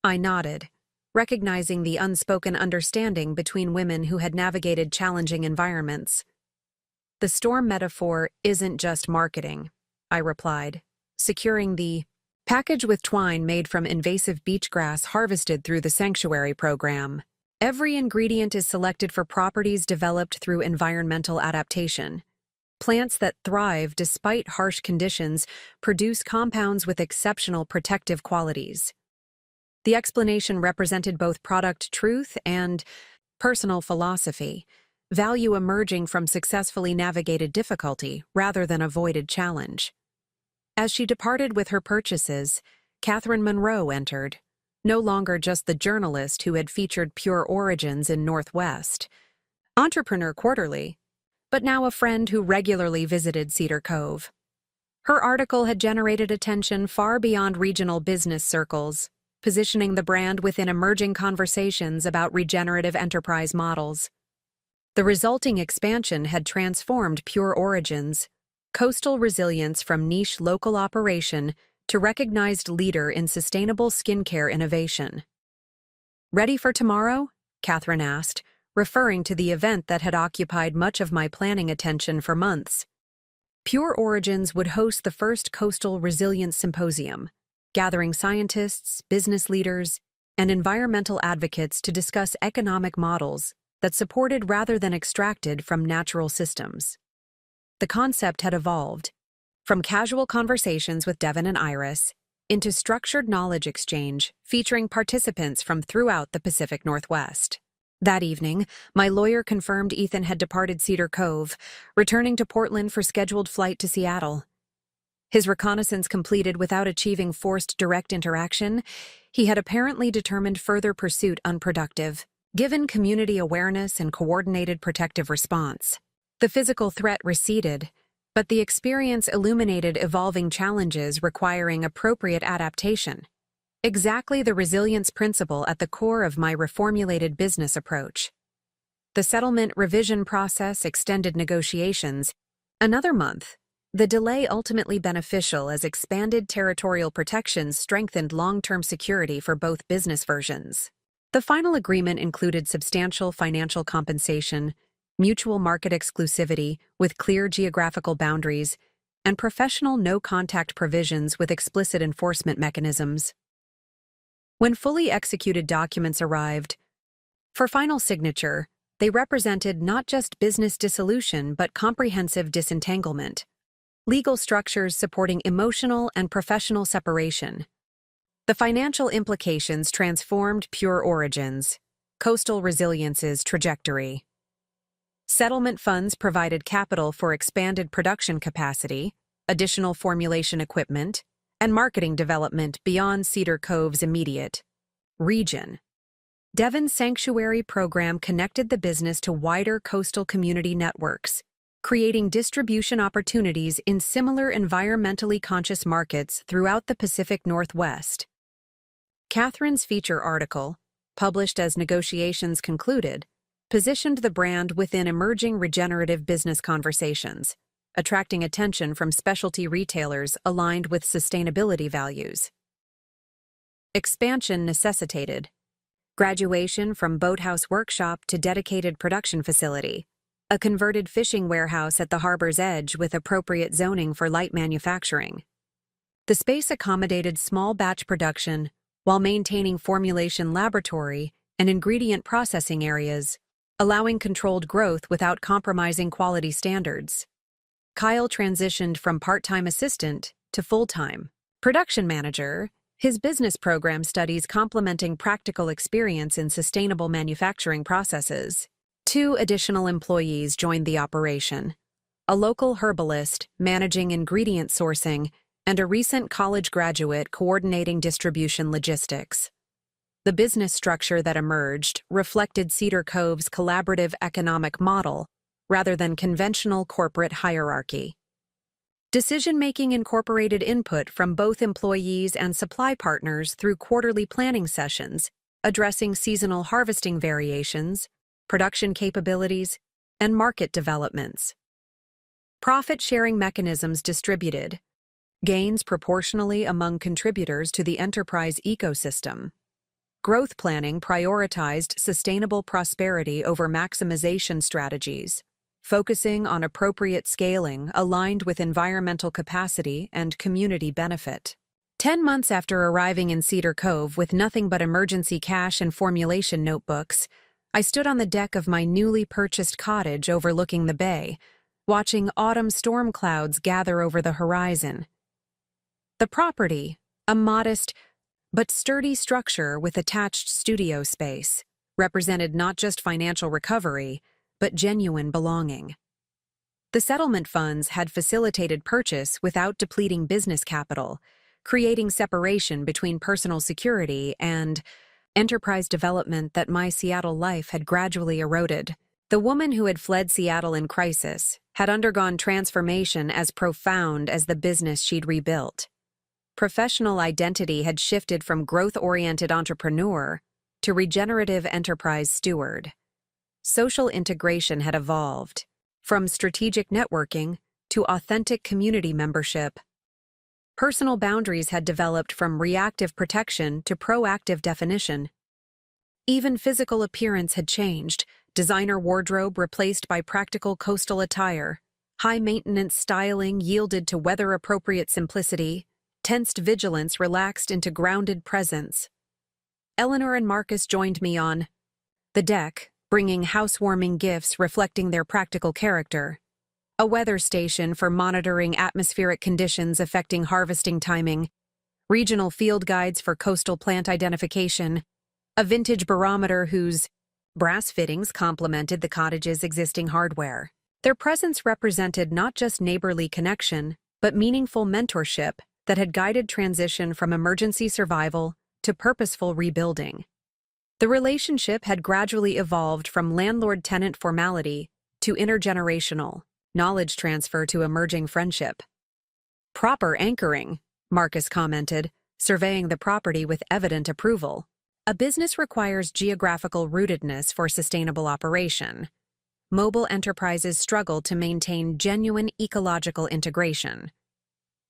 I nodded, recognizing the unspoken understanding between women who had navigated challenging environments. "The storm metaphor isn't just marketing," I replied, securing the package with twine made from invasive beach grass harvested through the sanctuary program. Every ingredient is selected for properties developed through environmental adaptation. Plants that thrive despite harsh conditions produce compounds with exceptional protective qualities. The explanation represented both product truth and personal philosophy, value emerging from successfully navigated difficulty rather than avoided challenge. As she departed with her purchases, Catherine Monroe entered, no longer just the journalist who had featured Pure Origins in Northwest, Entrepreneur Quarterly, but now a friend who regularly visited Cedar Cove. Her article had generated attention far beyond regional business circles, positioning the brand within emerging conversations about regenerative enterprise models. The resulting expansion had transformed Pure Origins, coastal resilience from niche local operation to recognized leader in sustainable skincare innovation. "Ready for tomorrow?" Catherine asked, referring to the event that had occupied much of my planning attention for months. Pure Origins would host the first Coastal Resilience Symposium, gathering scientists, business leaders, and environmental advocates to discuss economic models that supported rather than extracted from natural systems. The concept had evolved from casual conversations with Devin and Iris into structured knowledge exchange featuring participants from throughout the Pacific Northwest. That evening, my lawyer confirmed Ethan had departed Cedar Cove, returning to Portland for scheduled flight to Seattle. His reconnaissance completed without achieving forced direct interaction, he had apparently determined further pursuit unproductive, given community awareness and coordinated protective response. The physical threat receded, but the experience illuminated evolving challenges requiring appropriate adaptation. Exactly the resilience principle at the core of my reformulated business approach. The settlement revision process extended negotiations another month. The delay ultimately beneficial as expanded territorial protections strengthened long-term security for both business versions. The final agreement included substantial financial compensation, mutual market exclusivity with clear geographical boundaries, and professional no-contact provisions with explicit enforcement mechanisms. When fully executed documents arrived, for final signature, they represented not just business dissolution but comprehensive disentanglement. Legal structures supporting emotional and professional separation. The financial implications transformed Pure Origin's, Coastal Resilience's trajectory. Settlement funds provided capital for expanded production capacity, additional formulation equipment, and marketing development beyond Cedar Cove's immediate region. Devon's Sanctuary program connected the business to wider coastal community networks, creating distribution opportunities in similar environmentally conscious markets throughout the Pacific Northwest. Catherine's feature article, published as negotiations concluded, positioned the brand within emerging regenerative business conversations, attracting attention from specialty retailers aligned with sustainability values. Expansion necessitated graduation from boathouse workshop to dedicated production facility, a converted fishing warehouse at the harbor's edge with appropriate zoning for light manufacturing. The space accommodated small batch production while maintaining formulation laboratory and ingredient processing areas, allowing controlled growth without compromising quality standards. Kyle transitioned from part-time assistant to full-time production manager, his business program studies complementing practical experience in sustainable manufacturing processes. 2 additional employees joined the operation: a local herbalist managing ingredient sourcing and a recent college graduate coordinating distribution logistics. The business structure that emerged reflected Cedar Cove's collaborative economic model rather than conventional corporate hierarchy. Decision-making incorporated input from both employees and supply partners through quarterly planning sessions, addressing seasonal harvesting variations, production capabilities, and market developments. Profit-sharing mechanisms distributed, gains proportionally among contributors to the enterprise ecosystem. Growth planning prioritized sustainable prosperity over maximization strategies, focusing on appropriate scaling aligned with environmental capacity and community benefit. 10 months after arriving in Cedar Cove with nothing but emergency cash and formulation notebooks, I stood on the deck of my newly purchased cottage overlooking the bay, watching autumn storm clouds gather over the horizon. The property, a modest but sturdy structure with attached studio space, represented not just financial recovery, but genuine belonging. The settlement funds had facilitated purchase without depleting business capital, creating separation between personal security and enterprise development that my Seattle life had gradually eroded. The woman who had fled Seattle in crisis had undergone transformation as profound as the business she'd rebuilt. Professional identity had shifted from growth-oriented entrepreneur to regenerative enterprise steward. Social integration had evolved, from strategic networking to authentic community membership. Personal boundaries had developed from reactive protection to proactive definition. Even physical appearance had changed, designer wardrobe replaced by practical coastal attire, high-maintenance styling yielded to weather-appropriate simplicity, tensed vigilance relaxed into grounded presence. Eleanor and Marcus joined me on the deck, bringing housewarming gifts reflecting their practical character, a weather station for monitoring atmospheric conditions affecting harvesting timing, regional field guides for coastal plant identification, a vintage barometer whose Brass fittings complemented the cottage's existing hardware. Their presence represented not just neighborly connection, but meaningful mentorship that had guided transition from emergency survival to purposeful rebuilding. The relationship had gradually evolved from landlord-tenant formality to intergenerational knowledge transfer to emerging friendship. Proper anchoring, Marcus commented, surveying the property with evident approval. A business requires geographical rootedness for sustainable operation. Mobile enterprises struggle to maintain genuine ecological integration.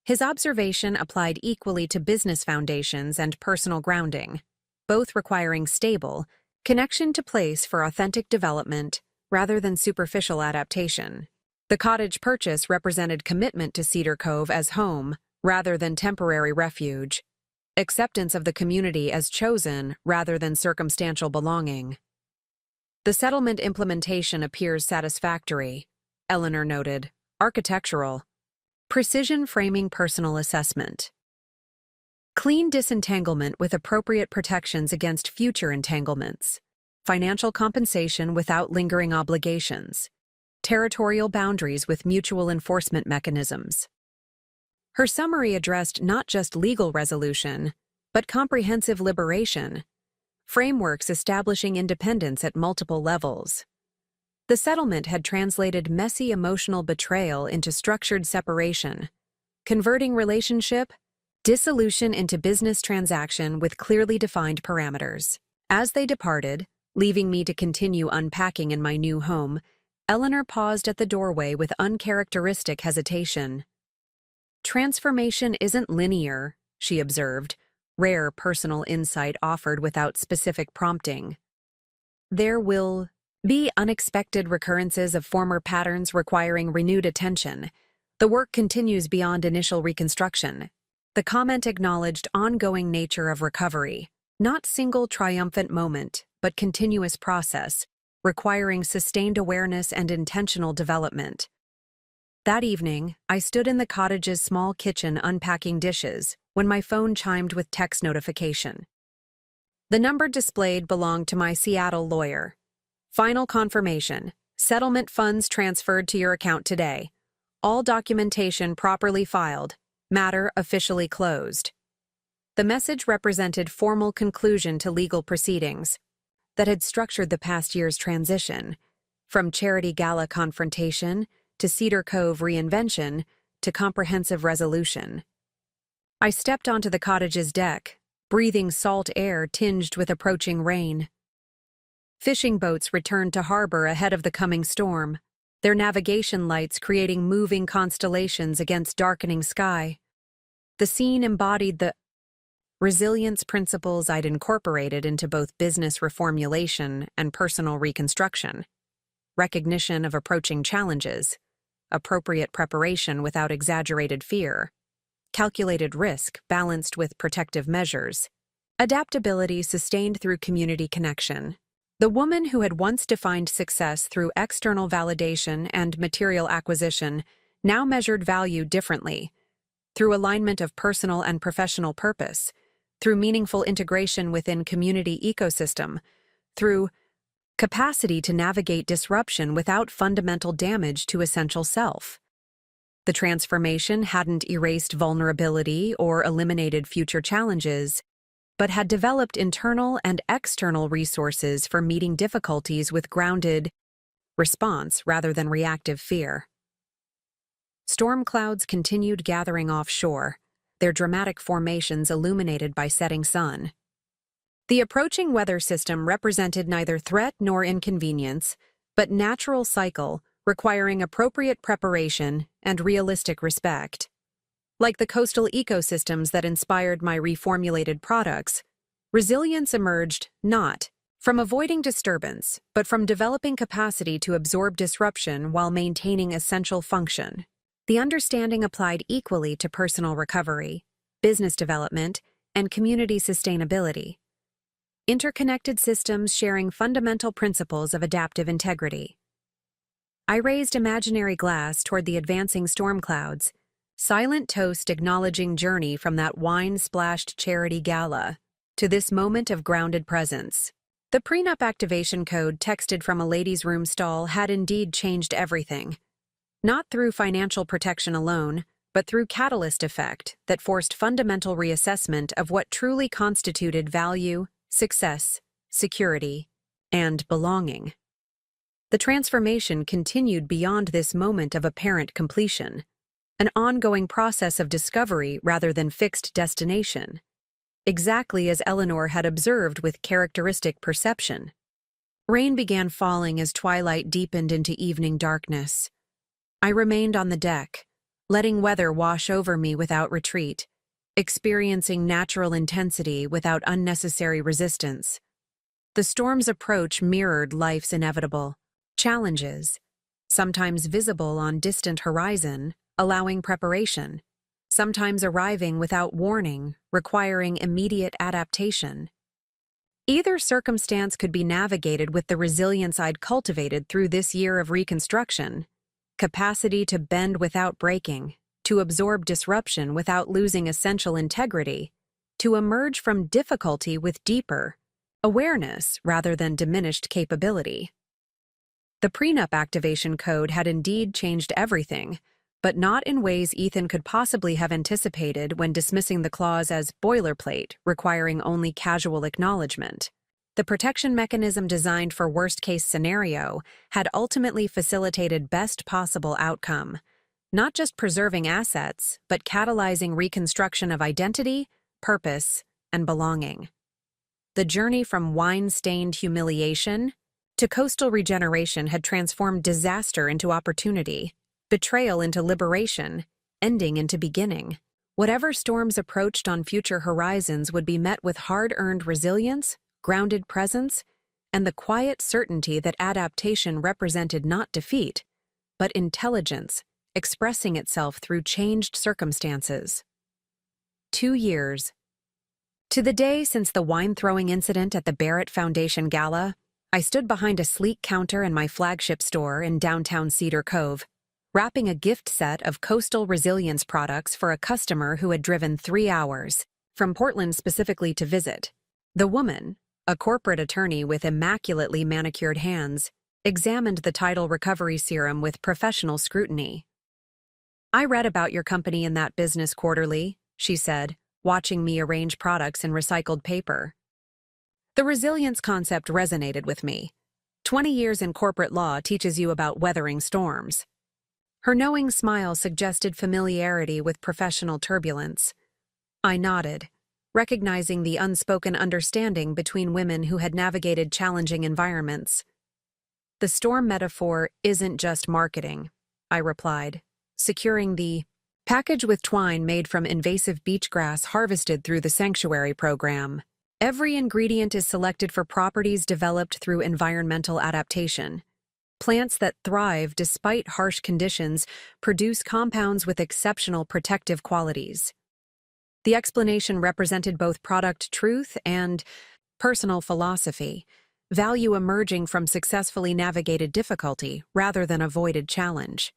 His observation applied equally to business foundations and personal grounding, both requiring stable connection to place for authentic development rather than superficial adaptation. The cottage purchase represented commitment to Cedar Cove as home rather than temporary refuge, acceptance of the community as chosen rather than circumstantial belonging. The settlement implementation appears satisfactory, Eleanor noted. Architectural. Precision framing personal assessment. Clean disentanglement with appropriate protections against future entanglements. Financial compensation without lingering obligations. Territorial boundaries with mutual enforcement mechanisms. Her summary addressed not just legal resolution, but comprehensive liberation, frameworks establishing independence at multiple levels. The settlement had translated messy emotional betrayal into structured separation, converting relationship, dissolution into business transaction with clearly defined parameters. As they departed, leaving me to continue unpacking in my new home, Eleanor paused at the doorway with uncharacteristic hesitation. Transformation isn't linear, she observed, rare personal insight offered without specific prompting. There will be unexpected recurrences of former patterns requiring renewed attention. The work continues beyond initial reconstruction. The comment acknowledged ongoing nature of recovery, not single triumphant moment, but continuous process, requiring sustained awareness and intentional development. That evening, I stood in the cottage's small kitchen unpacking dishes when my phone chimed with text notification. The number displayed belonged to my Seattle lawyer. Final confirmation. Settlement funds transferred to your account today. All documentation properly filed. Matter officially closed. The message represented formal conclusion to legal proceedings that had structured the past year's transition, from charity gala confrontation to Cedar Cove reinvention to comprehensive resolution. I stepped onto the cottage's deck, breathing salt air tinged with approaching rain. Fishing boats returned to harbor ahead of the coming storm, their navigation lights creating moving constellations against darkening sky. The scene embodied the resilience principles I'd incorporated into both business reformulation and personal reconstruction. Recognition of approaching challenges, appropriate preparation without exaggerated fear, calculated risk balanced with protective measures, adaptability sustained through community connection. The woman who had once defined success through external validation and material acquisition now measured value differently, through alignment of personal and professional purpose, through meaningful integration within community ecosystem, through capacity to navigate disruption without fundamental damage to essential self. The transformation hadn't erased vulnerability or eliminated future challenges, but had developed internal and external resources for meeting difficulties with grounded response rather than reactive fear. Storm clouds continued gathering offshore, their dramatic formations illuminated by setting sun. The approaching weather system represented neither threat nor inconvenience, but natural cycle requiring appropriate preparation and realistic respect. Like the coastal ecosystems that inspired my reformulated products, resilience emerged not from avoiding disturbance, but from developing capacity to absorb disruption while maintaining essential function. The understanding applied equally to personal recovery, business development, and community sustainability. Interconnected systems sharing fundamental principles of adaptive integrity. I raised imaginary glass toward the advancing storm clouds, silent toast acknowledging journey from that wine-splashed charity gala to this moment of grounded presence. The prenup activation code texted from a ladies' room stall had indeed changed everything. Not through financial protection alone, but through catalyst effect that forced fundamental reassessment of what truly constituted value, success, security, and belonging. The transformation continued beyond this moment of apparent completion, an ongoing process of discovery rather than fixed destination, exactly as Eleanor had observed with characteristic perception. Rain began falling as twilight deepened into evening darkness. I remained on the deck, letting weather wash over me without retreat, experiencing natural intensity without unnecessary resistance. The storm's approach mirrored life's inevitable challenges, sometimes visible on distant horizon, allowing preparation, sometimes arriving without warning, requiring immediate adaptation. Either circumstance could be navigated with the resilience I'd cultivated through this year of reconstruction, capacity to bend without breaking, to absorb disruption without losing essential integrity, to emerge from difficulty with deeper awareness rather than diminished capability. The prenup activation code had indeed changed everything, but not in ways Ethan could possibly have anticipated when dismissing the clause as boilerplate, requiring only casual acknowledgement. The protection mechanism designed for worst-case scenario had ultimately facilitated best possible outcome, not just preserving assets, but catalyzing reconstruction of identity, purpose, and belonging. The journey from wine-stained humiliation to coastal regeneration had transformed disaster into opportunity, betrayal into liberation, ending into beginning. Whatever storms approached on future horizons would be met with hard-earned resilience, grounded presence, and the quiet certainty that adaptation represented not defeat, but intelligence, expressing itself through changed circumstances. 2 years. To the day since the wine-throwing incident at the Barrett Foundation Gala, I stood behind a sleek counter in my flagship store in downtown Cedar Cove, wrapping a gift set of coastal resilience products for a customer who had driven 3 hours from Portland specifically to visit. The woman, a corporate attorney with immaculately manicured hands, examined the tidal recovery serum with professional scrutiny. "I read about your company in that business quarterly," she said, watching me arrange products in recycled paper. The resilience concept resonated with me. 20 years in corporate law teaches you about weathering storms. Her knowing smile suggested familiarity with professional turbulence. I nodded, recognizing the unspoken understanding between women who had navigated challenging environments. "The storm metaphor isn't just marketing," I replied, securing the package with twine made from invasive beach grass harvested through the Sanctuary program. Every ingredient is selected for properties developed through environmental adaptation. Plants that thrive despite harsh conditions produce compounds with exceptional protective qualities. The explanation represented both product truth and personal philosophy, value emerging from successfully navigated difficulty rather than avoided challenge.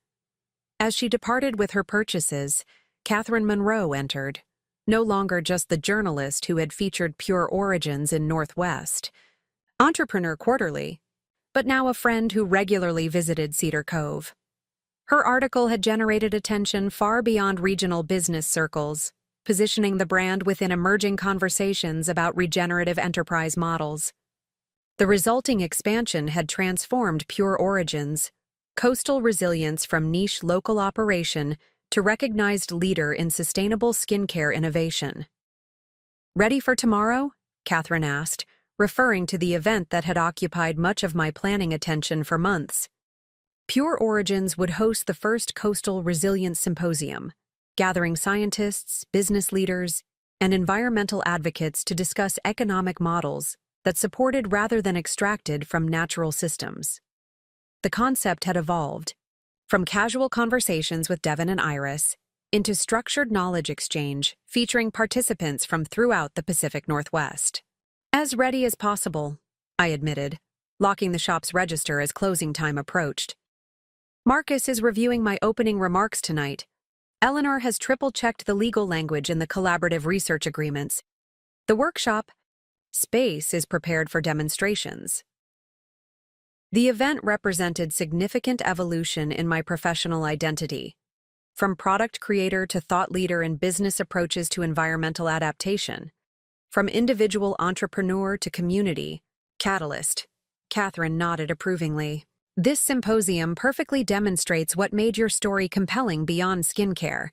As she departed with her purchases, Catherine Monroe entered, no longer just the journalist who had featured Pure Origins in Northwest, Entrepreneur Quarterly, but now a friend who regularly visited Cedar Cove. Her article had generated attention far beyond regional business circles, positioning the brand within emerging conversations about regenerative enterprise models. The resulting expansion had transformed Pure Origins, coastal resilience from niche local operation to recognized leader in sustainable skincare innovation. "Ready for tomorrow?" Catherine asked, referring to the event that had occupied much of my planning attention for months. Pure Origins would host the first Coastal Resilience Symposium, gathering scientists, business leaders, and environmental advocates to discuss economic models that supported rather than extracted from natural systems. The concept had evolved from casual conversations with Devin and Iris into structured knowledge exchange featuring participants from throughout the Pacific Northwest. "As ready as possible," I admitted, locking the shop's register as closing time approached. "Marcus is reviewing my opening remarks tonight. Eleanor has triple-checked the legal language in the collaborative research agreements. The workshop Space is prepared for demonstrations. The event represented significant evolution in my professional identity. From product creator to thought leader in business approaches to environmental adaptation. From individual entrepreneur to community catalyst. Catherine nodded approvingly. This symposium perfectly demonstrates what made your story compelling beyond skincare.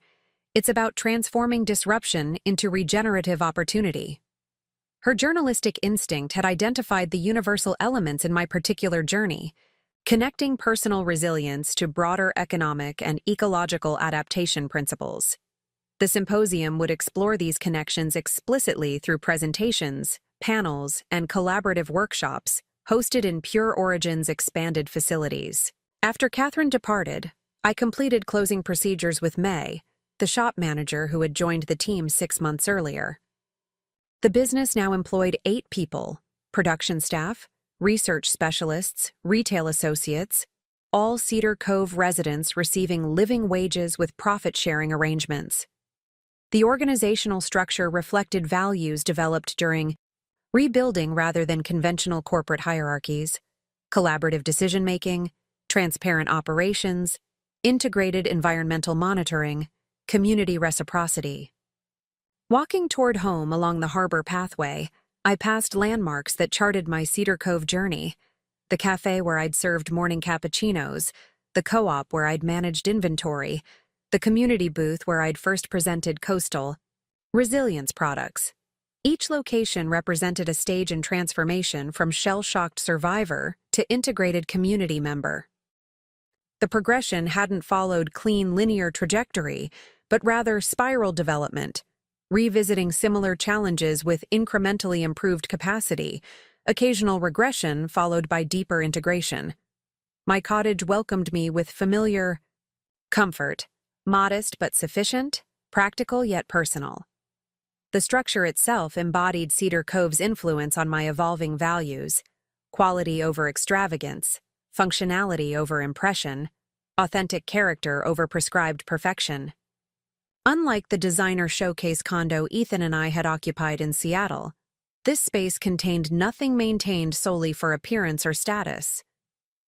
It's about transforming disruption into regenerative opportunity. Her journalistic instinct had identified the universal elements in my particular journey, connecting personal resilience to broader economic and ecological adaptation principles. The symposium would explore these connections explicitly through presentations, panels, and collaborative workshops hosted in Pure Origin's expanded facilities. After Catherine departed, I completed closing procedures with May, the shop manager who had joined the team 6 months earlier. The business now employed 8 people: production staff, research specialists, retail associates, all Cedar Cove residents receiving living wages with profit-sharing arrangements. The organizational structure reflected values developed during rebuilding rather than conventional corporate hierarchies, collaborative decision-making, transparent operations, integrated environmental monitoring, community reciprocity. Walking toward home along the harbor pathway, I passed landmarks that charted my Cedar Cove journey: the cafe where I'd served morning cappuccinos, the co-op where I'd managed inventory, the community booth where I'd first presented coastal resilience products. Each location represented a stage in transformation from shell-shocked survivor to integrated community member. The progression hadn't followed clean linear trajectory, but rather spiral development, revisiting similar challenges with incrementally improved capacity, occasional regression followed by deeper integration. My cottage welcomed me with familiar comfort, modest but sufficient, practical yet personal. The structure itself embodied Cedar Cove's influence on my evolving values: quality over extravagance, functionality over impression, authentic character over prescribed perfection. Unlike the designer showcase condo Ethan and I had occupied in Seattle, this space contained nothing maintained solely for appearance or status.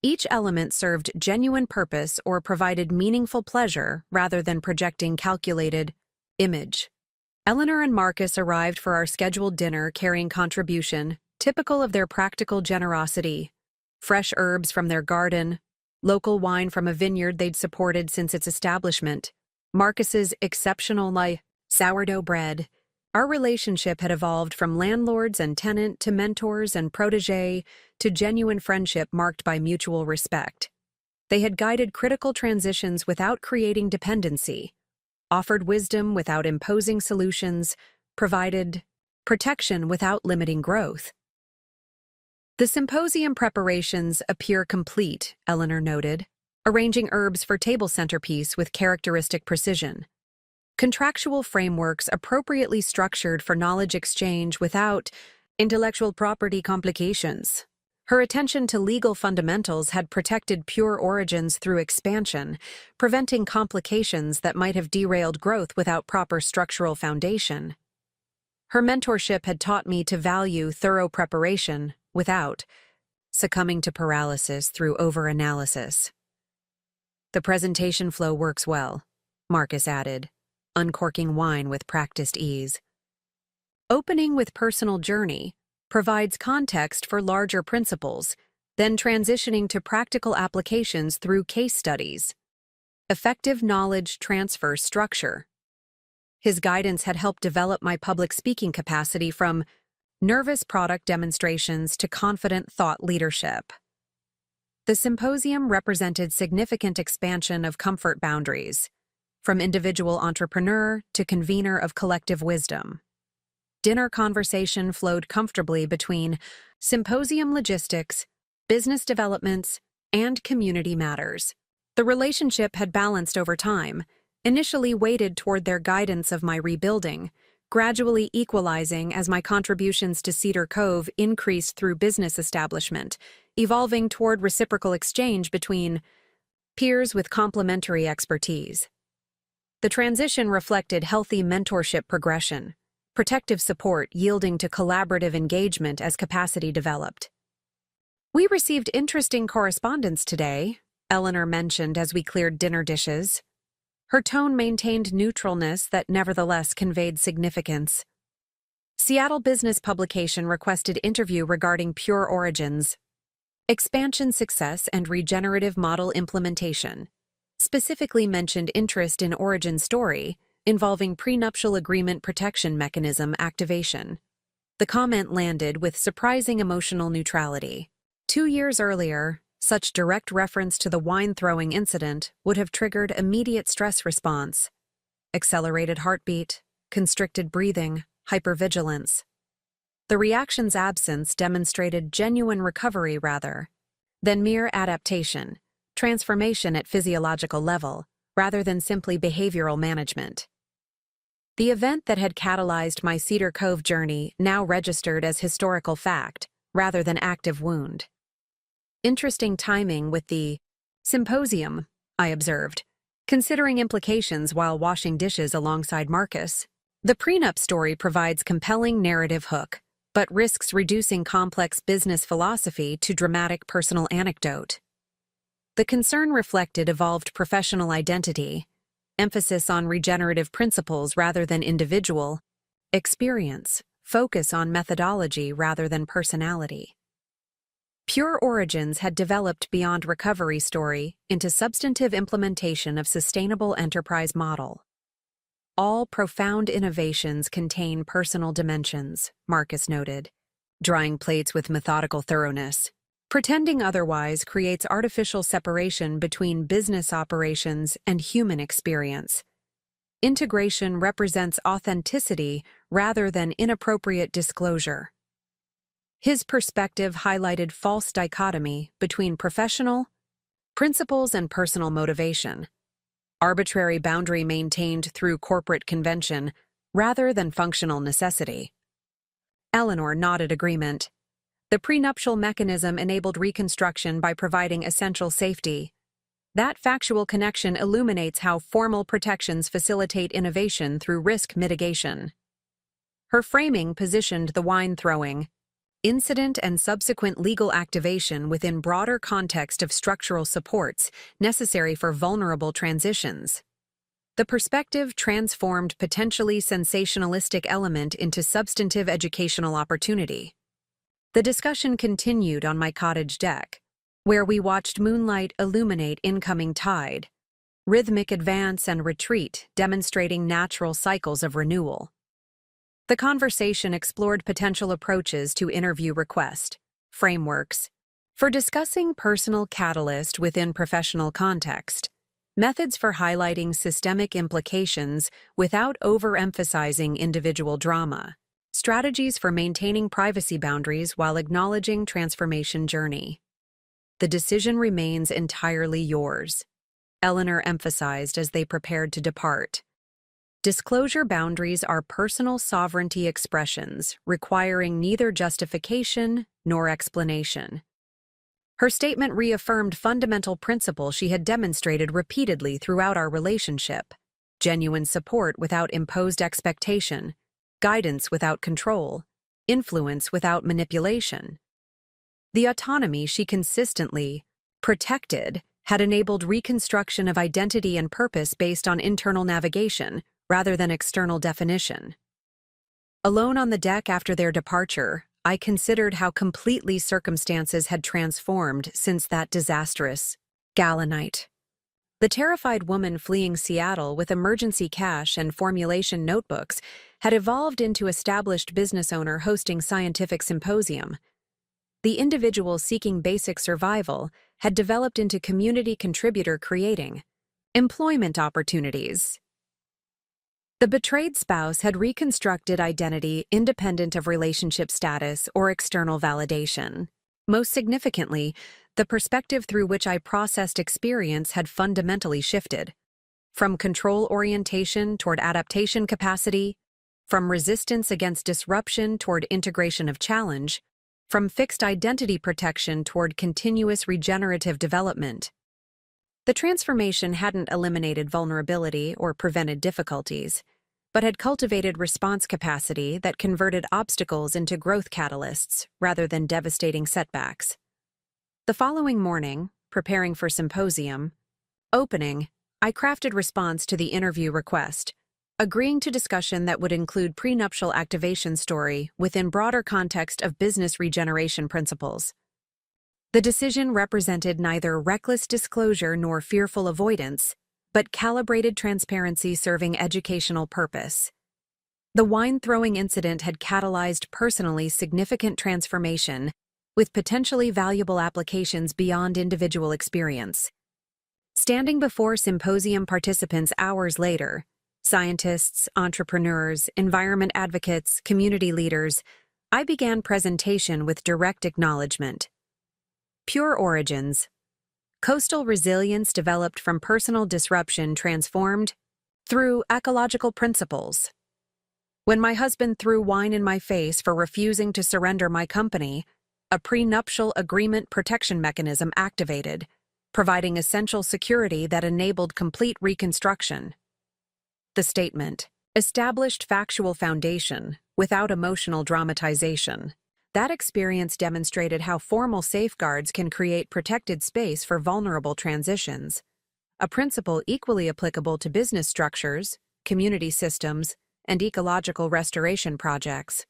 Each element served genuine purpose or provided meaningful pleasure rather than projecting calculated image. Eleanor and Marcus arrived for our scheduled dinner carrying contribution, typical of their practical generosity: fresh herbs from their garden, local wine from a vineyard they'd supported since its establishment, Marcus's exceptional sourdough bread. Our relationship had evolved from landlords and tenant to mentors and protege to genuine friendship marked by mutual respect. They had guided critical transitions without creating dependency, offered wisdom without imposing solutions, provided protection without limiting growth. The symposium preparations appear complete, Eleanor noted, arranging herbs for table centerpiece with characteristic precision. Contractual frameworks appropriately structured for knowledge exchange without intellectual property complications. Her attention to legal fundamentals had protected Pure Origins through expansion, preventing complications that might have derailed growth without proper structural foundation. Her mentorship had taught me to value thorough preparation without succumbing to paralysis through overanalysis. The presentation flow works well, Marcus added, uncorking wine with practiced ease. Opening with personal journey provides context for larger principles, then transitioning to practical applications through case studies. Effective knowledge transfer structure. His guidance had helped develop my public speaking capacity from nervous product demonstrations to confident thought leadership. The symposium represented significant expansion of comfort boundaries, from individual entrepreneur to convener of collective wisdom. Dinner conversation flowed comfortably between symposium logistics, business developments, and community matters. The relationship had balanced over time, initially weighted toward their guidance of my rebuilding, gradually equalizing as my contributions to Cedar Cove increased through business establishment, evolving toward reciprocal exchange between peers with complementary expertise. The transition reflected healthy mentorship progression, protective support yielding to collaborative engagement as capacity developed. "We received interesting correspondence today," Eleanor mentioned as we cleared dinner dishes. Her tone maintained neutralness that nevertheless conveyed significance. "Seattle Business Publication requested interview regarding Pure Origins. Expansion success and regenerative model implementation. Specifically mentioned interest in origin story involving prenuptial agreement protection mechanism activation." The comment landed with surprising emotional neutrality. 2 years earlier, such direct reference to the wine-throwing incident would have triggered immediate stress response. Accelerated heartbeat, constricted breathing, hypervigilance. The reaction's absence demonstrated genuine recovery rather than mere adaptation, transformation at physiological level, rather than simply behavioral management. The event that had catalyzed my Cedar Cove journey now registered as historical fact, rather than active wound. "Interesting timing with the symposium," I observed, considering implications while washing dishes alongside Marcus. The prenup story provides compelling narrative hook, but risks reducing complex business philosophy to dramatic personal anecdote. The concern reflected evolved professional identity, emphasis on regenerative principles rather than individual experience, focus on methodology rather than personality. Pure Origins had developed beyond recovery story into substantive implementation of sustainable enterprise model. "All profound innovations contain personal dimensions," Marcus noted, drying plates with methodical thoroughness. "Pretending otherwise creates artificial separation between business operations and human experience. Integration represents authenticity rather than inappropriate disclosure." His perspective highlighted false dichotomy between professional principles and personal motivation. Arbitrary boundary maintained through corporate convention rather than functional necessity. Eleanor nodded agreement. The prenuptial mechanism enabled reconstruction by providing essential safety. That factual connection illuminates how formal protections facilitate innovation through risk mitigation. Her framing positioned the wine-throwing incident and subsequent legal activation within broader context of structural supports necessary for vulnerable transitions. The perspective transformed potentially sensationalistic element into substantive educational opportunity. The discussion continued on my cottage deck, where we watched moonlight illuminate incoming tide, rhythmic advance and retreat demonstrating natural cycles of renewal. The conversation explored potential approaches to interview request, frameworks, for discussing personal catalyst within professional context, methods for highlighting systemic implications without overemphasizing individual drama, strategies for maintaining privacy boundaries while acknowledging transformation journey. "The decision remains entirely yours," Eleanor emphasized as they prepared to depart. "Disclosure boundaries are personal sovereignty expressions, requiring neither justification nor explanation." Her statement reaffirmed fundamental principle she had demonstrated repeatedly throughout our relationship: genuine support without imposed expectation, guidance without control, influence without manipulation. The autonomy she consistently protected had enabled reconstruction of identity and purpose based on internal navigation, rather than external definition. Alone on the deck after their departure, I considered how completely circumstances had transformed since that disastrous gala night. The terrified woman fleeing Seattle with emergency cash and formulation notebooks had evolved into established business owner hosting scientific symposium. The individual seeking basic survival had developed into community contributor creating employment opportunities. The betrayed spouse had reconstructed identity independent of relationship status or external validation. Most significantly, the perspective through which I processed experience had fundamentally shifted. From control orientation toward adaptation capacity, from resistance against disruption toward integration of challenge, from fixed identity protection toward continuous regenerative development. The transformation hadn't eliminated vulnerability or prevented difficulties. but had cultivated response capacity that converted obstacles into growth catalysts rather than devastating setbacks. The following morning, preparing for symposium opening, I crafted response to the interview request, agreeing to discussion that would include prenuptial activation story within broader context of business regeneration principles. The decision represented neither reckless disclosure nor fearful avoidance, but calibrated transparency serving educational purpose. The wine-throwing incident had catalyzed personally significant transformation, with potentially valuable applications beyond individual experience. Standing before symposium participants hours later, scientists, entrepreneurs, environment advocates, community leaders, I began presentation with direct acknowledgement. Pure origins. Coastal resilience developed from personal disruption transformed through ecological principles. When my husband threw wine in my face for refusing to surrender my company, a prenuptial agreement protection mechanism activated, providing essential security that enabled complete reconstruction. The statement established factual foundation without emotional dramatization. That experience demonstrated how formal safeguards can create protected space for vulnerable transitions, a principle equally applicable to business structures, community systems, and ecological restoration projects.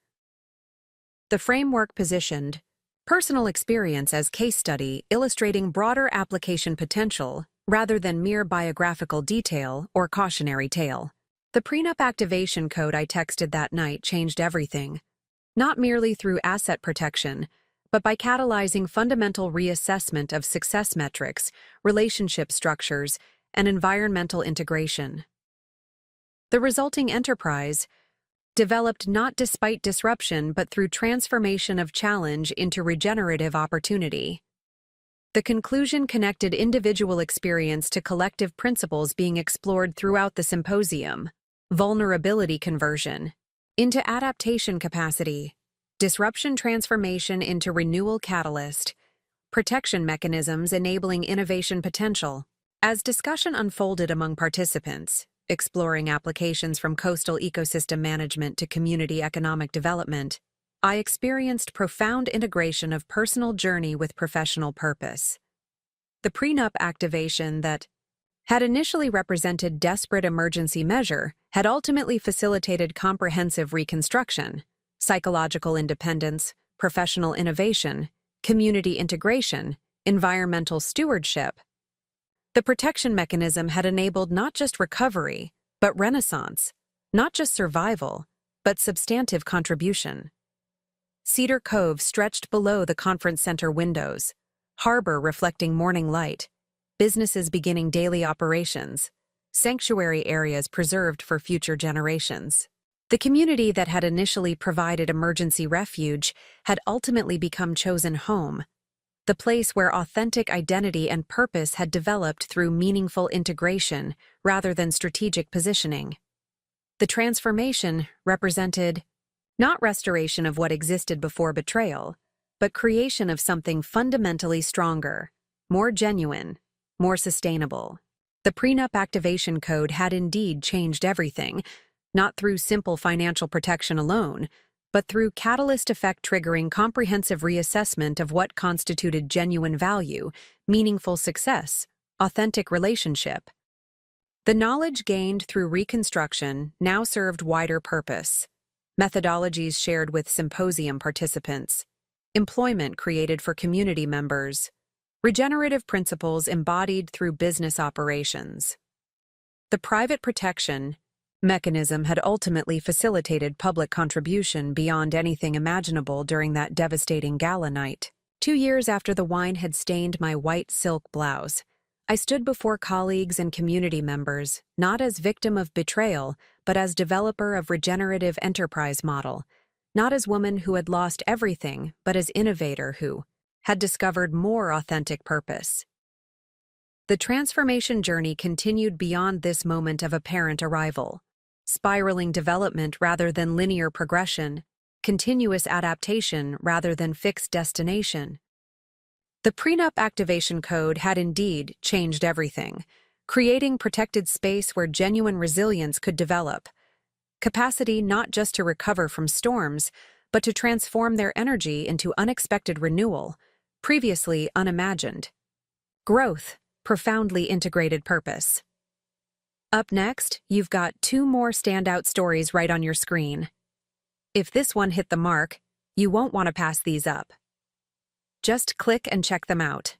The framework positioned personal experience as case study illustrating broader application potential rather than mere biographical detail or cautionary tale. The prenup activation code I texted that night changed everything, not merely through asset protection, but by catalyzing fundamental reassessment of success metrics, relationship structures, and environmental integration. The resulting enterprise developed not despite disruption but through transformation of challenge into regenerative opportunity. The conclusion connected individual experience to collective principles being explored throughout the symposium: vulnerability conversion into adaptation capacity, disruption transformation into renewal catalyst, protection mechanisms enabling innovation potential. As discussion unfolded among participants, exploring applications from coastal ecosystem management to community economic development, I experienced profound integration of personal journey with professional purpose. The prenup activation that had initially represented desperate emergency measure had ultimately facilitated comprehensive reconstruction, psychological independence, professional innovation, community integration, environmental stewardship. The protection mechanism had enabled not just recovery, but renaissance, not just survival, but substantive contribution. Cedar Cove stretched below the conference center windows, harbor reflecting morning light, businesses beginning daily operations, sanctuary areas preserved for future generations. The community that had initially provided emergency refuge had ultimately become chosen home, the place where authentic identity and purpose had developed through meaningful integration rather than strategic positioning. The transformation represented not restoration of what existed before betrayal, but creation of something fundamentally stronger, more genuine, more sustainable. The prenup activation code had indeed changed everything, not through simple financial protection alone, but through catalyst effect triggering comprehensive reassessment of what constituted genuine value, meaningful success, authentic relationship. The knowledge gained through reconstruction now served wider purpose. Methodologies shared with symposium participants, employment created for community members, regenerative principles embodied through business operations. The private protection mechanism had ultimately facilitated public contribution beyond anything imaginable during that devastating gala night. 2 years after the wine had stained my white silk blouse, I stood before colleagues and community members, not as victim of betrayal, but as developer of regenerative enterprise model, not as woman who had lost everything, but as innovator who had discovered more authentic purpose. The transformation journey continued beyond this moment of apparent arrival. Spiraling development rather than linear progression, continuous adaptation rather than fixed destination. The prenup activation code had indeed changed everything, creating protected space where genuine resilience could develop, Capacity not just to recover from storms, but to transform their energy into unexpected renewal, previously unimagined. Growth, profoundly integrated purpose. Up next, you've got 2 more standout stories right on your screen. If this one hit the mark, you won't want to pass these up. Just click and check them out.